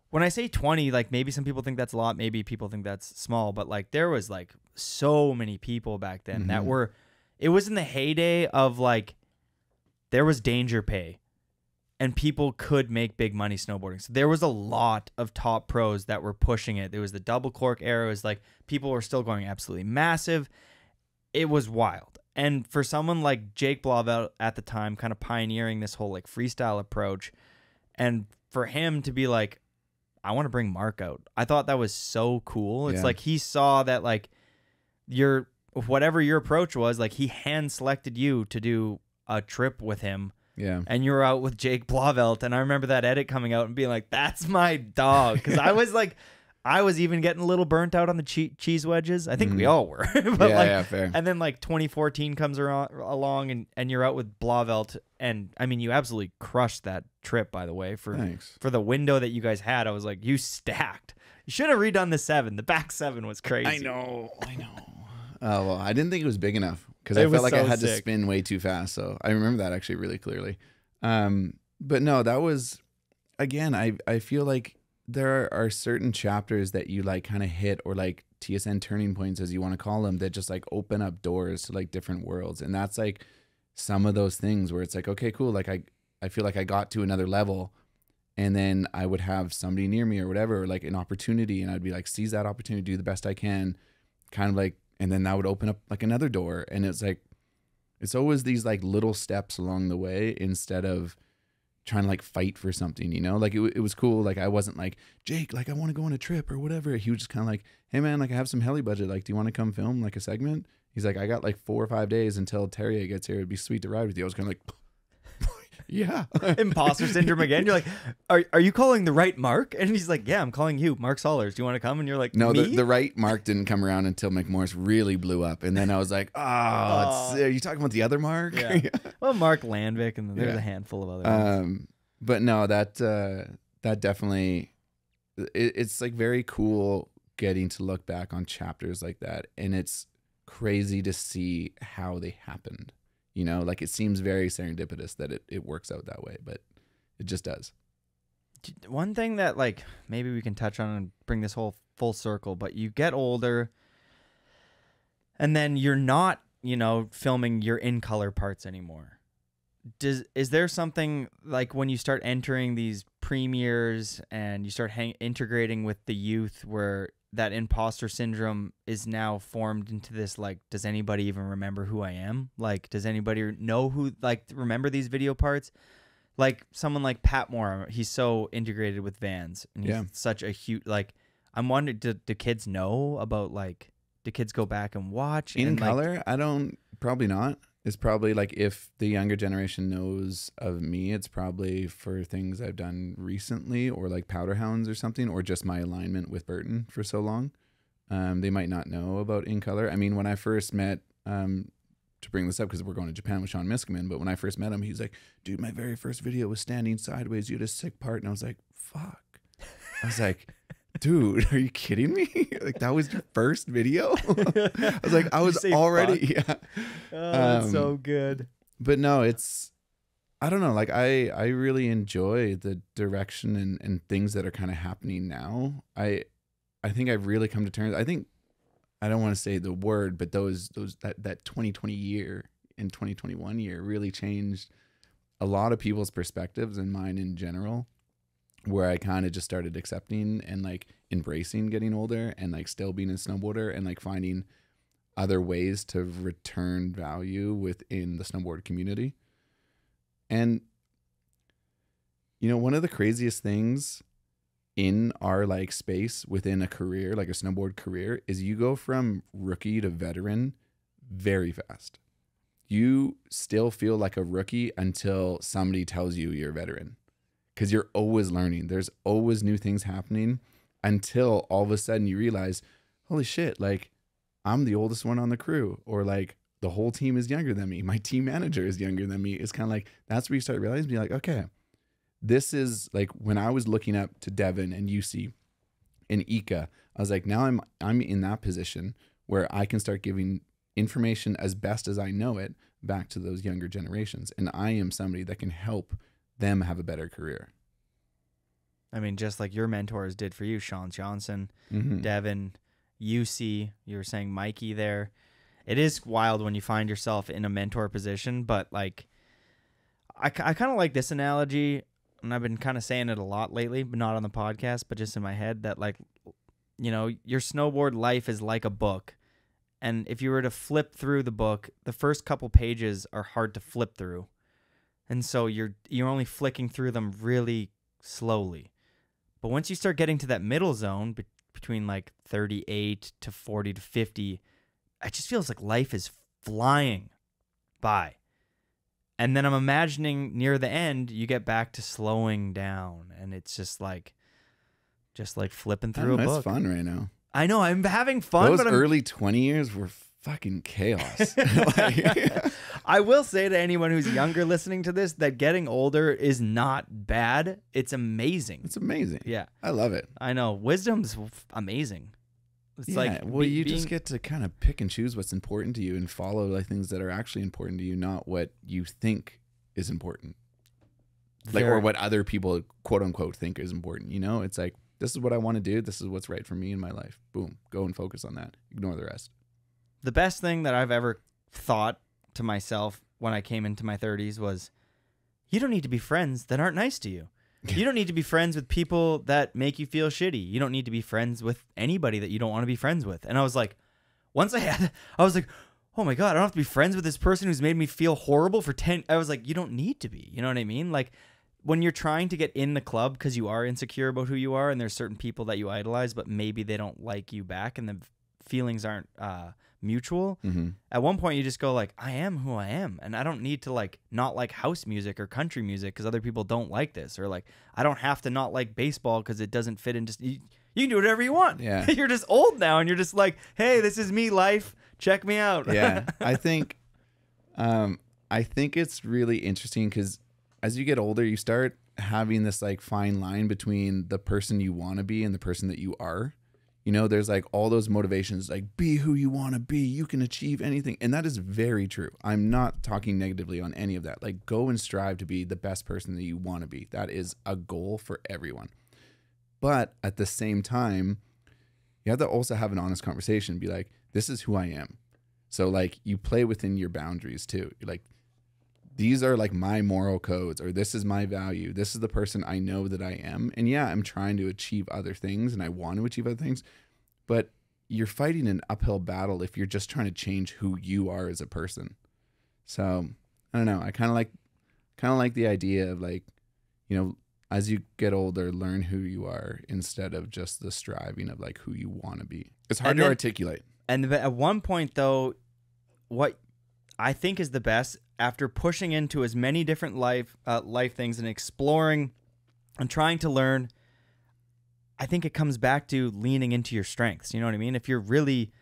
when I say 20, like maybe some people think that's a lot, maybe people think that's small, but like there was like so many people back then that were, it was in the heyday of like, there was danger pay. And people could make big money snowboarding. So there was a lot of top pros that were pushing it. There was the double cork era. It was like people were still going absolutely massive. It was wild. And for someone like Jake Blauvelt at the time, kind of pioneering this whole like freestyle approach, and for him to be like, I want to bring Mark out. I thought that was so cool. It's like he saw that like whatever your approach was, like he hand selected you to do a trip with him Yeah. And you were out with Jake Blauvelt, and I remember that edit coming out and being like, "That's my dog," because I was like, I was even getting a little burnt out on the cheese wedges. I think we all were. But yeah, fair. And then like 2014 comes along, and you're out with Blauvelt, and I mean, you absolutely crushed that trip. By the way, for the window that you guys had, I was like, you stacked. You should have redone the 7. The back 7 was crazy. I know. Oh, well, I didn't think it was big enough because I felt like I had to spin way too fast. So I remember that actually really clearly. But no, that was, again, I feel like there are certain chapters that you like kind of hit, or like TSN turning points, as you want to call them, that just like open up doors to like different worlds. And that's like some of those things where it's like, okay, cool. Like I feel like I got to another level, and then I would have somebody near me or whatever, or like an opportunity, and I'd be like, seize that opportunity, do the best I can, kind of like, and then that would open up like another door. And it's like, it's always these like little steps along the way instead of trying to like fight for something, you know? Like it was cool. Like I wasn't like, Jake, like I want to go on a trip or whatever. He was just kind of like, hey man, like I have some heli budget. Like, do you want to come film like a segment? He's like, I got like 4 or 5 days until Terrier gets here. It'd be sweet to ride with you. I was kind of like, yeah. Imposter syndrome again. You're like, are you calling the right Mark? And he's like, yeah, I'm calling you, Mark Sollors. Do you want to come? And you're like, no, me? the right Mark didn't come around until McMorris really blew up. And then I was like, are you talking about the other Mark? Yeah. Well, Mark Landvik, and then there's a handful of other ones. But no, that definitely, it's like very cool getting to look back on chapters like that. And it's crazy to see how they happened. You know, like it seems very serendipitous that it works out that way, but it just does. One thing that like maybe we can touch on and bring this whole full circle, but you get older and then you're not, you know, filming your in color parts anymore. Is there something like when you start entering these premieres and you start integrating with the youth where that imposter syndrome is now formed into this, like, does anybody even remember who I am? Like, does anybody know who, like, remember these video parts? Like someone like Pat Moore, he's so integrated with Vans, and he's such a huge, like, I'm wondering, do kids know about, like, do kids go back and watch? In and, color? like, I don't, probably not. It's probably like if the younger generation knows of me, it's probably for things I've done recently, or like Powder Hounds or something, or just my alignment with Burton for so long. They might not know about In Color. I mean, when I first met, to bring this up because we're going to Japan with Sean Miskman, but when I first met him, he's like, dude, my very first video was standing sideways. You had a sick part. And I was like, fuck. I was like, dude, are you kidding me? Like, that was your first video? I was like, I was already, fuck? Oh, that's so good. But no, it's, I don't know. Like, I really enjoy the direction and things that are kind of happening now. I think I've really come to terms. I think, I don't want to say the word, but that 2020 year and 2021 year really changed a lot of people's perspectives and mine in general, where I kind of just started accepting and like embracing getting older and like still being a snowboarder and like finding other ways to return value within the snowboard community. And, you know, one of the craziest things in our like space within a career, like a snowboard career, is you go from rookie to veteran very fast. You still feel like a rookie until somebody tells you you're a veteran, because you're always learning. There's always new things happening until all of a sudden you realize, holy shit, like I'm the oldest one on the crew, or like the whole team is younger than me. My team manager is younger than me. It's kind of like, that's where you start realizing, be like, okay, this is like when I was looking up to Devin and UC and Ika, I was like, now I'm in that position where I can start giving information as best as I know it back to those younger generations. And I am somebody that can help them have a better career. I mean, just like your mentors did for you, Sean Johnson, Devin, UC, you were saying Mikey there. It is wild when you find yourself in a mentor position, but like, I kind of like this analogy, and I've been kind of saying it a lot lately, but not on the podcast, but just in my head, that like, you know, your snowboard life is like a book. And if you were to flip through the book, the first couple pages are hard to flip through. And so you're only flicking through them really slowly. But once you start getting to that middle zone between like 38 to 40 to 50, it just feels like life is flying by. And then I'm imagining near the end, you get back to slowing down, and it's just like flipping through a book. It's fun right now. I know, I'm having fun. Those but early 20 years were fucking chaos. I will say to anyone who's younger listening to this that getting older is not bad. It's amazing. It's amazing. Yeah. I love it. I know. Wisdom's amazing. It's well, you just get to kind of pick and choose what's important to you and follow like things that are actually important to you, not what you think is important. Or what other people quote unquote think is important. You know, it's like, this is what I want to do. This is what's right for me in my life. Boom. Go and focus on that. Ignore the rest. The best thing that I've ever thought to myself when I came into my 30s was, you don't need to be friends that aren't nice to you. You don't need to be friends with people that make you feel shitty. You don't need to be friends with anybody that you don't want to be friends with. And I was like, I was like, oh my God, I don't have to be friends with this person who's made me feel horrible for 10. I was like, you don't need to be. You know what I mean? Like, when you're trying to get in the club because you are insecure about who you are, and there's certain people that you idolize, but maybe they don't like you back, and the feelings aren't mutual. At one point you just go like, I am who I am, and I don't need to like not like house music or country music because other people don't like this, or like I don't have to not like baseball because it doesn't fit into you can do whatever you want. Yeah. You're just old now, and you're just like, hey, this is me, life, check me out. Yeah. I think it's really interesting because as you get older you start having this like fine line between the person you want to be and the person that you are. You know, there's like all those motivations, like be who you want to be. You can achieve anything. And that is very true. I'm not talking negatively on any of that. Like, go and strive to be the best person that you want to be. That is a goal for everyone. But at the same time, you have to also have an honest conversation. Be like, this is who I am. So like you play within your boundaries too. You're like, these are like my moral codes, or this is my value. This is the person I know that I am. And yeah, I'm trying to achieve other things and I want to achieve other things, but you're fighting an uphill battle if you're just trying to change who you are as a person. So I don't know. I kind of like the idea of like, you know, as you get older, learn who you are instead of just the striving of like who you want to be. It's hard to articulate. And at one point though, what I think is the best, after pushing into as many different life things and exploring and trying to learn, I think it comes back to leaning into your strengths. You know what I mean? If you're really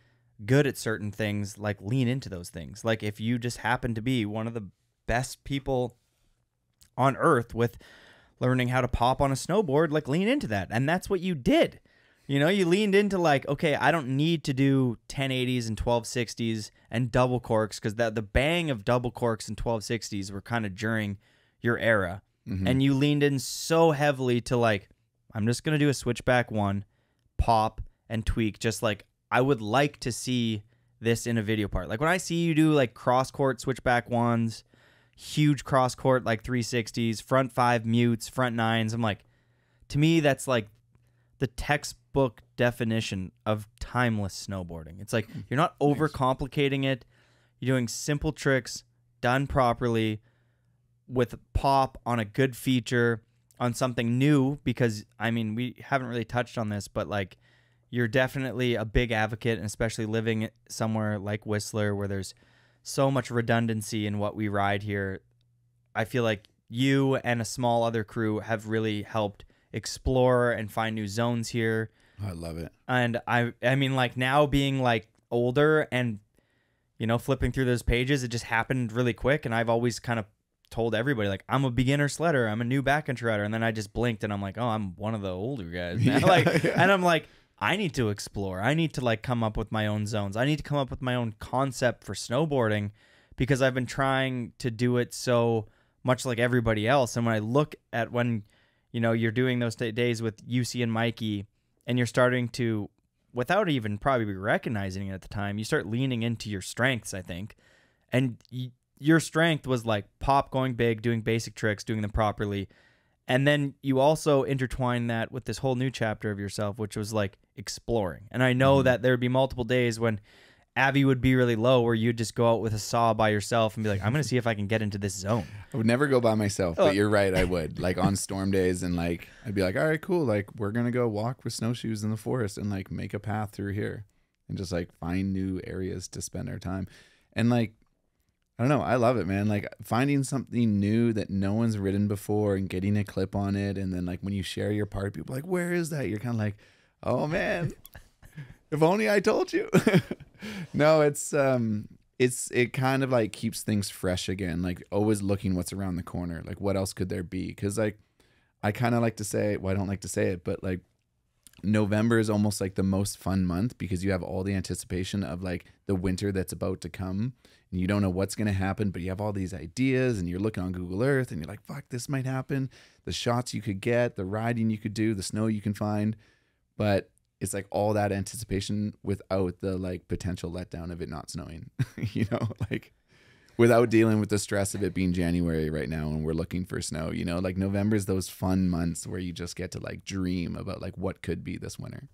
good at certain things, like lean into those things. Like if you just happen to be one of the best people on earth with learning how to pop on a snowboard, like lean into that. And that's what you did. You know, you leaned into like, okay, I don't need to do 1080s and 1260s and double corks, because the bang of double corks and 1260s were kind of during your era. And you leaned in so heavily to like, I'm just going to do a switchback one, pop and tweak, just like I would like to see this in a video part. Like when I see you do like cross court switchback ones, huge cross court like 360s, front 5 mutes, front 9s, I'm like, to me, that's like the textbook definition of timeless snowboarding. It's like you're not overcomplicating it. You're doing simple tricks done properly with pop on a good feature on something new, because I mean, we haven't really touched on this, but like you're definitely a big advocate, and especially living somewhere like Whistler where there's so much redundancy in what we ride here. I feel like you and a small other crew have really helped explore and find new zones here. I love it. And I mean, like now being like older and, you know, flipping through those pages, it just happened really quick. And I've always kind of told everybody like, I'm a beginner sledder, I'm a new backcountry rider. And then I just blinked and I'm like, oh, I'm one of the older guys now. And I'm like, I need to explore. I need to like come up with my own zones. I need to come up with my own concept for snowboarding, because I've been trying to do it so much like everybody else. And when I look at when, you know, you're doing those days with UC and Mikey, and you're starting to, without even probably recognizing it at the time, you start leaning into your strengths, I think. And your strength was like pop, going big, doing basic tricks, doing them properly. And then you also intertwine that with this whole new chapter of yourself, which was like exploring. And I know that there would be multiple days when Abby would be really low, where you'd just go out with a saw by yourself and be like, I'm going to see if I can get into this zone. I would never go by myself, but you're right, I would. Like on storm days, and like I'd be like, all right, cool. Like we're going to go walk with snowshoes in the forest and like make a path through here and just like find new areas to spend our time. And like, I don't know. I love it, man. Like finding something new that no one's ridden before and getting a clip on it. And then like when you share your part, people are like, where is that? You're kind of like, oh man, if only I told you. No, it kind of like keeps things fresh again. Like always looking what's around the corner. Like what else could there be? Cause like, I kind of like to say, well, I don't like to say it, but like November is almost like the most fun month because you have all the anticipation of like the winter that's about to come. And you don't know what's going to happen, but you have all these ideas and you're looking on Google Earth and you're like, fuck, this might happen. The shots you could get, the riding you could do, the snow you can find. But it's like all that anticipation without the like potential letdown of it not snowing, you know, like without dealing with the stress of it being January right now and we're looking for snow, you know, like November is those fun months where you just get to like dream about like what could be this winter.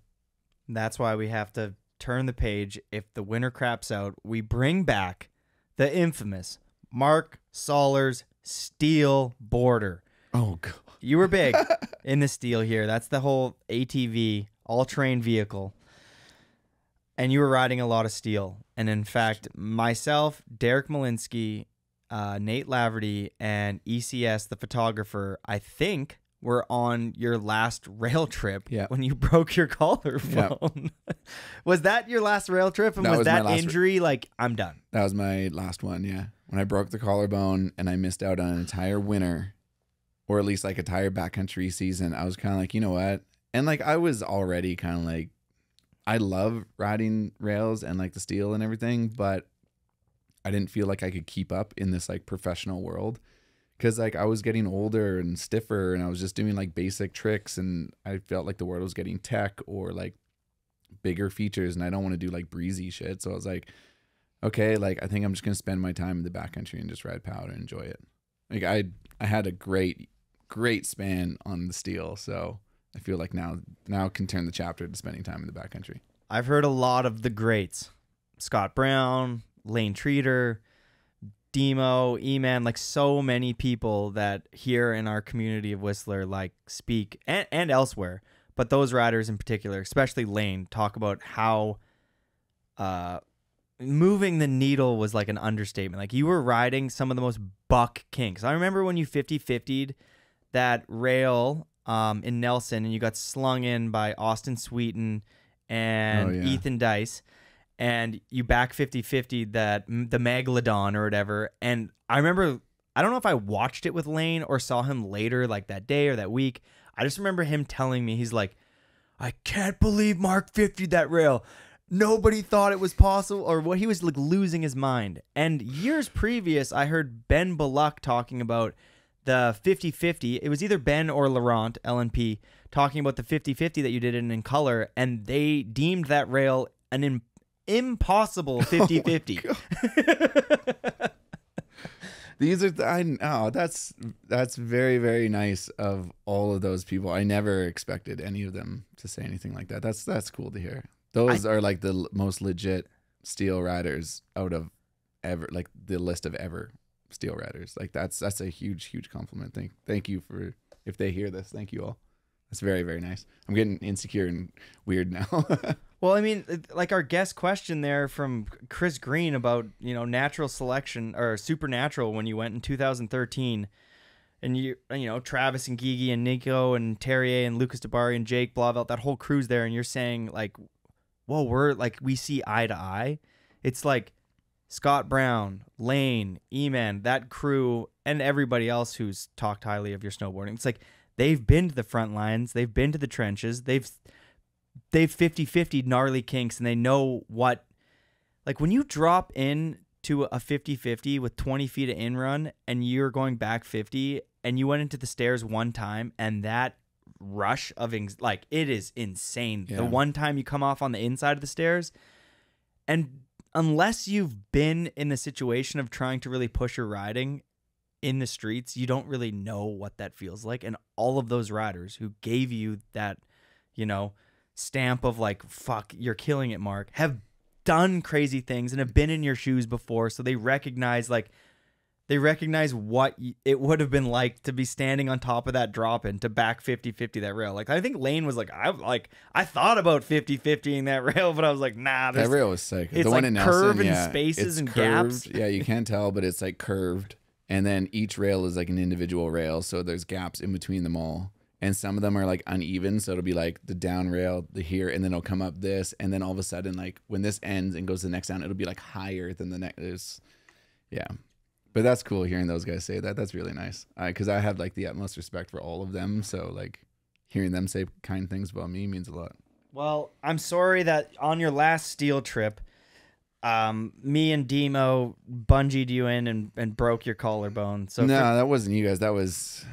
That's why we have to turn the page. If the winter craps out, we bring back the infamous Mark Sollors steel border. Oh, God. You were big in the steel here. That's the whole ATV, all-terrain vehicle. And you were riding a lot of steel. And in fact, myself, Derek Malinsky, Nate Laverty, and ECS, the photographer, I think were on your last rail trip when you broke your collarbone. Was that your last rail trip? And was that injury like, I'm done? That was my last one, yeah. When I broke the collarbone and I missed out on an entire winter, or at least like a entire backcountry season, I was kind of like, you know what? And like I was already kind of like, I love riding rails and like the steel and everything, but I didn't feel like I could keep up in this like professional world. Cause like I was getting older and stiffer and I was just doing like basic tricks and I felt like the world was getting tech or like bigger features and I don't want to do like breezy shit. So I was like, okay, like I think I'm just going to spend my time in the backcountry and just ride powder and enjoy it. Like I had a great span on the steel. So I feel like now can turn the chapter to spending time in the backcountry. I've heard a lot of the greats, Scott Brown, Lane Treater, Demo, E-Man, like so many people that here in our community of Whistler like speak and elsewhere, but those riders in particular, especially Lane, talk about how moving the needle was like an understatement. Like you were riding some of the most buck kinks. I remember when you 50-50'd that rail in Nelson and you got slung in by Austin Sweeten and Ethan Dice. And you back 50-50 that the Megalodon or whatever. And I remember, I don't know if I watched it with Lane or saw him later, like that day or that week. I just remember him telling me, he's like, I can't believe Mark 50'd that rail. Nobody thought it was possible, or what, he was like losing his mind. And years previous, I heard Ben Baluck talking about the 50-50. It was either Ben or Laurent, LNP, talking about the 50-50 that you did in color. And they deemed that rail an impossible 50-50. These are that's very, very nice of all of those people. I never expected any of them to say anything like that. That's cool to hear. Those are like the most legit steel riders out of ever, like the list of ever steel riders. Like that's a huge compliment. Thank you for, if they hear this, thank you all. That's very, very nice. I'm getting insecure and weird now. Well, I mean, like our guest question there from Chris Green about, you know, natural selection or supernatural when you went in 2013 and you know, Travis and Gigi and Nico and Terrier and Lucas Dabari and Jake Blauvelt, that whole crew's there. And you're saying like, whoa, we're like, we see eye to eye. It's like Scott Brown, Lane, E-Man, that crew, and everybody else who's talked highly of your snowboarding. It's like, they've been to the front lines. They've been to the trenches. They've 50-50'd gnarly kinks, and they know what, like when you drop in to a 50-50 with 20 feet of in-run and you're going back 50 and you went into the stairs one time and that rush of, like, it is insane. Yeah. The one time you come off on the inside of the stairs, and unless you've been in the situation of trying to really push your riding in the streets, you don't really know what that feels like. And all of those riders who gave you that, you know, stamp of like, fuck, you're killing it, Mark, have done crazy things and have been in your shoes before. So they recognize like They recognize what it would have been like to be standing on top of that drop and to back 50-50 that rail. Like I think Lane was like, I thought about 50-50ing that rail, but I was like, nah. That rail was sick. It's the like one in Nelson, curve and yeah, spaces it's and curved. gaps. Yeah, you can't tell, but it's like curved. And then each rail is like an individual rail, so there's gaps in between them all. And some of them are like uneven, so it'll be like the down rail, the here, and then it'll come up this, and then all of a sudden, like when this ends and goes to the next down, it'll be like higher than the next. Yeah. But that's cool hearing those guys say that. That's really nice. Because I have like the utmost respect for all of them. So like hearing them say kind things about me means a lot. Well, I'm sorry that on your last steel trip, me and Demo bungeed you in and broke your collarbone. So no, that wasn't you guys. That was...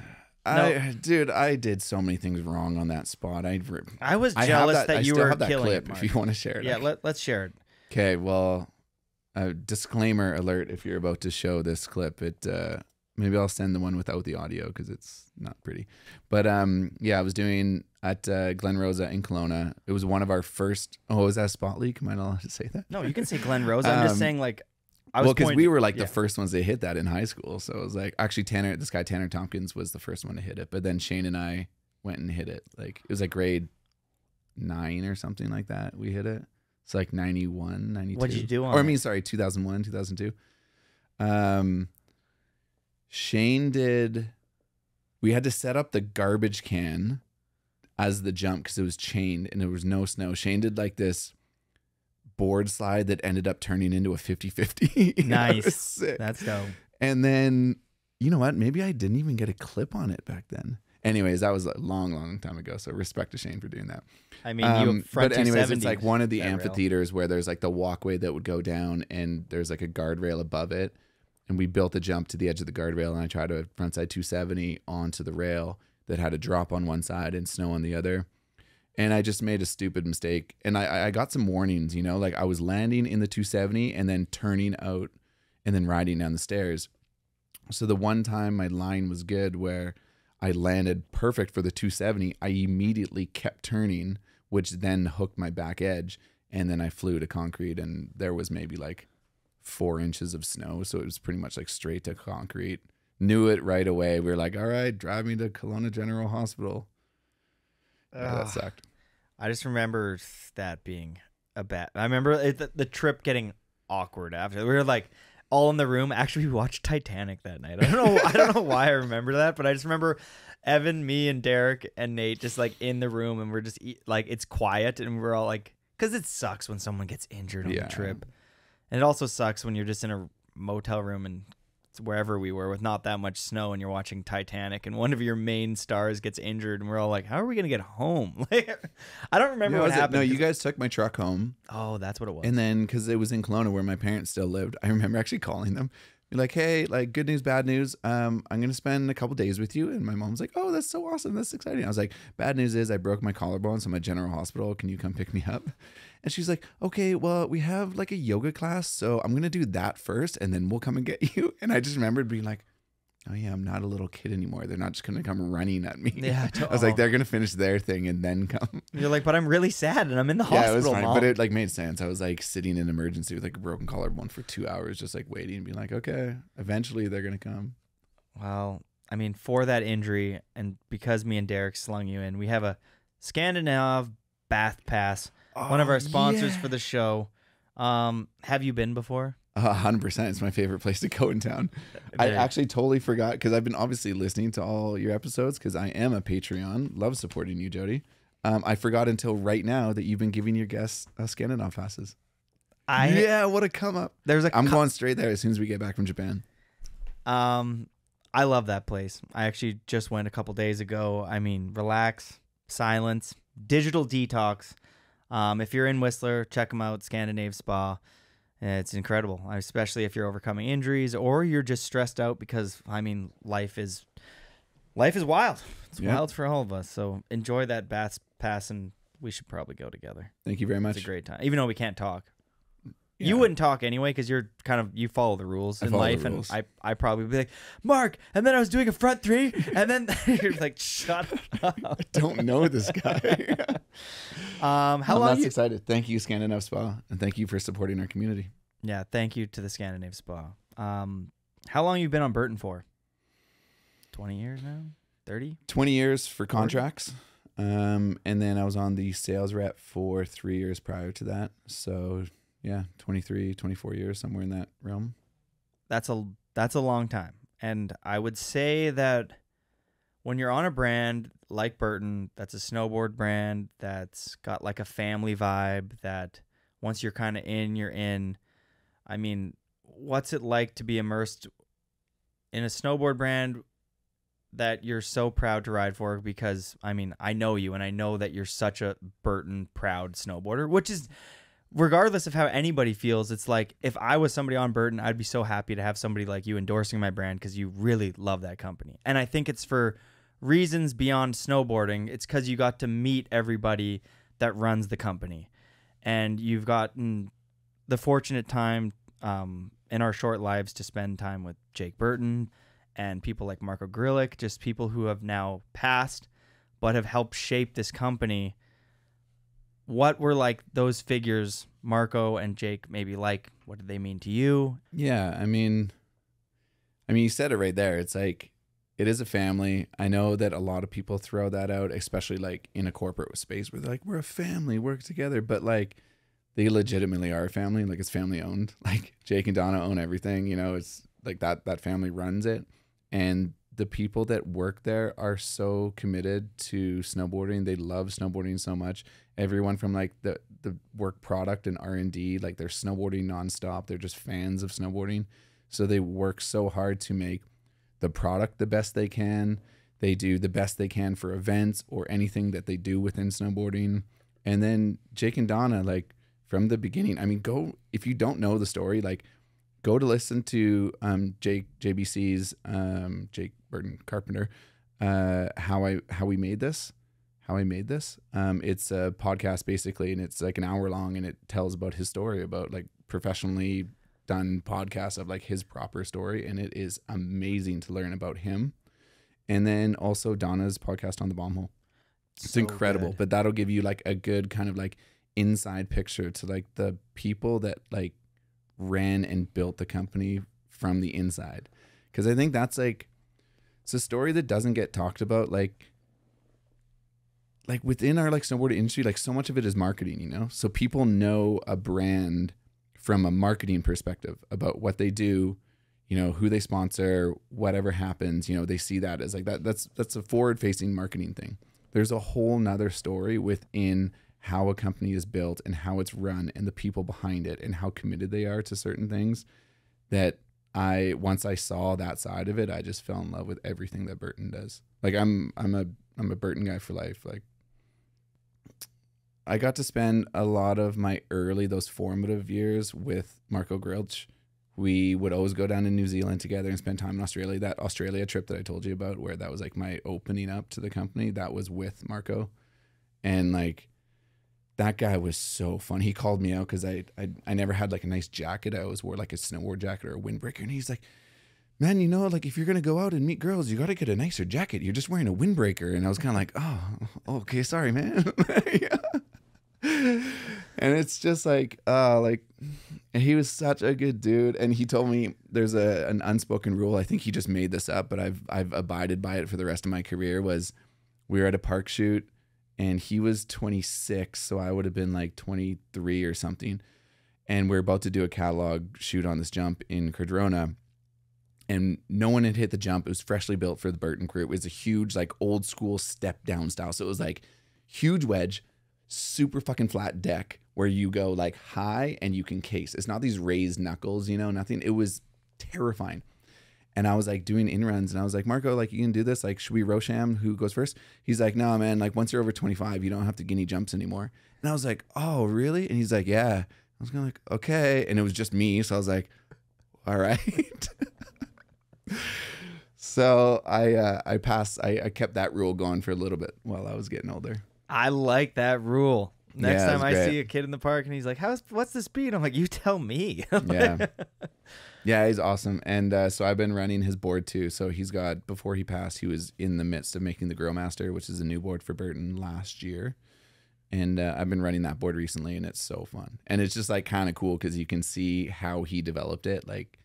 Dude, I did so many things wrong on that spot. I was jealous that you were killing clip it, Mark. if you want to share it. Yeah, let's share it. Okay, well... disclaimer alert: if you're about to show this clip, maybe I'll send the one without the audio because it's not pretty. But yeah, I was doing at Glen Rosa in Kelowna. It was one of our first. Oh, is that a spot leak? Am I not allowed to say that? No, you can say Glen Rosa. I'm just saying, like, because we were like the first ones to hit that in high school. So it was like actually this guy Tanner Tompkins was the first one to hit it, but then Shane and I went and hit it. Like it was like grade 9 or something like that. We hit it. It's like 91, 92. What did you do on Or I it? mean, sorry, 2001, 2002. Shane did... We had to set up the garbage can as the jump because it was chained and there was no snow. Shane did like this board slide that ended up turning into a 50-50. Nice. That's dope. And then, you know what? Maybe I didn't even get a clip on it back then. Anyways, that was a long time ago. So respect to Shane for doing that. I mean, you front but anyways, it's 270 like one of the that rail. amphitheaters where there's like the walkway that would go down and there's like a guardrail above it. And we built a jump to the edge of the guardrail and I tried a frontside 270 onto the rail that had a drop on one side and snow on the other. And I just made a stupid mistake. And I got some warnings, you know, like I was landing in the 270 and then turning out and then riding down the stairs. So the one time my line was good where I landed perfect for the 270, I immediately kept turning, which then hooked my back edge. And then I flew to concrete and there was maybe like 4 inches of snow. So it was pretty much like straight to concrete. Knew it right away. We were like, all right, drive me to Kelowna General Hospital. Yeah, that sucked. I just remember that being a bad. I remember the trip getting awkward after. We were like all in the room. Actually, we watched Titanic that night. I don't know why I remember that, but I just remember Evan, me, and Derek and Nate just like in the room, and we're just like it's quiet, and we're all like, because it sucks when someone gets injured on the trip, and it also sucks when you're just in a motel room and wherever we were with not that much snow and you're watching Titanic and one of your main stars gets injured and we're all like, how are we gonna get home? Like, I don't remember what happened. No, you guys took my truck home. Oh, that's what it was. And then because it was in Kelowna where my parents still lived, I remember actually calling them, be like, hey, like good news, bad news. I'm gonna spend a couple days with you. And my mom's like, oh, that's so awesome, that's exciting. I was like, bad news is I broke my collarbone, so I'm at General Hospital. Can you come pick me up? And she's like, okay, well, we have like a yoga class, so I'm going to do that first, and then we'll come and get you. And I just remembered being like, oh yeah, I'm not a little kid anymore. They're not just going to come running at me. Yeah, I was like, they're going to finish their thing and then come. You're like, but I'm really sad and I'm in the hospital. Yeah, it was fine, Mom. but it like made sense. I was like sitting in emergency with like a broken collarbone for 2 hours, just like waiting and being like, okay, eventually they're going to come. Well, I mean, for that injury and because me and Derek slung you in, we have a Scandinav bath pass. One of our sponsors for the show. Have you been before? 100%. It's my favorite place to go in town. I actually totally forgot because I've been obviously listening to all your episodes because I am a Patreon. Love supporting you, Jody. I forgot until right now that you've been giving your guests Scandinav passes. Yeah, what a come up. I'm going straight there as soon as we get back from Japan. I love that place. I actually just went a couple days ago. I mean, relax, silence, digital detox. If you're in Whistler, check them out, Scandinav Spa. It's incredible, especially if you're overcoming injuries or you're just stressed out because, I mean, life is wild. It's wild for all of us. So enjoy that bath pass, and we should probably go together. Thank you very much. It's a great time, even though we can't talk. Yeah. You wouldn't talk anyway because you follow the rules in life, and I probably would be like, Mark, and then I was doing a front 3, and then you're like, shut up. I don't know this guy. How long? I'm excited. Thank you, Scandinav Spa, and thank you for supporting our community. Yeah, thank you to the Scandinav Spa. How long you been on Burton for? 20 years now? 30? 20 years for contracts. And then I was on the sales rep for 3 years prior to that. So yeah, 23, 24 years, somewhere in that realm. That's a long time. And I would say that when you're on a brand like Burton, that's a snowboard brand that's got like a family vibe, that once you're kind of in, you're in. I mean, what's it like to be immersed in a snowboard brand that you're so proud to ride for? Because, I mean, I know you, and I know that you're such a Burton proud snowboarder, which is, regardless of how anybody feels, it's like, if I was somebody on Burton, I'd be so happy to have somebody like you endorsing my brand because you really love that company. And I think it's for reasons beyond snowboarding. It's because you got to meet everybody that runs the company. And you've gotten the fortunate time in our short lives to spend time with Jake Burton and people like Marco Grillick, just people who have now passed but have helped shape this company. What were like those figures, Marco and Jake, maybe like? What did they mean to you? Yeah, I mean, you said it right there. It's like, it is a family. I know that a lot of people throw that out, especially like in a corporate space where they're like, we're a family, work together. But like, they legitimately are a family. Like, it's family owned. Like, Jake and Donna own everything. You know, it's like that family runs it. And the people that work there are so committed to snowboarding. They love snowboarding so much. Everyone from like the work product and R&D, like, they're snowboarding nonstop. They're just fans of snowboarding. So they work so hard to make the product the best they can. They do the best they can for events or anything that they do within snowboarding. And then Jake and Donna, like, from the beginning, I mean, if you don't know the story, like, go to listen to JBC's Jake Burton Carpenter, how I made this. It's a podcast basically, and it's like an hour long, and it tells about his story, about like professionally done podcasts of like his proper story, and it is amazing to learn about him. And then also Donna's podcast on the Bomb Hole. It's so incredible, good. But that'll give you like a good kind of like inside picture to like the people that like ran and built the company from the inside. Because I think that's like, it's a story that doesn't get talked about. Like within our like snowboard industry, like so much of it is marketing, you know? So people know a brand from a marketing perspective about what they do, you know, who they sponsor, whatever happens, you know, they see that as like that's a forward facing marketing thing. There's a whole nother story within how a company is built and how it's run and the people behind it and how committed they are to certain things, that once I saw that side of it, I just fell in love with everything that Burton does. Like, I'm a Burton guy for life. Like, I got to spend a lot of my those formative years with Marco Grilch. We would always go down to New Zealand together and spend time in Australia. That Australia trip that I told you about, where that was like my opening up to the company, that was with Marco. And like, that guy was so fun. He called me out because I never had like a nice jacket. I always wore like a snowboard jacket or a windbreaker. And he's like, man, you know, like, if you're going to go out and meet girls, you got to get a nicer jacket. You're just wearing a windbreaker. And I was kind of like, oh, okay, sorry, man. Yeah. And it's just like, he was such a good dude. And he told me there's an unspoken rule. I think he just made this up, but I've abided by it for the rest of my career. Was we were at a park shoot and he was 26. So I would have been like 23 or something. And we're about to do a catalog shoot on this jump in Cardrona. And no one had hit the jump. It was freshly built for the Burton crew. It was a huge, like, old school step down style. So it was like huge wedge, super fucking flat deck where you go like high and you can case. It's not these raised knuckles, you know, nothing. It was terrifying. And I was like doing in runs and I was like, Marco, like, you can do this. Like, should we Rosham? Who goes first? He's like, no, man, like, once you're over 25, you don't have to guinea jumps anymore. And I was like, oh, really? And he's like, yeah. I was kind of like, okay. And it was just me. So I was like, all right. So I kept that rule going for a little bit while I was getting older. I like that rule. Next time I see a kid in the park and he's like, what's the speed? I'm like, you tell me. Yeah. Yeah, he's awesome. And so I've been running his board too. So he's got, before he passed, he was in the midst of making the Growmaster, which is a new board for Burton last year. And I've been running that board recently and it's so fun. And it's just like kind of cool because you can see how he developed it. Like,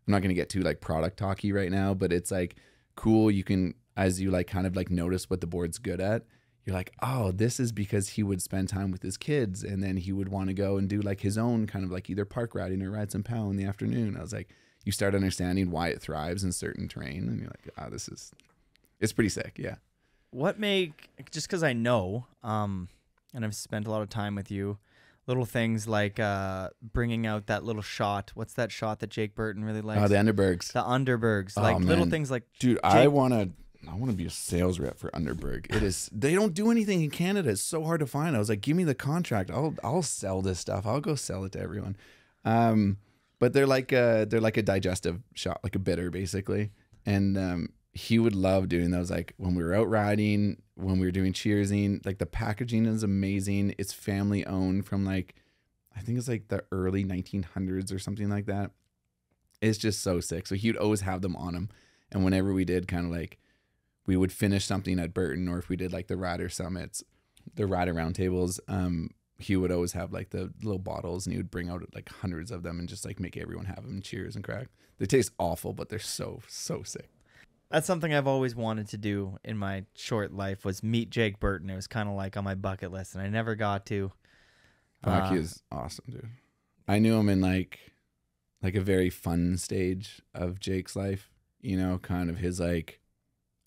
I'm not going to get too like product talky right now, but it's like cool. You can, as you like kind of like notice what the board's good at, you're like, oh, this is because he would spend time with his kids, and then he would want to go and do like his own kind of like either park riding or ride some POW in the afternoon. I was like, you start understanding why it thrives in certain terrain, and you're like, oh, it's pretty sick. Yeah. Just because I know, and I've spent a lot of time with you, little things like bringing out that little shot. What's that shot that Jake Burton really likes? Oh, the Underbergs. The Underbergs. Oh, Like little man. things like, Dude, I want to be a sales rep for Underberg. They don't do anything in Canada. It's so hard to find. I was like, give me the contract. I'll sell this stuff. I'll go sell it to everyone. But they're like a digestive shot, like a bitter basically. And he would love doing those. Like when we were out riding, when we were doing cheersing, like the packaging is amazing. It's family owned from like, I think it's like the early 1900s or something like that. It's just so sick. So he would always have them on him. And whenever we did kind of like, we would finish something at Burton, or if we did like the rider summits, the rider roundtables, he would always have like the little bottles, and he would bring out like hundreds of them and just like make everyone have them, cheers and crack. They taste awful, but they're so sick. that's something I've always wanted to do in my short life, was meet Jake Burton. It was kind of like on my bucket list, and I never got to. Fuck, he is awesome, dude. I knew him in like a very fun stage of Jake's life, you know, kind of his like,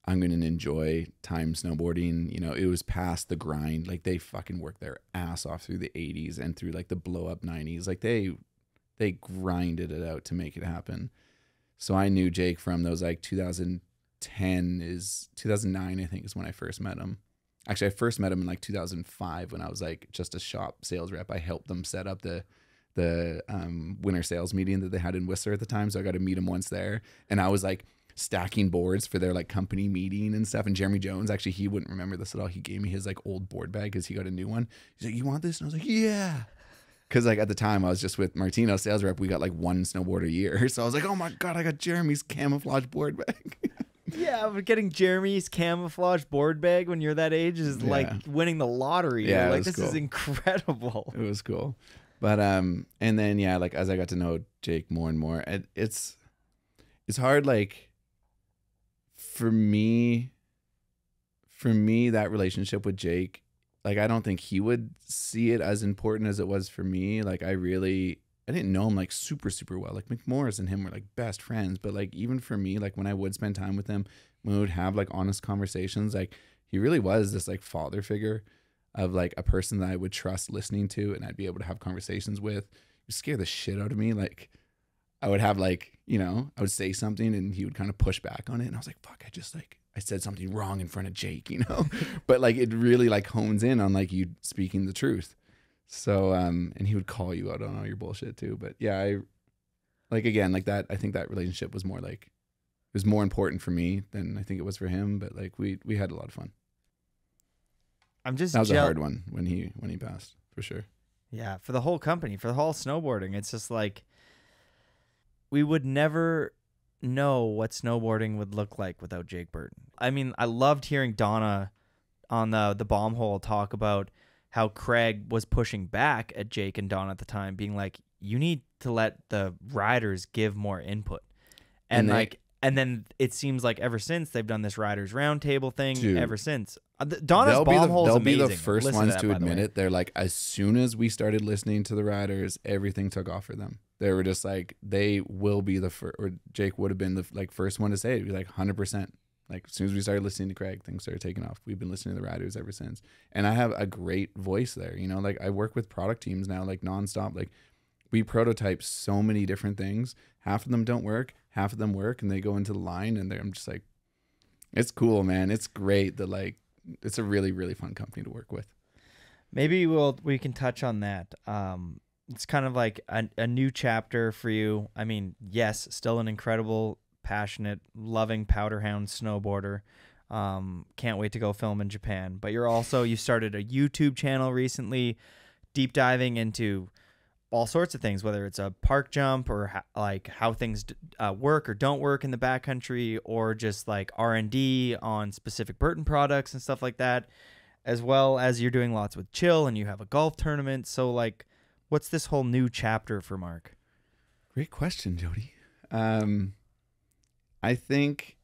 I'm going to enjoy time snowboarding. You know, it was past the grind. Like they fucking worked their ass off through the 80s and through like the blow up 90s. Like they grinded it out to make it happen. So I knew Jake from those like 2009, I think, is when I first met him. Actually, I first met him in like 2005 when I was like just a shop sales rep. I helped them set up the winter sales meeting that they had in Whistler at the time. So I got to meet him once there. And I was like stacking boards for their like company meeting and stuff. And Jeremy Jones, actually, he wouldn't remember this at all. He gave me his like old board bag because he got a new one. He's like, you want this? And I was like, yeah. Because like at the time I was just with Martino, sales rep. We got like one snowboard a year. So I was like, oh my God, I got Jeremy's camouflage board bag. Yeah, but getting Jeremy's camouflage board bag when you're that age is like winning the lottery. Yeah, You're like, this cool. is incredible. It was cool. But and then yeah, like as I got to know Jake more and more, it's hard. Like for me, that relationship with Jake, like I don't think he would see it as important as it was for me. Like I didn't know him like super well. Like McMorris and him were like best friends, but like even for me, like when I would spend time with him, when we would have like honest conversations, like he really was this like father figure of like a person that I would trust listening to, and I'd be able to have conversations with. It would scare the shit out of me. Like I would have like, you know, I would say something and he would kind of push back on it, and I was like, fuck, I said something wrong in front of Jake, you know. But like it really like hones in on like you speaking the truth. So and he would call you out on all your bullshit too. But yeah, I like, again, like that, I think that relationship was more like, it was more important for me than I think it was for him. But like we had a lot of fun. I'm just that was a hard one when he passed, for sure. Yeah, for the whole company, for the whole snowboarding, it's just like we would never know what snowboarding would look like without Jake Burton. I mean, I loved hearing Donna on the bomb hole talk about how Craig was pushing back at Jake and Donna at the time, being like, you need to let the riders give more input. And then it seems like ever since they've done this riders roundtable thing. Dude, ever since Donna's bomb hole is amazing. They'll be the first Listen ones that, to by the admit way. it. They're like, as soon as we started listening to the riders, everything took off for them. They were just like, they will be the first, or Jake would have been the like first one to say it. He'd be like 100%. Like as soon as we started listening to Craig, things started taking off. We've been listening to the riders ever since. And I have a great voice there. You know, like I work with product teams now, like nonstop. Like we prototype so many different things. Half of them don't work, half of them work, and they go into the line, and I'm just like, it's cool, man. It's great that like, it's a really, really fun company to work with. Maybe we can touch on that. It's kind of like a new chapter for you. I mean, yes, still an incredible, passionate, loving powderhound snowboarder. Can't wait to go film in Japan. But you started a YouTube channel recently, deep diving into all sorts of things, whether it's a park jump or like how things work or don't work in the backcountry, or just like R&D on specific Burton products and stuff like that, as well as you're doing lots with Chill and you have a golf tournament. So like, what's this whole new chapter for Mark? Great question, Jody. I think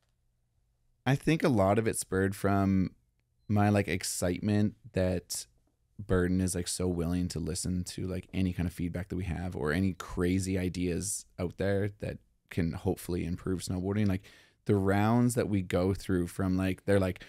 a lot of it spurred from my like excitement that Burden is like so willing to listen to like any kind of feedback that we have or any crazy ideas out there that can hopefully improve snowboarding. Like the rounds that we go through from like, they're like,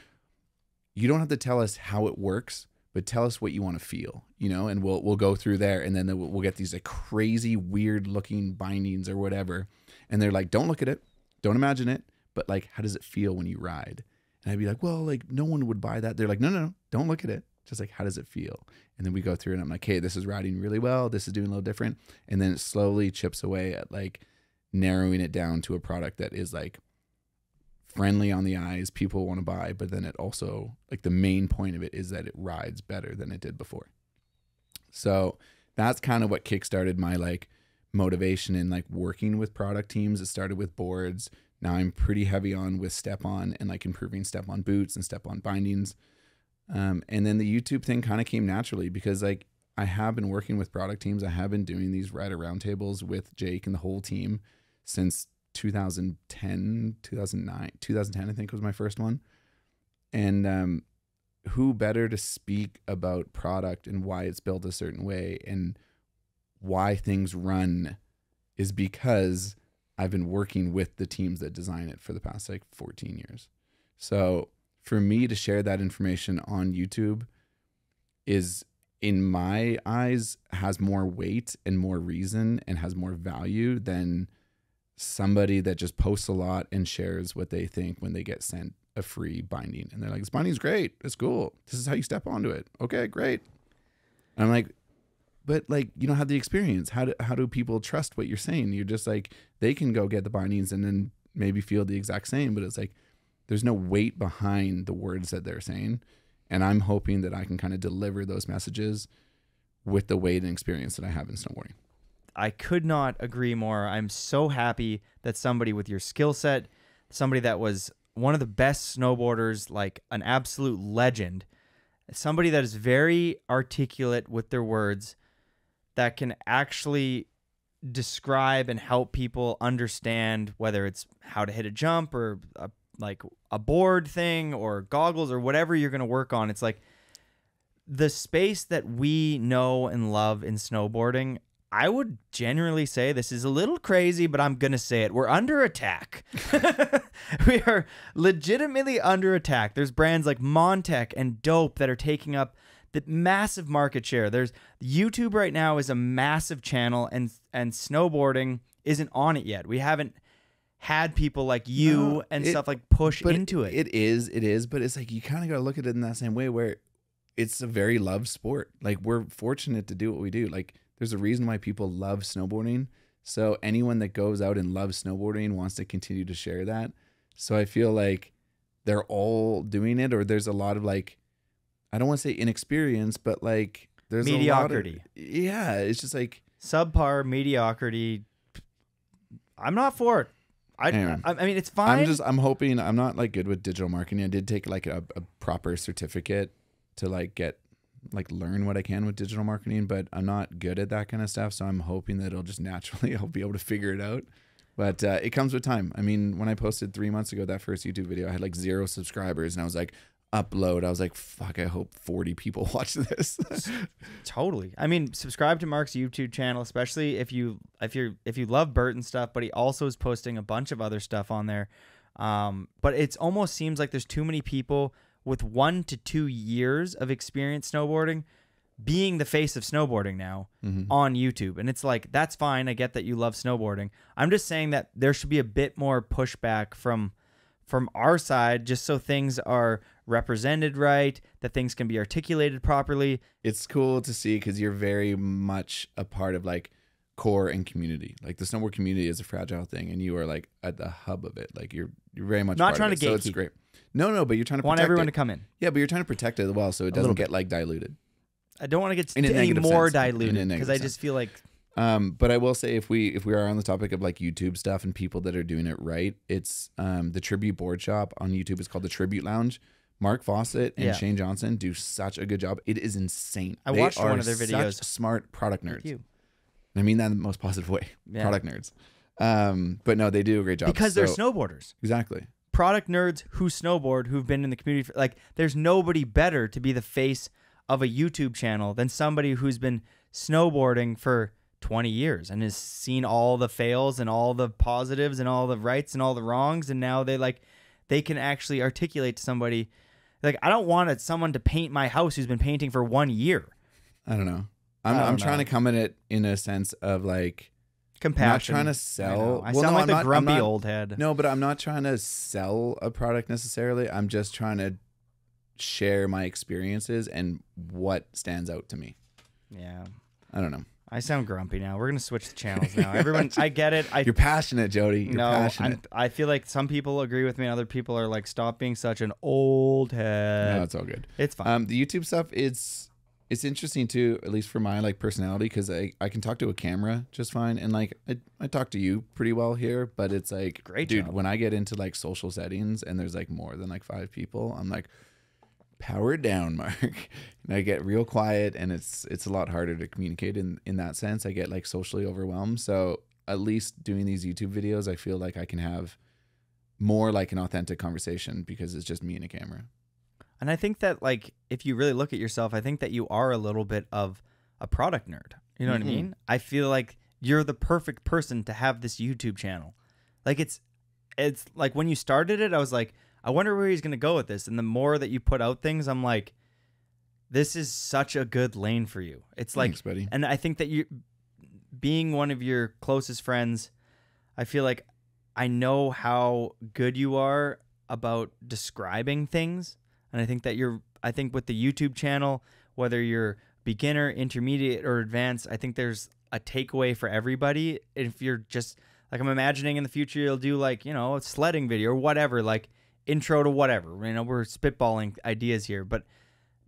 you don't have to tell us how it works, but tell us what you want to feel, you know, and we'll go through there, and then we'll get these like crazy weird looking bindings or whatever. And they're like, don't look at it, don't imagine it, but like, how does it feel when you ride? And I'd be like, well, like no one would buy that. They're like, no, don't look at it. Just like, how does it feel? And then we go through and I'm like, hey, this is riding really well. This is doing a little different. And then it slowly chips away at like narrowing it down to a product that is like friendly on the eyes, people want to buy, but then it also, like the main point of it is that it rides better than it did before. So that's kind of what kickstarted my like motivation in like working with product teams. It started with boards. Now I'm pretty heavy on with step on and like improving step on boots and step on bindings. And then the YouTube thing kind of came naturally because like I have been working with product teams. I have been doing these rider roundtables with Jake and the whole team since 2010, 2010, I think was my first one. And who better to speak about product and why it's built a certain way and why things run is because I've been working with the teams that design it for the past like 14 years. So for me to share that information on YouTube is, in my eyes, has more weight and more reason and has more value than somebody that just posts a lot and shares what they think when they get sent a free binding. And they're like, this binding's great. It's cool. This is how you step onto it. Okay, great. And I'm like, but like, you don't have the experience. How do people trust what you're saying? You're just like, they can go get the bindings and then maybe feel the exact same, but it's like, there's no weight behind the words that they're saying. And I'm hoping that I can kind of deliver those messages with the weight and experience that I have in snowboarding. I could not agree more. I'm so happy that somebody with your skill set, somebody that was one of the best snowboarders, like an absolute legend, somebody that is very articulate with their words, that can actually describe and help people understand whether it's how to hit a jump or like a board thing or goggles or whatever you're going to work on. It's like the space that we know and love in snowboarding. I would generally say this is a little crazy, but I'm going to say it. We're under attack. We are legitimately under attack. There's brands like Montec and Dope that are taking up the massive market share. There's YouTube right now is a massive channel, and snowboarding isn't on it yet. We haven't had people like you and stuff like push into it. It is, but it's like you kind of got to look at it in that same way where it's a very loved sport. Like we're fortunate to do what we do. Like there's a reason why people love snowboarding. So anyone that goes out and loves snowboarding wants to continue to share that. So I feel like they're all doing it, or there's a lot of like, I don't want to say inexperience, but like there's mediocrity. Yeah, it's just like subpar mediocrity. I'm not for it. I mean, it's fine. I'm hoping. I'm not like good with digital marketing. I did take like a proper certificate to like learn what I can with digital marketing, but I'm not good at that kind of stuff. So I'm hoping that it'll just naturally, I'll be able to figure it out. But it comes with time. I mean, when I posted 3 months ago, that first YouTube video, I had like 0 subscribers, and I was like, upload. I was like, fuck, I hope 40 people watch this. Totally. I mean, subscribe to Mark's YouTube channel, especially if you love Burton stuff, but he also is posting a bunch of other stuff on there. But it almost seems like there's too many people with 1 to 2 years of experience snowboarding being the face of snowboarding now on YouTube. And it's like, that's fine. I get that you love snowboarding. I'm just saying that there should be a bit more pushback from our side, just so things are represented right, that things can be articulated properly. It's cool to see because you're very much a part of like core and community. Like the snowboard community is a fragile thing, and you are like at the hub of it. Like you're very much not trying to gatekeep. So it's great. No, but you're trying to want protect everyone it. To come in. Yeah, but you're trying to protect it as well, so it doesn't get like diluted. I don't want to get any more diluted because I just feel like. But I will say if we are on the topic of like YouTube stuff and people that are doing it right, it's the Tribute Board Shop on YouTube is called the Tribute Lounge. Mark Fawcett and Shane Johnson do such a good job. It is insane. I watched one of their videos. Such smart product nerds. I mean that in the most positive way. Yeah. Product nerds. But no, they do a great job. Because they're snowboarders. Exactly. Product nerds who snowboard, who've been in the community. Like, there's nobody better to be the face of a YouTube channel than somebody who's been snowboarding for 20 years and has seen all the fails and all the positives and all the rights and all the wrongs. And now they can actually articulate to somebody. Like, I don't want someone to paint my house who's been painting for 1 year. I don't know. I'm trying to come at it in a sense of like compassion. I'm not trying to sell. I sound like the grumpy old head. No, but I'm not trying to sell a product necessarily. I'm just trying to share my experiences and what stands out to me. Yeah. I don't know. I sound grumpy now. We're going to switch the channels now. Everyone, I get it. You're passionate, Jody. You're passionate. I feel like some people agree with me and other people are like, stop being such an old head. No, it's all good. It's fine. The YouTube stuff, it's interesting too, at least for my like personality, because I can talk to a camera just fine. And like I talk to you pretty well here, but it's like, great dude, job. When I get into like social settings and there's like more than like 5 people, I'm like, power it down, Mark. And I get real quiet, and it's a lot harder to communicate in that sense. I get like socially overwhelmed. So at least doing these YouTube videos, I feel like I can have more like an authentic conversation because it's just me and a camera. And I think that, like, if you really look at yourself, I think that you are a little bit of a product nerd. You know what I mean? I feel like you're the perfect person to have this YouTube channel. Like, it's like when you started it, I was like, I wonder where he's going to go with this. And the more that you put out things, I'm like, this is such a good lane for you. It's like, thanks, buddy. And I think that you, being one of your closest friends, I feel like I know how good you are about describing things. And I think that I think with the YouTube channel, whether you're beginner, intermediate, or advanced, I think there's a takeaway for everybody. If you're just, like, I'm imagining in the future, you'll do like, you know, a sledding video or whatever, like intro to whatever. You know, we're spitballing ideas here, but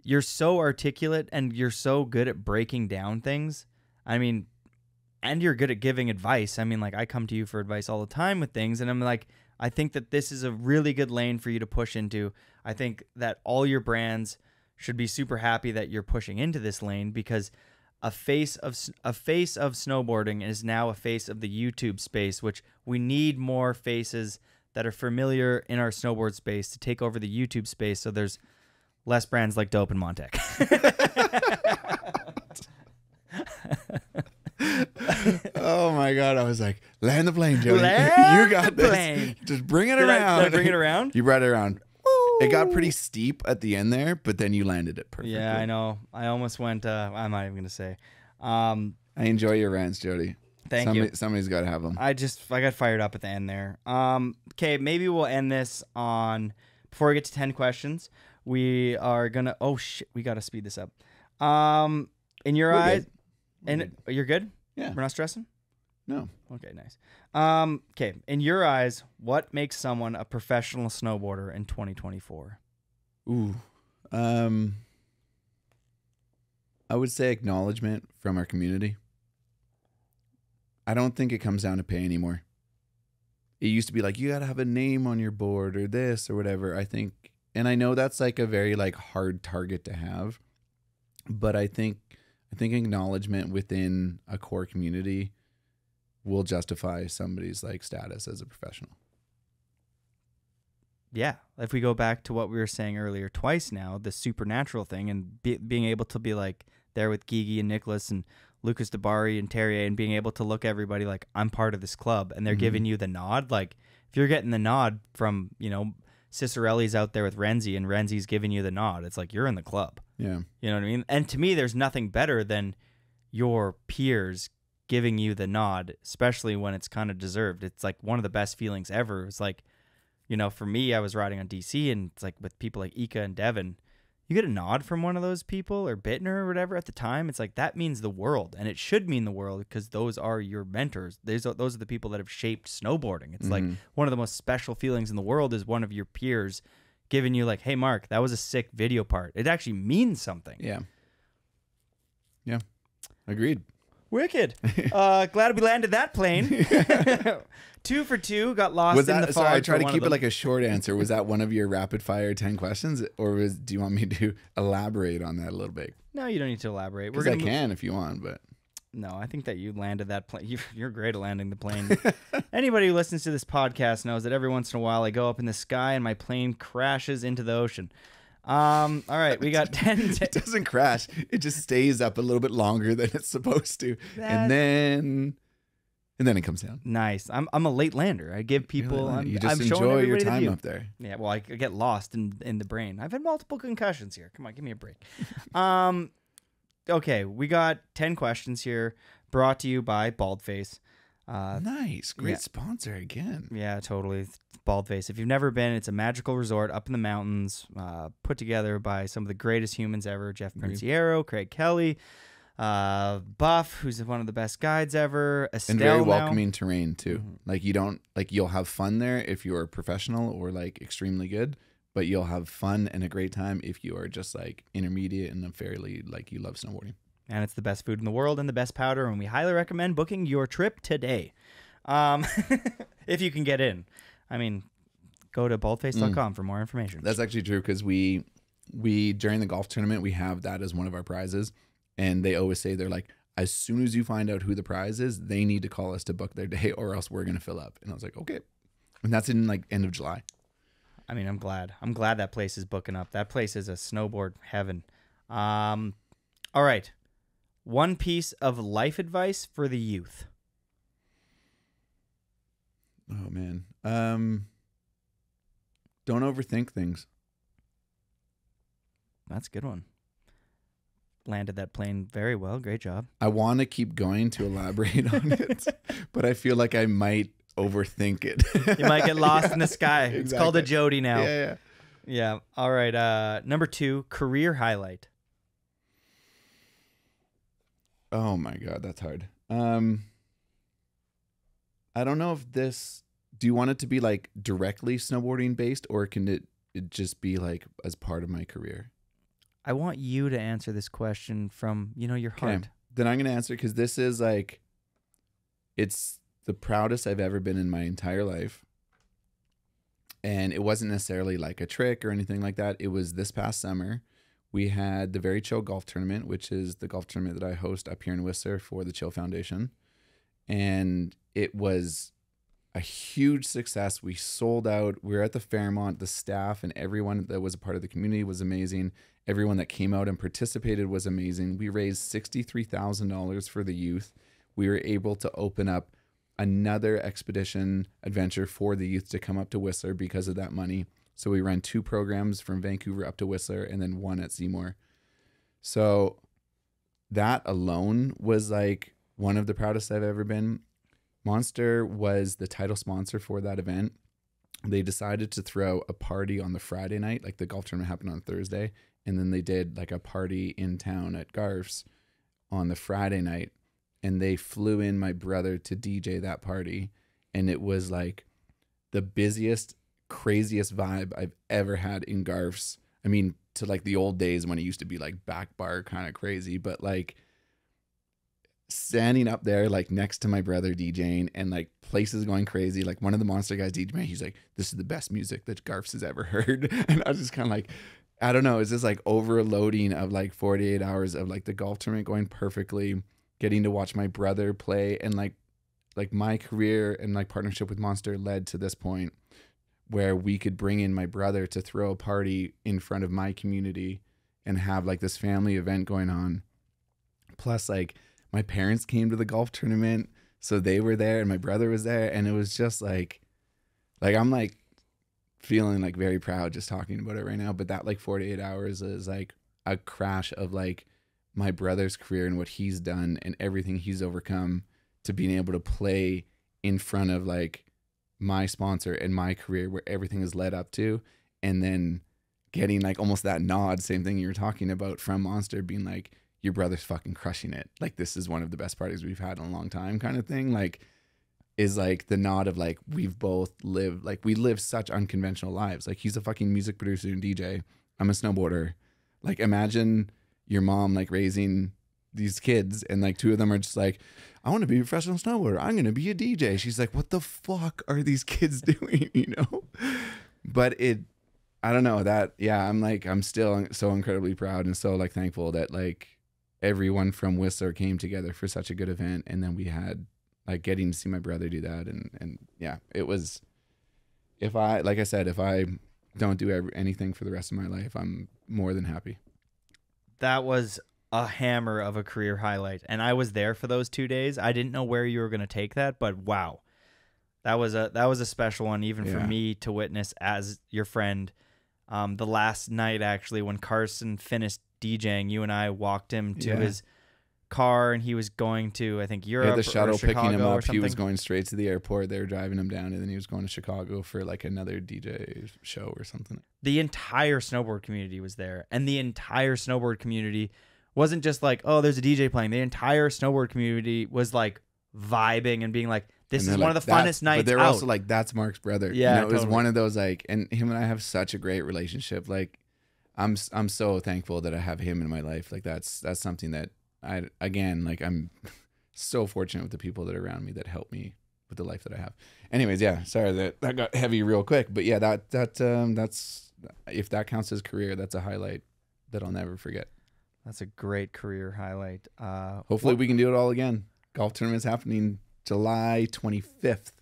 you're so articulate and you're so good at breaking down things. I mean, and you're good at giving advice. I mean, like, I come to you for advice all the time with things, and I'm like, I think that this is a really good lane for you to push into. I think that all your brands should be super happy that you're pushing into this lane, because a face of snowboarding is now a face of the YouTube space, which we need more faces that are familiar in our snowboard space to take over the YouTube space, so there's less brands like Dope and Montec. Oh my God. I was like, land the plane, Jody. Land you got the this. plane. Just bring it Did around. I bring it around? You brought it around. Woo. It got pretty steep at the end there, but then you landed it perfectly. Yeah, I know. I almost went, I'm not even going to say. I enjoy your rants, Jody. Thank you. Somebody's got to have them. I got fired up at the end there. Okay, maybe we'll end this on, before we get to 10 questions, we are going to, oh shit, we got to speed this up. In your eyes, you're good? Yeah. We're not stressing? No. Okay, nice. Okay, in your eyes, what makes someone a professional snowboarder in 2024? Ooh. I would say acknowledgement from our community. I don't think it comes down to pay anymore. It used to be like, you got to have a name on your board or this or whatever. I think, and I know that's like a very like hard target to have, but I think acknowledgement within a core community will justify somebody's like status as a professional. Yeah. If we go back to what we were saying earlier twice now, the supernatural thing, and being able to be like there with Gigi and Nicholas and Lucas DeBari and Terrier, and being able to look at everybody like, I'm part of this club, and they're giving you the nod. Like, if you're getting the nod from, you know, Cicerelli's out there with Renzi and Renzi's giving you the nod, it's like, you're in the club. Yeah. You know what I mean? And to me, there's nothing better than your peers giving you the nod, especially when it's kind of deserved. It's like one of the best feelings ever. It's like, you know, for me, I was riding on DC, and it's like with people like Ika and Devin, you get a nod from one of those people, or Bittner or whatever at the time. It's like, that means the world, and it should mean the world, because those are your mentors. Those are the people that have shaped snowboarding. It's like one of the most special feelings in the world is one of your peers giving you like, hey, Mark, that was a sick video part. It actually means something. Yeah. Yeah. Agreed. Wicked. Glad we landed that plane. 2 for 2. Got lost in the fog. Sorry, I tried to keep it like a short answer. Was that one of your rapid fire 10 questions, or do you want me to elaborate on that a little bit? No, you don't need to elaborate. Because I can if you want, but No, I think that you landed that plane. You're great at landing the plane. Anybody who listens to this podcast knows that every once in a while I go up in the sky and my plane crashes into the ocean. All right, we got 10. It doesn't crash. It just stays up a little bit longer than it's supposed to, and then it comes down. Nice. I'm a late lander. I give people. You just I'm showing enjoy your everybody the time view. up there. Yeah. Well, I get lost in the brain. I've had multiple concussions here. Come on, give me a break. Okay, we got 10 questions here, brought to you by Baldface. Nice, great sponsor again. Yeah, totally. Baldface. If you've never been, it's a magical resort up in the mountains, put together by some of the greatest humans ever: Jeff Princiero, Craig Kelly, Buff, who's one of the best guides ever, Estelle, and very now. welcoming terrain too. Like you'll have fun there if you're a professional or like extremely good, but you'll have fun and a great time if you are just like intermediate and fairly like you love snowboarding. And it's the best food in the world and the best powder, and we highly recommend booking your trip today. If you can get in. I mean, go to baldface.com for more information. That's actually true, because we during the golf tournament, we have that as one of our prizes, and they always say, they're like, as soon as you find out who the prize is, they need to call us to book their day, or else we're going to fill up. And I was like, okay. And that's in like end of July. I mean, I'm glad that place is booking up. That place is a snowboard heaven. All right. One piece of life advice for the youth. Oh man. Don't overthink things. That's a good one. Landed that plane very well. Great job. I want to keep going to elaborate on it, but I feel like I might overthink it. You might get lost in the sky. Exactly. It's called a Jody now. Yeah. All right. Number 2, career highlight. Oh my God, that's hard. I don't know if this, do you want it to be like directly snowboarding based, or can it just be like as part of my career? I want you to answer this question from, your heart. Okay. Then I'm going to answer, because this is like, it's the proudest I've ever been in my entire life. And it wasn't necessarily like a trick or anything like that. It was this past summer. We had the Very Chill Golf Tournament, which is the golf tournament that I host up here in Whistler for the Chill Foundation. And it was a huge success. We sold out. We were at the Fairmont. The staff and everyone that was a part of the community was amazing. Everyone that came out and participated was amazing. We raised $63,000 for the youth. We were able to open up another expedition adventure for the youth to come up to Whistler because of that money. So we ran 2 programs from Vancouver up to Whistler, and then 1 at Seymour. So that alone was like one of the proudest I've ever been. Monster was the title sponsor for that event. They decided to throw a party on the Friday night, like the golf tournament happened on Thursday. And then they did like a party in town at Garf's on the Friday night. And they flew in my brother to DJ that party. And it was like the busiest, craziest vibe I've ever had in Garf's. I mean, to like the old days when it used to be like back bar kind of crazy, but like standing up there like next to my brother DJing and like places going crazy. Like one of the Monster guys DJing, he's like, this is the best music that Garf's has ever heard. And I was just kind of like, I don't know, it's just like overloading of like 48 hours of like the golf tournament going perfectly, getting to watch my brother play, and like my career and like partnership with Monster led to this point where we could bring in my brother to throw a party in front of my community and have like this family event going on. Plus like my parents came to the golf tournament, so they were there and my brother was there, and it was just like I'm like feeling like very proud just talking about it right now. But that like 48 hours is like a crash of like my brother's career and what he's done and everything he's overcome to being able to play in front of like my sponsor and my career where everything is led up to, and then getting like almost that nod, same thing you were talking about from Monster, being like, your brother's fucking crushing it. Like, this is one of the best parties we've had in a long time kind of thing. Like, is like the nod of like, we've both lived, like we live such unconventional lives. Like he's a fucking music producer and DJ. I'm a snowboarder. Like imagine your mom like raising these kids and like 2 of them are just like, I want to be a professional snowboarder. I'm going to be a DJ. She's like, what the fuck are these kids doing? You know? But I don't know that. Yeah. I'm still so incredibly proud and so like thankful that like everyone from Whistler came together for such a good event. And then we had like getting to see my brother do that. And yeah, it was, like I said, if I don't do anything for the rest of my life, I'm more than happy. That was a hammer of a career highlight. And I was there for those 2 days. I didn't know where you were going to take that, but wow. That was a special one, even for me to witness as your friend. The last night, actually, when Carson finished DJing, you and I walked him to his car, and he was going to, I think, Europe. The shuttle or Chicago picking him or up. something. He was going straight to the airport. They were driving him down, and then he was going to Chicago for like another DJ show or something. The entire snowboard community was there, and the entire snowboard community wasn't just like, oh, there's a DJ playing. The entire snowboard community was like vibing and being like, this is one of the funnest nights. But they're out. also like, that's Mark's brother. Yeah, it was totally. one of those like, and him and I have such a great relationship. Like, I'm so thankful that I have him in my life. Like that's something that I'm so fortunate with the people that are around me that help me with the life that I have. Anyways, yeah, sorry that got heavy real quick, but yeah, that's if that counts as career, that's a highlight that I'll never forget. That's a great career highlight. Hopefully we can do it all again. Golf tournament's happening July 25th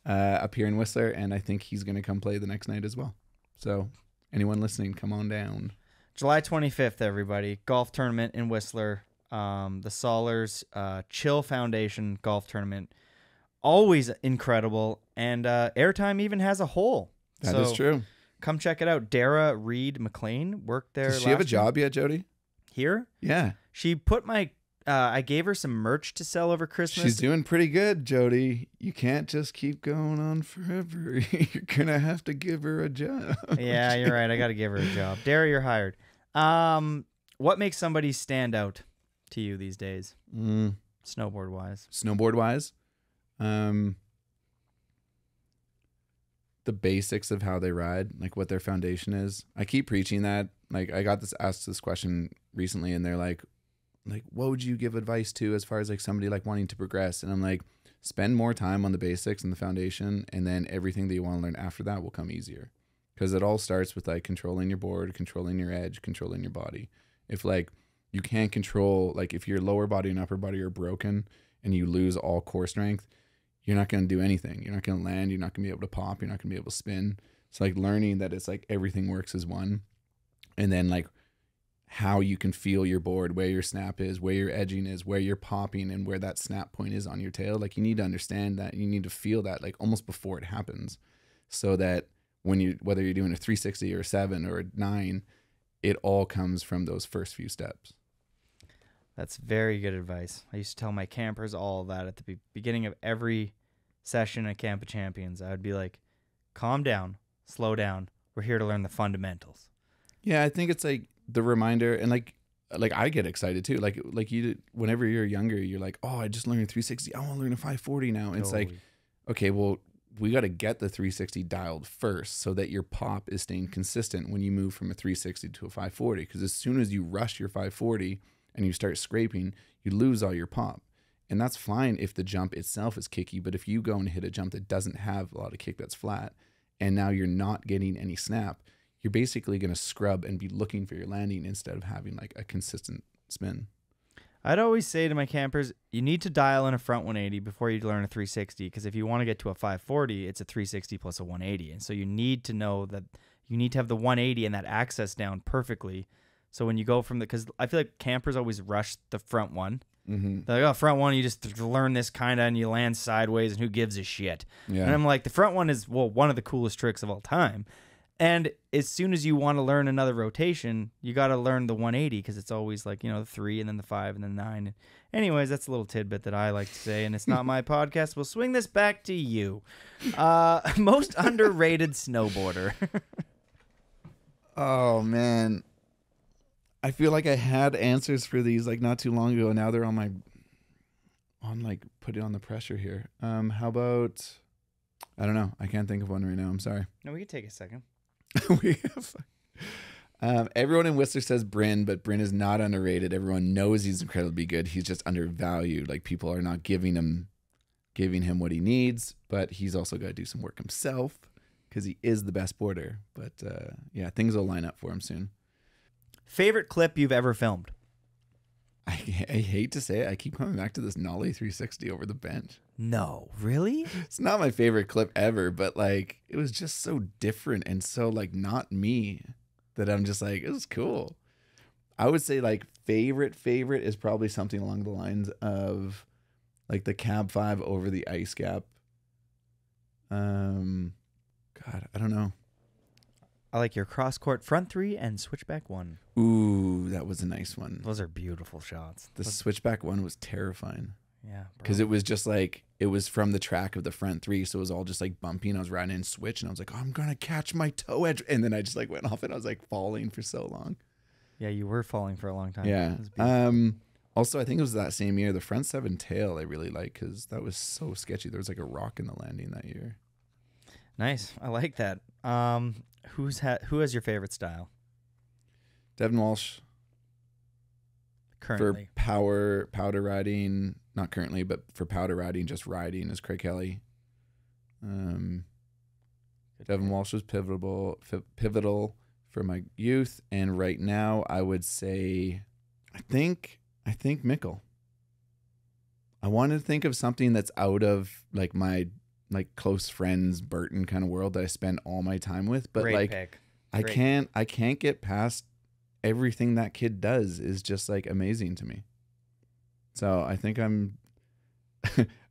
up here in Whistler, and I think he's going to come play the next night as well. So anyone listening, come on down. July 25th, everybody. Golf tournament in Whistler. The Sollors Chill Foundation golf tournament. Always incredible. And Airtime even has a hole. That is true. Come check it out. Dara Reed McLean worked there. Does she have a job yet, Jody? Here? Yeah. She put my... I gave her some merch to sell over Christmas. She's doing pretty good, Jody. You can't just keep going on forever. You're going to have to give her a job. Yeah, you're right. I got to give her a job. Dara, you're hired. What makes somebody stand out to you these days? Snowboard-wise. Snowboard-wise? The basics of how they ride, like what their foundation is. I keep preaching that. Like I got asked this question recently, and they're like, what would you give advice to as far as like somebody like wanting to progress? And I'm like, spend more time on the basics and the foundation, and then everything that you want to learn after that will come easier. Because it all starts with like controlling your board, controlling your edge, controlling your body. If like you can't control, like if your lower body and upper body are broken and you lose all core strength, you're not going to do anything. You're not going to land. You're not going to be able to pop. You're not going to be able to spin. It's like learning that it's like everything works as one. And then like how you can feel your board, where your snap is, where your edging is, where you're popping, and where that snap point is on your tail. Like you need to understand that. You need to feel that like almost before it happens, so that when whether you're doing a 360 or a 7 or a 9, it all comes from those first few steps. That's very good advice. I used to tell my campers all of that at the beginning of every session at Camp of Champions. I would be like, calm down, slow down. We're here to learn the fundamentals. Yeah, I think it's like the reminder, and like I get excited too. Like you, whenever you're younger, you're like, oh, I just learned a 360. I want to learn a 540 now. And it's like, okay, well, we got to get the 360 dialed first so that your pop is staying consistent when you move from a 360 to a 540. Because as soon as you rush your 540 and you start scraping, you lose all your pop. And that's fine if the jump itself is kicky, but if you go and hit a jump that doesn't have a lot of kick, that's flat, and now you're not getting any snap, you're basically going to scrub and be looking for your landing instead of having like a consistent spin. I'd always say to my campers, you need to dial in a front 180 before you learn a 360, because if you want to get to a 540, it's a 360 plus a 180. And so you need to know that you need to have the 180 and that access down perfectly. So when you go from because I feel like campers always rush the front one. Mm-hmm. They're like, oh, front one, you just learn this kind of and you land sideways and who gives a shit. Yeah. And I'm like, the front one is, well, one of the coolest tricks of all time. And as soon as you want to learn another rotation, you got to learn the 180 because it's always like, the 3 and then the 5 and then 9. Anyways, that's a little tidbit that I like to say, and it's not my podcast. We'll swing this back to you. Most underrated snowboarder. Oh, man. I feel like I had answers for these like not too long ago, and now they're putting on the pressure here. How about, I don't know. I can't think of one right now. I'm sorry. No, we can take a second. Everyone in Whistler says Bryn, but Bryn is not underrated. Everyone knows he's incredibly good. He's just undervalued. Like people are not giving him what he needs, but he's also got to do some work himself because he is the best boarder. But yeah, things will line up for him soon. Favorite clip you've ever filmed? I hate to say it. I keep coming back to this Nollie 360 over the bench. No, really? It's not my favorite clip ever, but like it was just so different and so like not me that I'm just like, it was cool. I would say like favorite is probably something along the lines of like the cab 5 over the ice gap. God, I don't know. I like your cross court front 3 and switchback 1. Ooh, that was a nice one. Those are beautiful shots. The switchback one was terrifying. Yeah, because it was just like it was from the track of the front 3, so it was all just like bumpy, and I was riding in switch, and I was like, oh, I'm gonna catch my toe edge, and then I just like went off, and I was like falling for so long. Yeah, you were falling for a long time. Yeah. Also, I think it was that same year, the front 7 tail I really like because that was so sketchy. There was like a rock in the landing that year. Nice, I like that. Who has your favorite style Devin Walsh currently? For powder riding, not currently, but for powder riding, just riding is Craig Kelly. Devin Walsh was pivotal for my youth, and right now I would say, I think Mikkel. I wanted to think of something that's out of like my like close friends Burton kind of world that I spend all my time with, but Great like pick. I can't get past everything that kid does is just like amazing to me. So I think I'm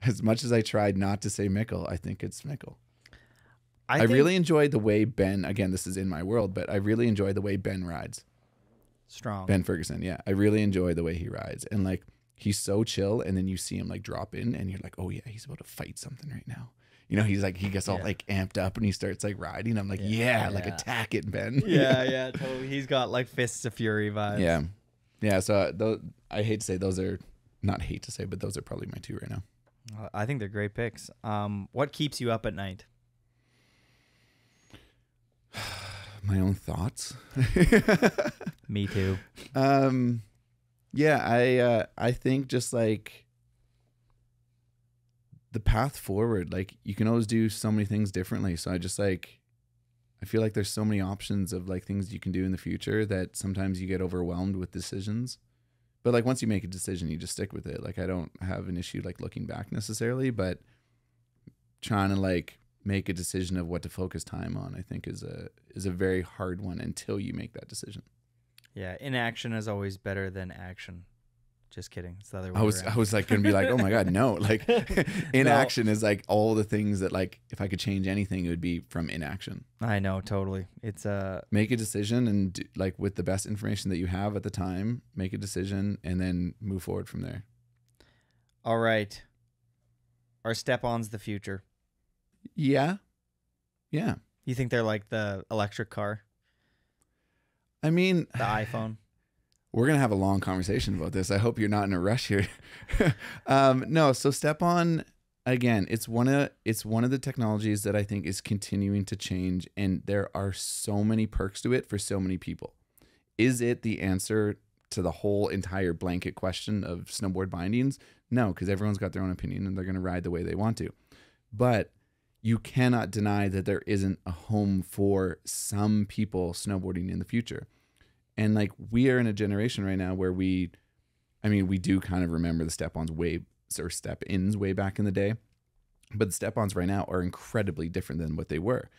as much as I tried not to say Mikkel, I think it's Mikkel. I really enjoyed the way Ben, again, this is in my world, but I really enjoy the way Ben rides. Strong. Ben Ferguson, yeah. I really enjoy the way he rides. And like he's so chill, and then you see him like drop in and you're like, oh yeah, he's about to fight something right now. You know, he's like, he gets all like amped up and he starts like riding. I'm like, like attack it, Ben. Yeah, totally. He's got like Fists of Fury vibes. Yeah. Yeah. So I hate to say those are, not hate to say, but those are probably my 2 right now. I think they're great picks. What keeps you up at night? My own thoughts. Me too. Yeah, I think just like the path forward, like you can always do so many things differently. So I just like, I feel like there's so many options of like things you can do in the future that sometimes you get overwhelmed with decisions. But like once you make a decision, you just stick with it. Like I don't have an issue like looking back necessarily, but trying to like make a decision of what to focus time on, I think is a very hard one until you make that decision. Yeah, inaction is always better than action. Just kidding. It's the other way I was like gonna be like, oh my god, no. Like inaction is like all the things that like if I could change anything, it would be from inaction. I know, totally. It's make a decision and like with the best information that you have at the time, make a decision and then move forward from there. All right. Are step-ons the future? Yeah. Yeah. You think they're like the electric car? I mean, the iPhone? We're going to have a long conversation about this. I hope you're not in a rush here. No, so step-on, again, it's one of the technologies that I think is continuing to change, and there are so many perks to it for so many people. Is it the answer to the whole entire blanket question of snowboard bindings? No, because everyone's got their own opinion and they're going to ride the way they want to. But you cannot deny that there isn't a home for some people snowboarding in the future. And like we are in a generation right now where we do kind of remember the step-ons step-ins way back in the day, but the step-ons right now are incredibly different than what they were.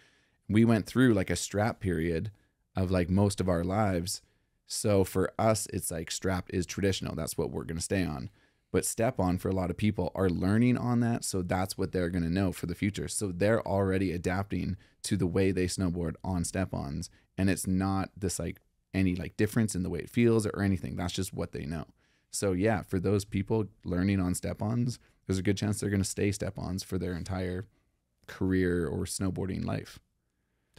We went through like a strap period of like most of our lives. So for us, it's like strap is traditional. That's what we're going to stay on. But step-on for a lot of people are learning on that. So that's what they're going to know for the future. So they're already adapting to the way they snowboard on step-ons. And it's not this like any like difference in the way it feels or anything. That's just what they know. So yeah, for those people learning on step-ons, there's a good chance they're going to stay step-ons for their entire career or snowboarding life.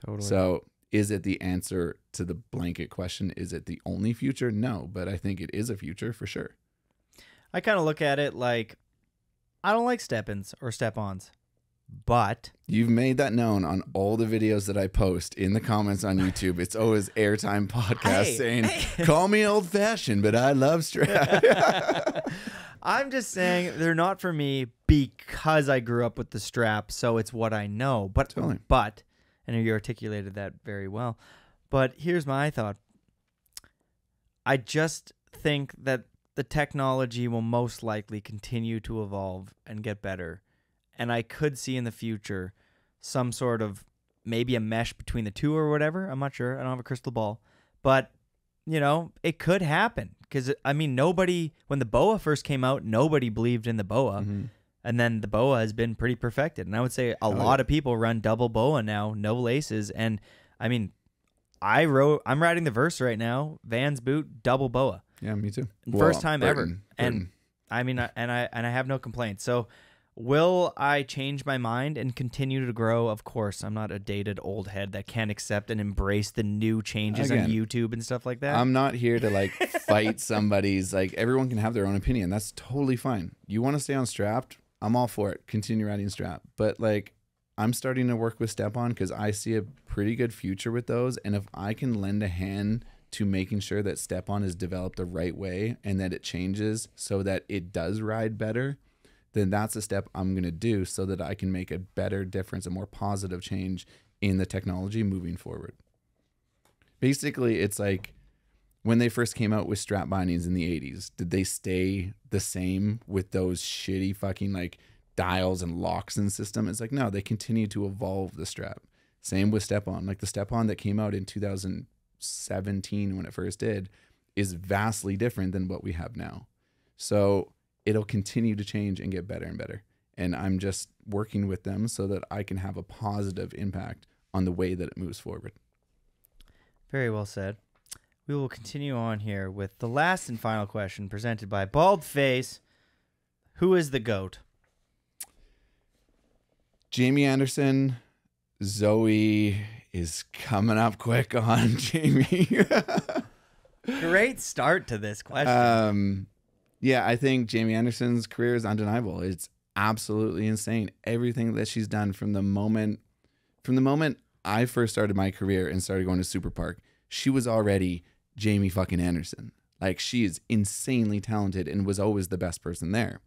Totally. So is it the answer to the blanket question? Is it the only future? No, but I think it is a future for sure. I kind of look at it like I don't like step-ins or step-ons, but you've made that known on all the videos that I post in the comments on YouTube. It's always Airtime Podcast saying, call me old-fashioned, but I love strap. I'm just saying they're not for me because I grew up with the strap, so it's what I know. But totally. And you articulated that very well. But here's my thought. I just think that the technology will most likely continue to evolve and get better. And I could see in the future some sort of maybe a mesh between the two or whatever. I'm not sure. I don't have a crystal ball. But, you know, it could happen. Because, I mean, when the BOA first came out, nobody believed in the BOA. Mm-hmm. And then the BOA has been pretty perfected. And I would say a lot of people run double BOA now, no laces. And, I mean, I'm riding the Verse right now, Vans boot, double BOA. Yeah, me too. First time Burton. ever. And I mean, and I have no complaints. So will I change my mind and continue to grow? Of course. I'm not a dated old head that can't accept and embrace the new changes on YouTube and stuff like that. I'm not here to like fight somebody's, like, everyone can have their own opinion. That's totally fine. You want to stay on strapped? I'm all for it. Continue riding strap. But like, I'm starting to work with step-on because I see a pretty good future with those. And if I can lend a hand to making sure that step-on is developed the right way and that it changes so that it does ride better, then that's a step I'm going to do so that I can make a better difference, a more positive change in the technology moving forward. Basically, it's like when they first came out with strap bindings in the 80s, did they stay the same with those shitty fucking like dials and locks and system? It's like, no, they continue to evolve the strap. Same with step-on. Like the step-on that came out in 2017 when it first did is vastly different than what we have now. So it'll continue to change and get better and better. And I'm just working with them so that I can have a positive impact on the way that it moves forward. Very well said. We will continue on here with the last and final question presented by Bald Face. Who is the GOAT? Jamie Anderson. Zoe is coming up quick on Jamie. Great start to this question. Yeah, I think Jamie Anderson's career is undeniable. It's absolutely insane. Everything that she's done from the moment I first started my career and started going to Super Park, she was already Jamie fucking Anderson. Like, she is insanely talented and was always the best person there.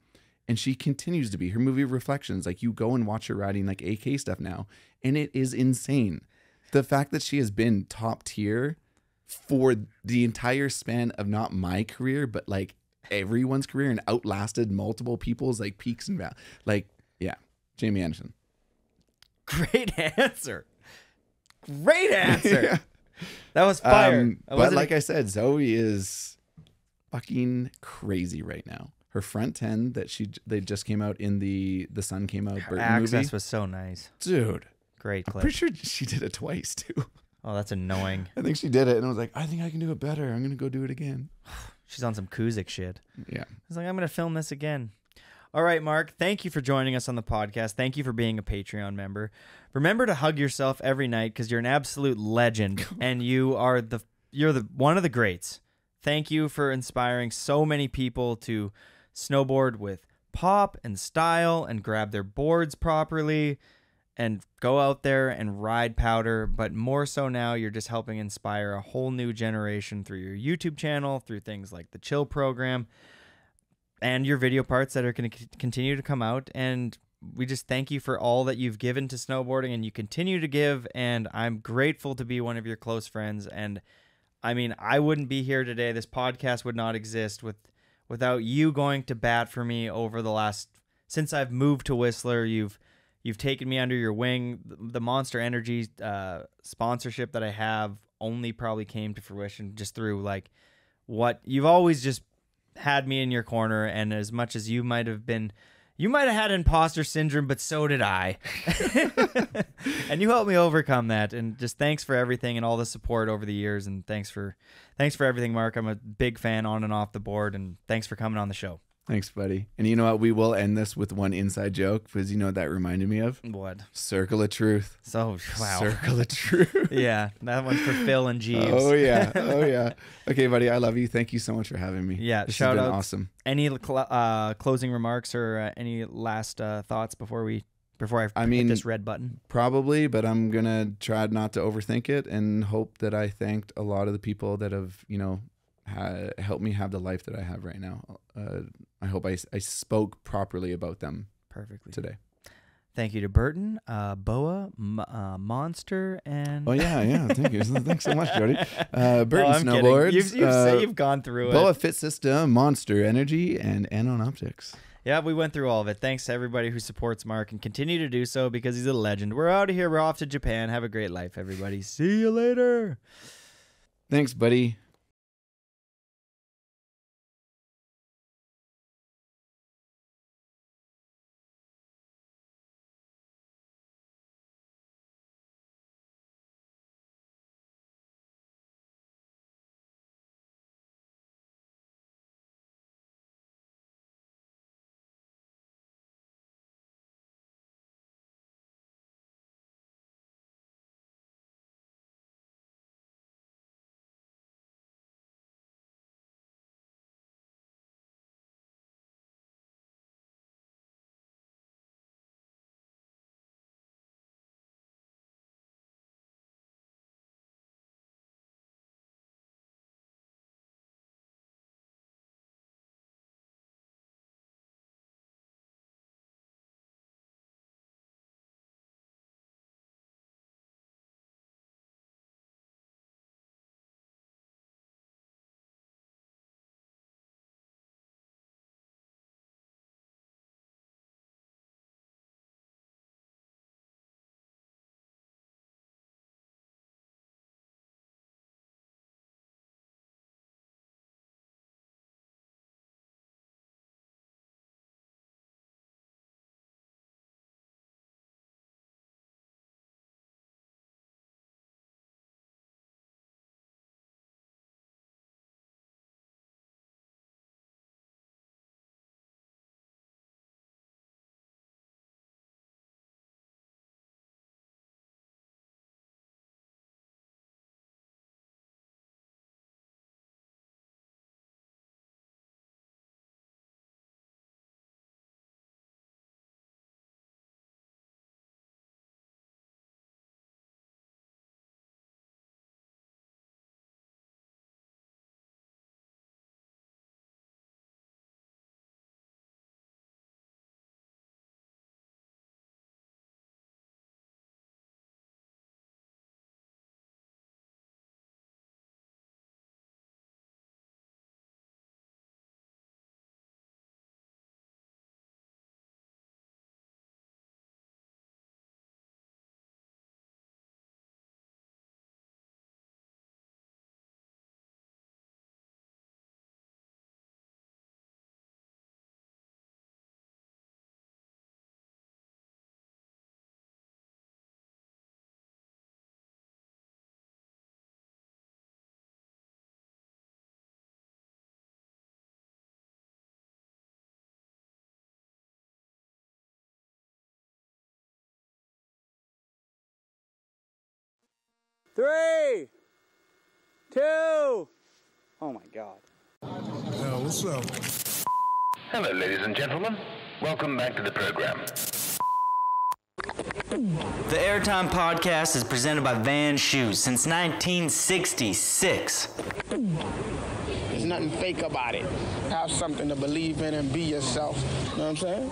And she continues to be. Her movie Reflections, like, you go and watch her riding like AK stuff now, and it is insane. The fact that she has been top tier for the entire span of not my career, but like everyone's career, and outlasted multiple people's like peaks and valleys. Like, yeah, Jamie Anderson. Great answer. Great answer. Yeah. That was fire. But like I said, Zoe is fucking crazy right now. Her front 10 that they just came out in the Sun Came Out Her Burton access movie. was so nice. Dude. Great clip. I'm pretty sure she did it twice too. Oh, that's annoying. I think she did it and I was like, I think I can do it better. I'm going to go do it again. She's on some Kuzik shit. Yeah. I was like, I'm going to film this again. All right, Mark, thank you for joining us on the podcast. Thank you for being a Patreon member. Remember to hug yourself every night because you're an absolute legend and you're one of the greats. Thank you for inspiring so many people to snowboard with pop and style and grab their boards properly and go out there and ride powder. But more so now, you're just helping inspire a whole new generation through your YouTube channel, through things like the Chill program, and your video parts that are going to continue to come out. And we just thank you for all that you've given to snowboarding and you continue to give. And I'm grateful to be one of your close friends. And I mean, I wouldn't be here today. This podcast would not exist without you going to bat for me over the last, since I've moved to Whistler. You've taken me under your wing. The Monster Energy sponsorship that I have only probably came to fruition just through like what you've always just had me in your corner. And as much as you might have had imposter syndrome, but so did I. And you helped me overcome that. And just thanks for everything and all the support over the years. And thanks for everything, Mark. I'm a big fan on and off the board. And thanks for coming on the show. Thanks, buddy. And you know what? We will end this with one inside joke because you know what that reminded me of? What? Circle of Truth. So, wow. Circle of Truth. Yeah, that one's for Phil and Jeeves. Oh, yeah. Oh, yeah. Okay, buddy. I love you. Thank you so much for having me. Yeah, this shout has been out. Awesome. Any closing remarks or any last thoughts before I hit this red button? Probably, but I'm going to try not to overthink it and hope that I thanked a lot of the people that have, helped me have the life that I have right now. I hope I spoke properly about them perfectly today. Thank you to Burton, Boa, Monster, and... Oh, yeah. Thank you. Thanks so much, Jody. Burton I'm Snowboards. Kidding. You've gone through Boa it. Fit System, Monster Energy, and Anon Optics. Yeah, we went through all of it. Thanks to everybody who supports Mark and continue to do so because he's a legend. We're out of here. We're off to Japan. Have a great life, everybody. See you later. Thanks, buddy. Three, two. Oh my God. Yeah, what's up? Hello, ladies and gentlemen. Welcome back to the program. The Airtime Podcast is presented by Van Shoes since 1966. There's nothing fake about it. Have something to believe in and be yourself. You know what I'm saying?